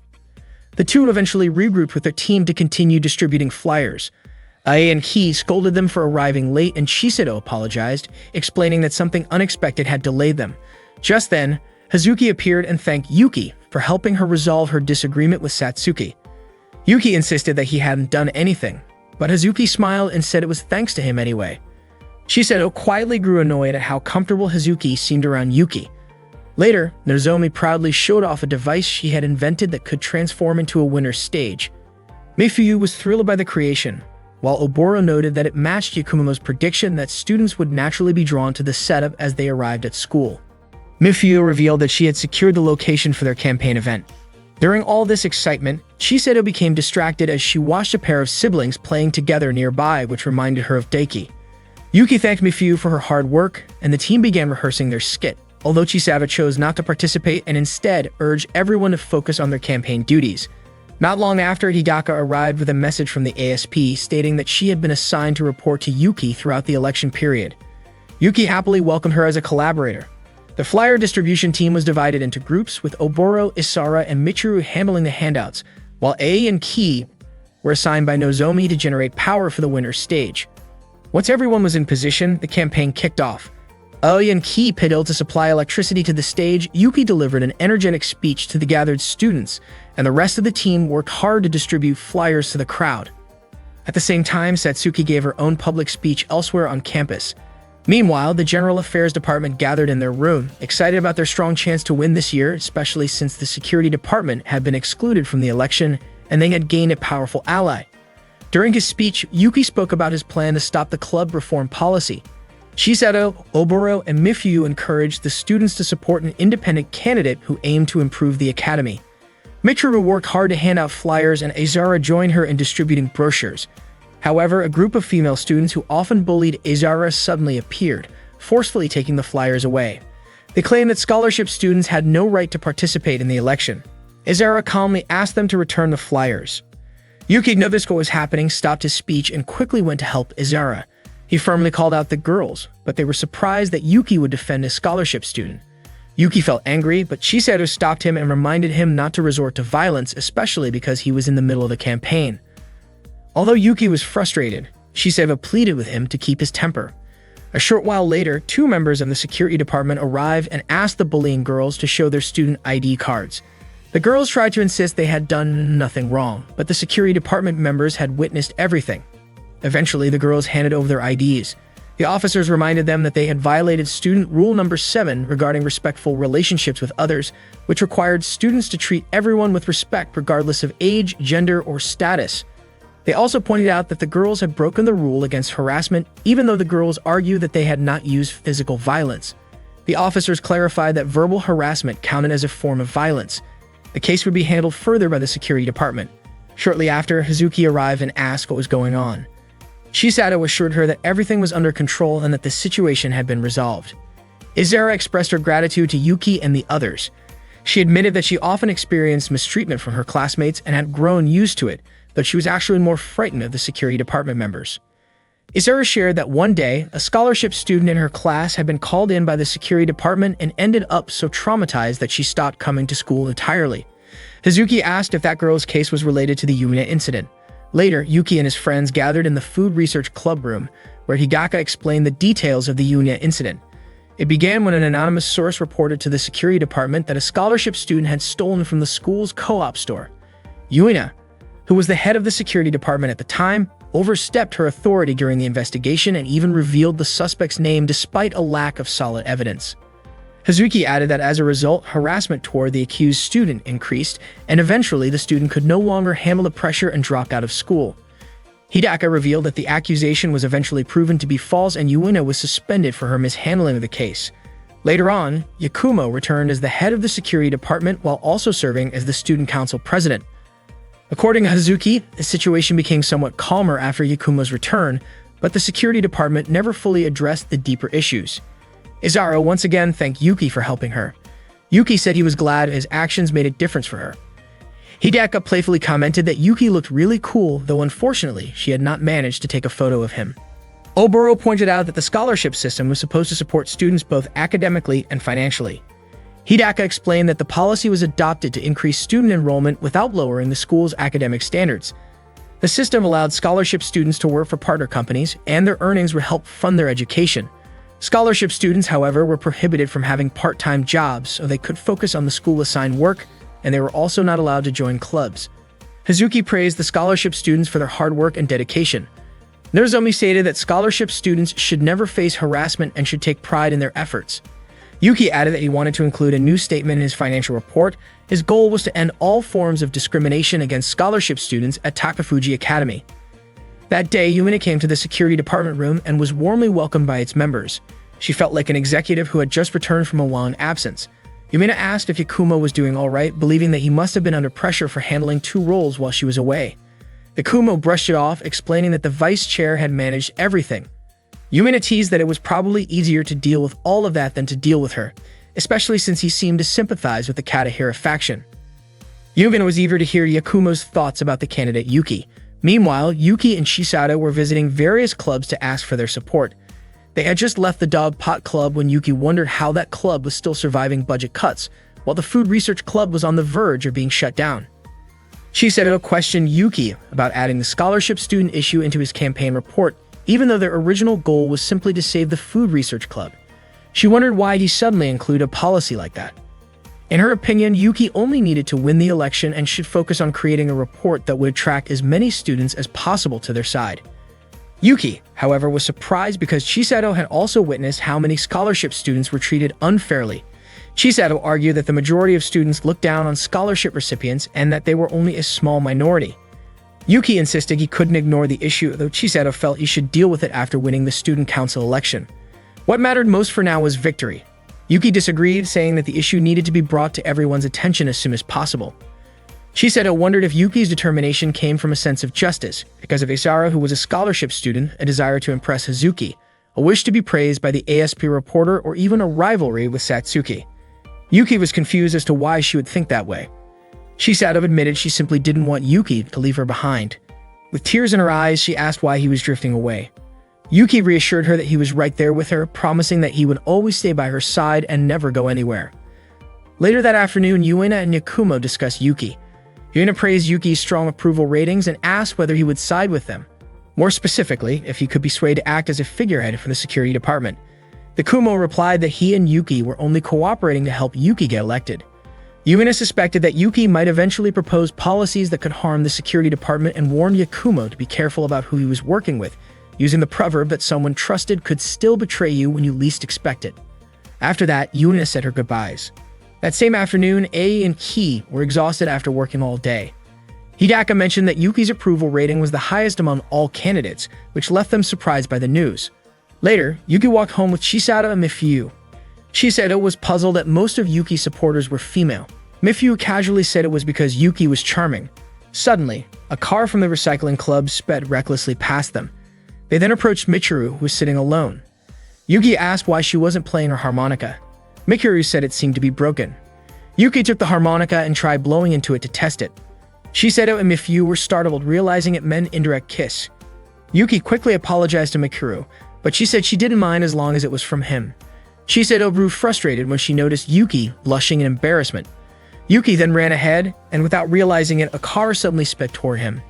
The two eventually regrouped with their team to continue distributing flyers. Ai and Ki scolded them for arriving late, and Chisato apologized, explaining that something unexpected had delayed them. Just then, Hazuki appeared and thanked Yuki for helping her resolve her disagreement with Satsuki. Yuki insisted that he hadn't done anything, but Hazuki smiled and said it was thanks to him anyway. Chisato quietly grew annoyed at how comfortable Hazuki seemed around Yuki. Later, Nozomi proudly showed off a device she had invented that could transform into a winner's stage. Mifuyu was thrilled by the creation, while Oboro noted that it matched Yakumomo's prediction that students would naturally be drawn to the setup as they arrived at school. Mifuyu revealed that she had secured the location for their campaign event. During all this excitement, Chisato became distracted as she watched a pair of siblings playing together nearby, which reminded her of Daiki. Yuki thanked Mifuyu for her hard work, and the team began rehearsing their skit, although Chisato chose not to participate and instead urged everyone to focus on their campaign duties. Not long after, Higaka arrived with a message from the ASP stating that she had been assigned to report to Yuki throughout the election period. Yuki happily welcomed her as a collaborator. The flyer distribution team was divided into groups, with Oboro, Isara, and Michiru handling the handouts, while Ai and Ki were assigned by Nozomi to generate power for the winner's stage. Once everyone was in position, the campaign kicked off. Ai and Ki pitted to supply electricity to the stage. Yuki delivered an energetic speech to the gathered students, and the rest of the team worked hard to distribute flyers to the crowd. At the same time, Satsuki gave her own public speech elsewhere on campus. Meanwhile, the General Affairs Department gathered in their room, excited about their strong chance to win this year, especially since the Security Department had been excluded from the election and they had gained a powerful ally. During his speech, Yuki spoke about his plan to stop the club reform policy. Chisato, Oboro, and Mifuyu encouraged the students to support an independent candidate who aimed to improve the academy. Michiru worked hard to hand out flyers, and Izara joined her in distributing brochures. However, a group of female students who often bullied Izara suddenly appeared, forcefully taking the flyers away. They claimed that scholarship students had no right to participate in the election. Izara calmly asked them to return the flyers. Yuki noticed what was happening, stopped his speech, and quickly went to help Izara. He firmly called out the girls, but they were surprised that Yuki would defend a scholarship student. Yuki felt angry, but Chisato stopped him and reminded him not to resort to violence, especially because he was in the middle of the campaign. Although Yuki was frustrated, Chisato pleaded with him to keep his temper. A short while later, two members of the security department arrived and asked the bullying girls to show their student ID cards. The girls tried to insist they had done nothing wrong, but the security department members had witnessed everything. Eventually, the girls handed over their IDs. The officers reminded them that they had violated student rule number 7 regarding respectful relationships with others, which required students to treat everyone with respect regardless of age, gender, or status. They also pointed out that the girls had broken the rule against harassment, even though the girls argued that they had not used physical violence. The officers clarified that verbal harassment counted as a form of violence. The case would be handled further by the security department. Shortly after, Hazuki arrived and asked what was going on. Chisato assured her that everything was under control and that the situation had been resolved. Izara expressed her gratitude to Yuki and the others. She admitted that she often experienced mistreatment from her classmates and had grown used to it, but she was actually more frightened of the security department members. Izara shared that one day, a scholarship student in her class had been called in by the security department and ended up so traumatized that she stopped coming to school entirely. Hazuki asked if that girl's case was related to the Yuina incident. Later, Yuki and his friends gathered in the food research club room, where Higaka explained the details of the Yuina incident. It began when an anonymous source reported to the security department that a scholarship student had stolen from the school's co-op store. Yuina, who was the head of the security department at the time, overstepped her authority during the investigation and even revealed the suspect's name despite a lack of solid evidence. Hazuki added that as a result, harassment toward the accused student increased, and eventually the student could no longer handle the pressure and dropped out of school. Hidaka revealed that the accusation was eventually proven to be false and Yuina was suspended for her mishandling of the case. Later on, Yakumo returned as the head of the security department while also serving as the student council president. According to Hazuki, the situation became somewhat calmer after Yakumo's return, but the security department never fully addressed the deeper issues. Izara once again thanked Yuki for helping her. Yuki said he was glad his actions made a difference for her. Hidaka playfully commented that Yuki looked really cool, though unfortunately, she had not managed to take a photo of him. Oboro pointed out that the scholarship system was supposed to support students both academically and financially. Hidaka explained that the policy was adopted to increase student enrollment without lowering the school's academic standards. The system allowed scholarship students to work for partner companies, and their earnings would help fund their education. Scholarship students, however, were prohibited from having part-time jobs so they could focus on the school-assigned work, and they were also not allowed to join clubs. Hazuki praised the scholarship students for their hard work and dedication. Nozomi stated that scholarship students should never face harassment and should take pride in their efforts. Yuki added that he wanted to include a new statement in his financial report. His goal was to end all forms of discrimination against scholarship students at Takafuji Academy. That day, Yuina came to the security department room and was warmly welcomed by its members. She felt like an executive who had just returned from a long absence. Yuina asked if Yakumo was doing all right, believing that he must have been under pressure for handling 2 roles while she was away. Yakumo brushed it off, explaining that the vice chair had managed everything. Yuina teased that it was probably easier to deal with all of that than to deal with her, especially since he seemed to sympathize with the Katahira faction. Yuina was eager to hear Yakumo's thoughts about the candidate Yuki. Meanwhile, Yuki and Chisato were visiting various clubs to ask for their support. They had just left the Dog Pot Club when Yuki wondered how that club was still surviving budget cuts, while the Food Research Club was on the verge of being shut down. Chisato questioned Yuki about adding the scholarship student issue into his campaign report, even though their original goal was simply to save the Food Research Club. She wondered why he suddenly included a policy like that. In her opinion, Yuki only needed to win the election and should focus on creating a report that would attract as many students as possible to their side. Yuki, however, was surprised because Chisato had also witnessed how many scholarship students were treated unfairly. Chisato argued that the majority of students looked down on scholarship recipients and that they were only a small minority. Yuki insisted he couldn't ignore the issue, though Chisato felt he should deal with it after winning the student council election. What mattered most for now was victory. Yuki disagreed, saying that the issue needed to be brought to everyone's attention as soon as possible. Chisato wondered if Yuki's determination came from a sense of justice, because of Izara, who was a scholarship student, a desire to impress Hazuki, a wish to be praised by the ASP reporter, or even a rivalry with Satsuki. Yuki was confused as to why she would think that way. Chisato admitted she simply didn't want Yuki to leave her behind. With tears in her eyes, she asked why he was drifting away. Yuki reassured her that he was right there with her, promising that he would always stay by her side and never go anywhere. Later that afternoon, Yuina and Yakumo discussed Yuki. Yuina praised Yuki's strong approval ratings and asked whether he would side with them. More specifically, if he could be swayed to act as a figurehead for the security department. Yakumo replied that he and Yuki were only cooperating to help Yuki get elected. Yuina suspected that Yuki might eventually propose policies that could harm the security department and warned Yakumo to be careful about who he was working with, using the proverb that someone trusted could still betray you when you least expect it. After that, Yuina said her goodbyes. That same afternoon, A and Ki were exhausted after working all day. Hidaka mentioned that Yuki's approval rating was the highest among all candidates, which left them surprised by the news. Later, Yuki walked home with Chisato and Mifyu. Chisato was puzzled that most of Yuki's supporters were female. Mifyu casually said it was because Yuki was charming. Suddenly, a car from the recycling club sped recklessly past them. They then approached Michiru, who was sitting alone. Yuki asked why she wasn't playing her harmonica. Michiru said it seemed to be broken. Yuki took the harmonica and tried blowing into it to test it. Shiseido and Mifyu were startled, realizing it meant an indirect kiss. Yuki quickly apologized to Michiru, but she said she didn't mind as long as it was from him. Shiseido grew frustrated when she noticed Yuki blushing in embarrassment. Yuki then ran ahead, and without realizing it, a car suddenly sped toward him.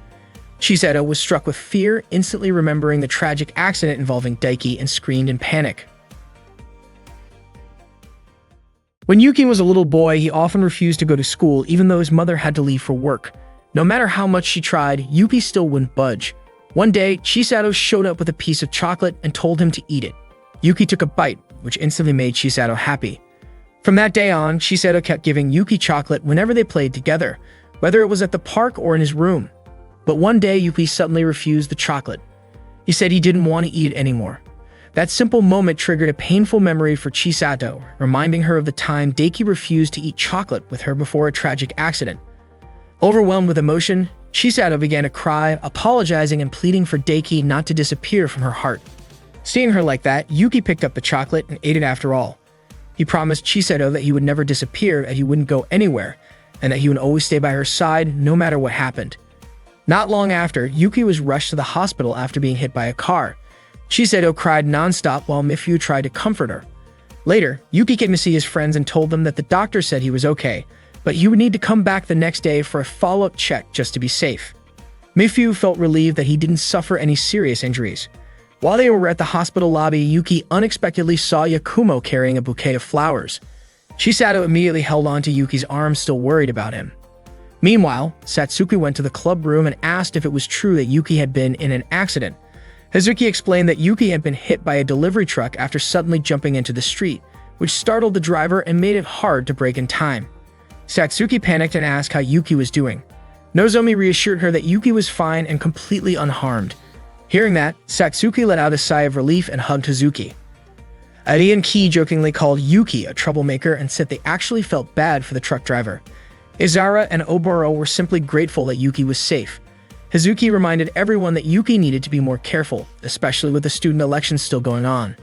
Shiseido was struck with fear, instantly remembering the tragic accident involving Daiki, and screamed in panic. When Yuki was a little boy, he often refused to go to school even though his mother had to leave for work. No matter how much she tried, Yuki still wouldn't budge. One day, Shiseido showed up with a piece of chocolate and told him to eat it. Yuki took a bite, which instantly made Shiseido happy. From that day on, Shiseido kept giving Yuki chocolate whenever they played together, whether it was at the park or in his room. But one day, Yuki suddenly refused the chocolate. He said he didn't want to eat it anymore. That simple moment triggered a painful memory for Chisato, reminding her of the time Daiki refused to eat chocolate with her before a tragic accident. Overwhelmed with emotion, Chisato began to cry, apologizing and pleading for Daiki not to disappear from her heart. Seeing her like that, Yuki picked up the chocolate and ate it after all. He promised Chisato that he would never disappear, that he wouldn't go anywhere, and that he would always stay by her side no matter what happened. Not long after, Yuki was rushed to the hospital after being hit by a car. Shiseido cried nonstop while Mifyu tried to comfort her. Later, Yuki came to see his friends and told them that the doctor said he was okay, but he would need to come back the next day for a follow-up check just to be safe. Mifyu felt relieved that he didn't suffer any serious injuries. While they were at the hospital lobby, Yuki unexpectedly saw Yakumo carrying a bouquet of flowers. Shiseido immediately held on to Yuki's arm, still worried about him. Meanwhile, Satsuki went to the club room and asked if it was true that Yuki had been in an accident. Hazuki explained that Yuki had been hit by a delivery truck after suddenly jumping into the street, which startled the driver and made it hard to brake in time. Satsuki panicked and asked how Yuki was doing. Nozomi reassured her that Yuki was fine and completely unharmed. Hearing that, Satsuki let out a sigh of relief and hugged Hazuki. Ari and Ki jokingly called Yuki a troublemaker and said they actually felt bad for the truck driver. Izara and Oboro were simply grateful that Yuki was safe. Hazuki reminded everyone that Yuki needed to be more careful, especially with the student elections still going on.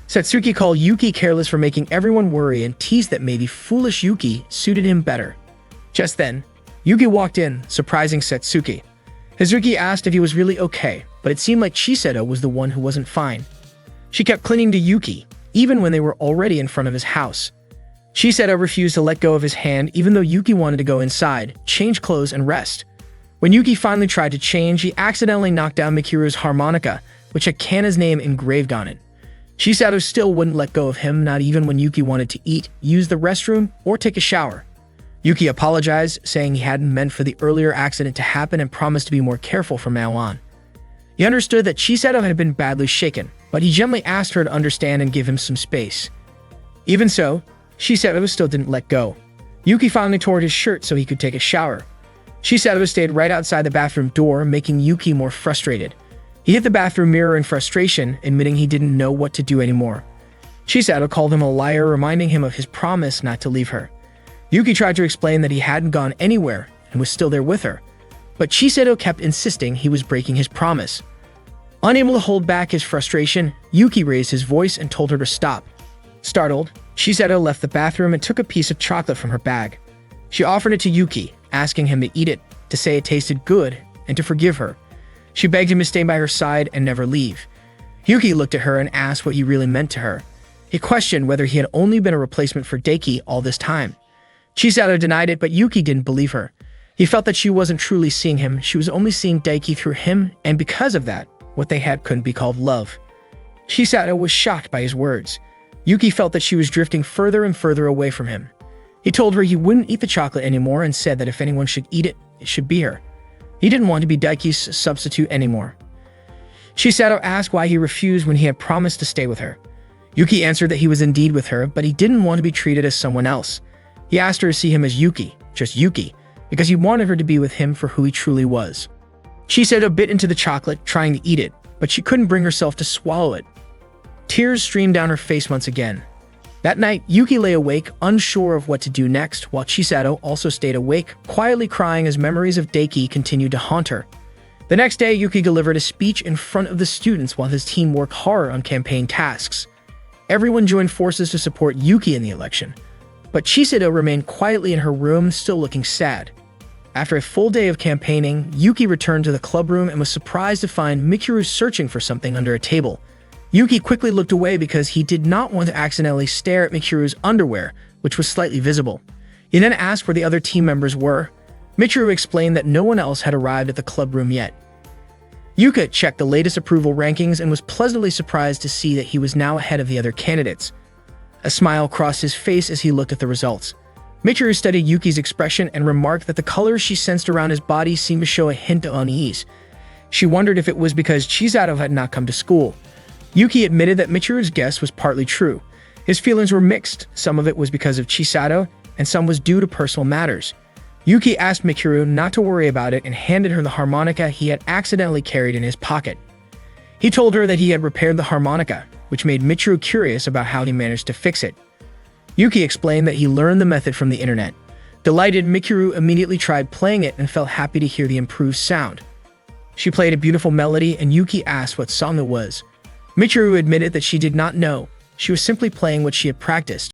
Satsuki called Yuki careless for making everyone worry and teased that maybe foolish Yuki suited him better. Just then, Yuki walked in, surprising Satsuki. Hazuki asked if he was really okay, but it seemed like Shiseido was the one who wasn't fine. She kept clinging to Yuki, even when they were already in front of his house. Shiseido refused to let go of his hand even though Yuki wanted to go inside, change clothes, and rest. When Yuki finally tried to change, he accidentally knocked down Mikiru's harmonica, which had Kana's name engraved on it. Shiseido still wouldn't let go of him, not even when Yuki wanted to eat, use the restroom, or take a shower. Yuki apologized, saying he hadn't meant for the earlier accident to happen and promised to be more careful from now on. He understood that Shiseido had been badly shaken, but he gently asked her to understand and give him some space. Even so, Shiseido still didn't let go. Yuki finally tore his shirt so he could take a shower. Shiseido stayed right outside the bathroom door, making Yuki more frustrated. He hit the bathroom mirror in frustration, admitting he didn't know what to do anymore. Shiseido called him a liar, reminding him of his promise not to leave her. Yuki tried to explain that he hadn't gone anywhere and was still there with her, but Shiseido kept insisting he was breaking his promise. Unable to hold back his frustration, Yuki raised his voice and told her to stop. Startled, Shiseido left the bathroom and took a piece of chocolate from her bag. She offered it to Yuki, asking him to eat it, to say it tasted good, and to forgive her. She begged him to stay by her side and never leave. Yuki looked at her and asked what he really meant to her. He questioned whether he had only been a replacement for Daiki all this time. Shiseido denied it, but Yuki didn't believe her. He felt that she wasn't truly seeing him, she was only seeing Daiki through him, and because of that, what they had couldn't be called love. Shiseido was shocked by his words. Yuki felt that she was drifting further and further away from him. He told her he wouldn't eat the chocolate anymore and said that if anyone should eat it, it should be her. He didn't want to be Daiki's substitute anymore. Shiseido asked why he refused when he had promised to stay with her. Yuki answered that he was indeed with her, but he didn't want to be treated as someone else. He asked her to see him as Yuki, just Yuki, because he wanted her to be with him for who he truly was. Shiseido bit into the chocolate, trying to eat it, but she couldn't bring herself to swallow it. Tears streamed down her face once again. That night, Yuki lay awake, unsure of what to do next, while Shiseido also stayed awake, quietly crying as memories of Daiki continued to haunt her. The next day, Yuki delivered a speech in front of the students while his team worked hard on campaign tasks. Everyone joined forces to support Yuki in the election, but Chisato remained quietly in her room, still looking sad. After a full day of campaigning, Yuki returned to the club room and was surprised to find Mikuru searching for something under a table. Yuki quickly looked away because he did not want to accidentally stare at Mikuru's underwear, which was slightly visible. He then asked where the other team members were. Mikuru explained that no one else had arrived at the club room yet. Yuka checked the latest approval rankings and was pleasantly surprised to see that he was now ahead of the other candidates. A smile crossed his face as he looked at the results. Mikuru studied Yuki's expression and remarked that the colors she sensed around his body seemed to show a hint of unease. She wondered if it was because Chisato had not come to school. Yuki admitted that Mikuru's guess was partly true. His feelings were mixed. Some of it was because of Chisato, and some was due to personal matters. Yuki asked Mikuru not to worry about it and handed her the harmonica he had accidentally carried in his pocket. He told her that he had repaired the harmonica, which made Mikuru curious about how he managed to fix it. Yuki explained that he learned the method from the internet. Delighted, Mikuru immediately tried playing it and felt happy to hear the improved sound. She played a beautiful melody and Yuki asked what song it was. Mikuru admitted that she did not know. She was simply playing what she had practiced.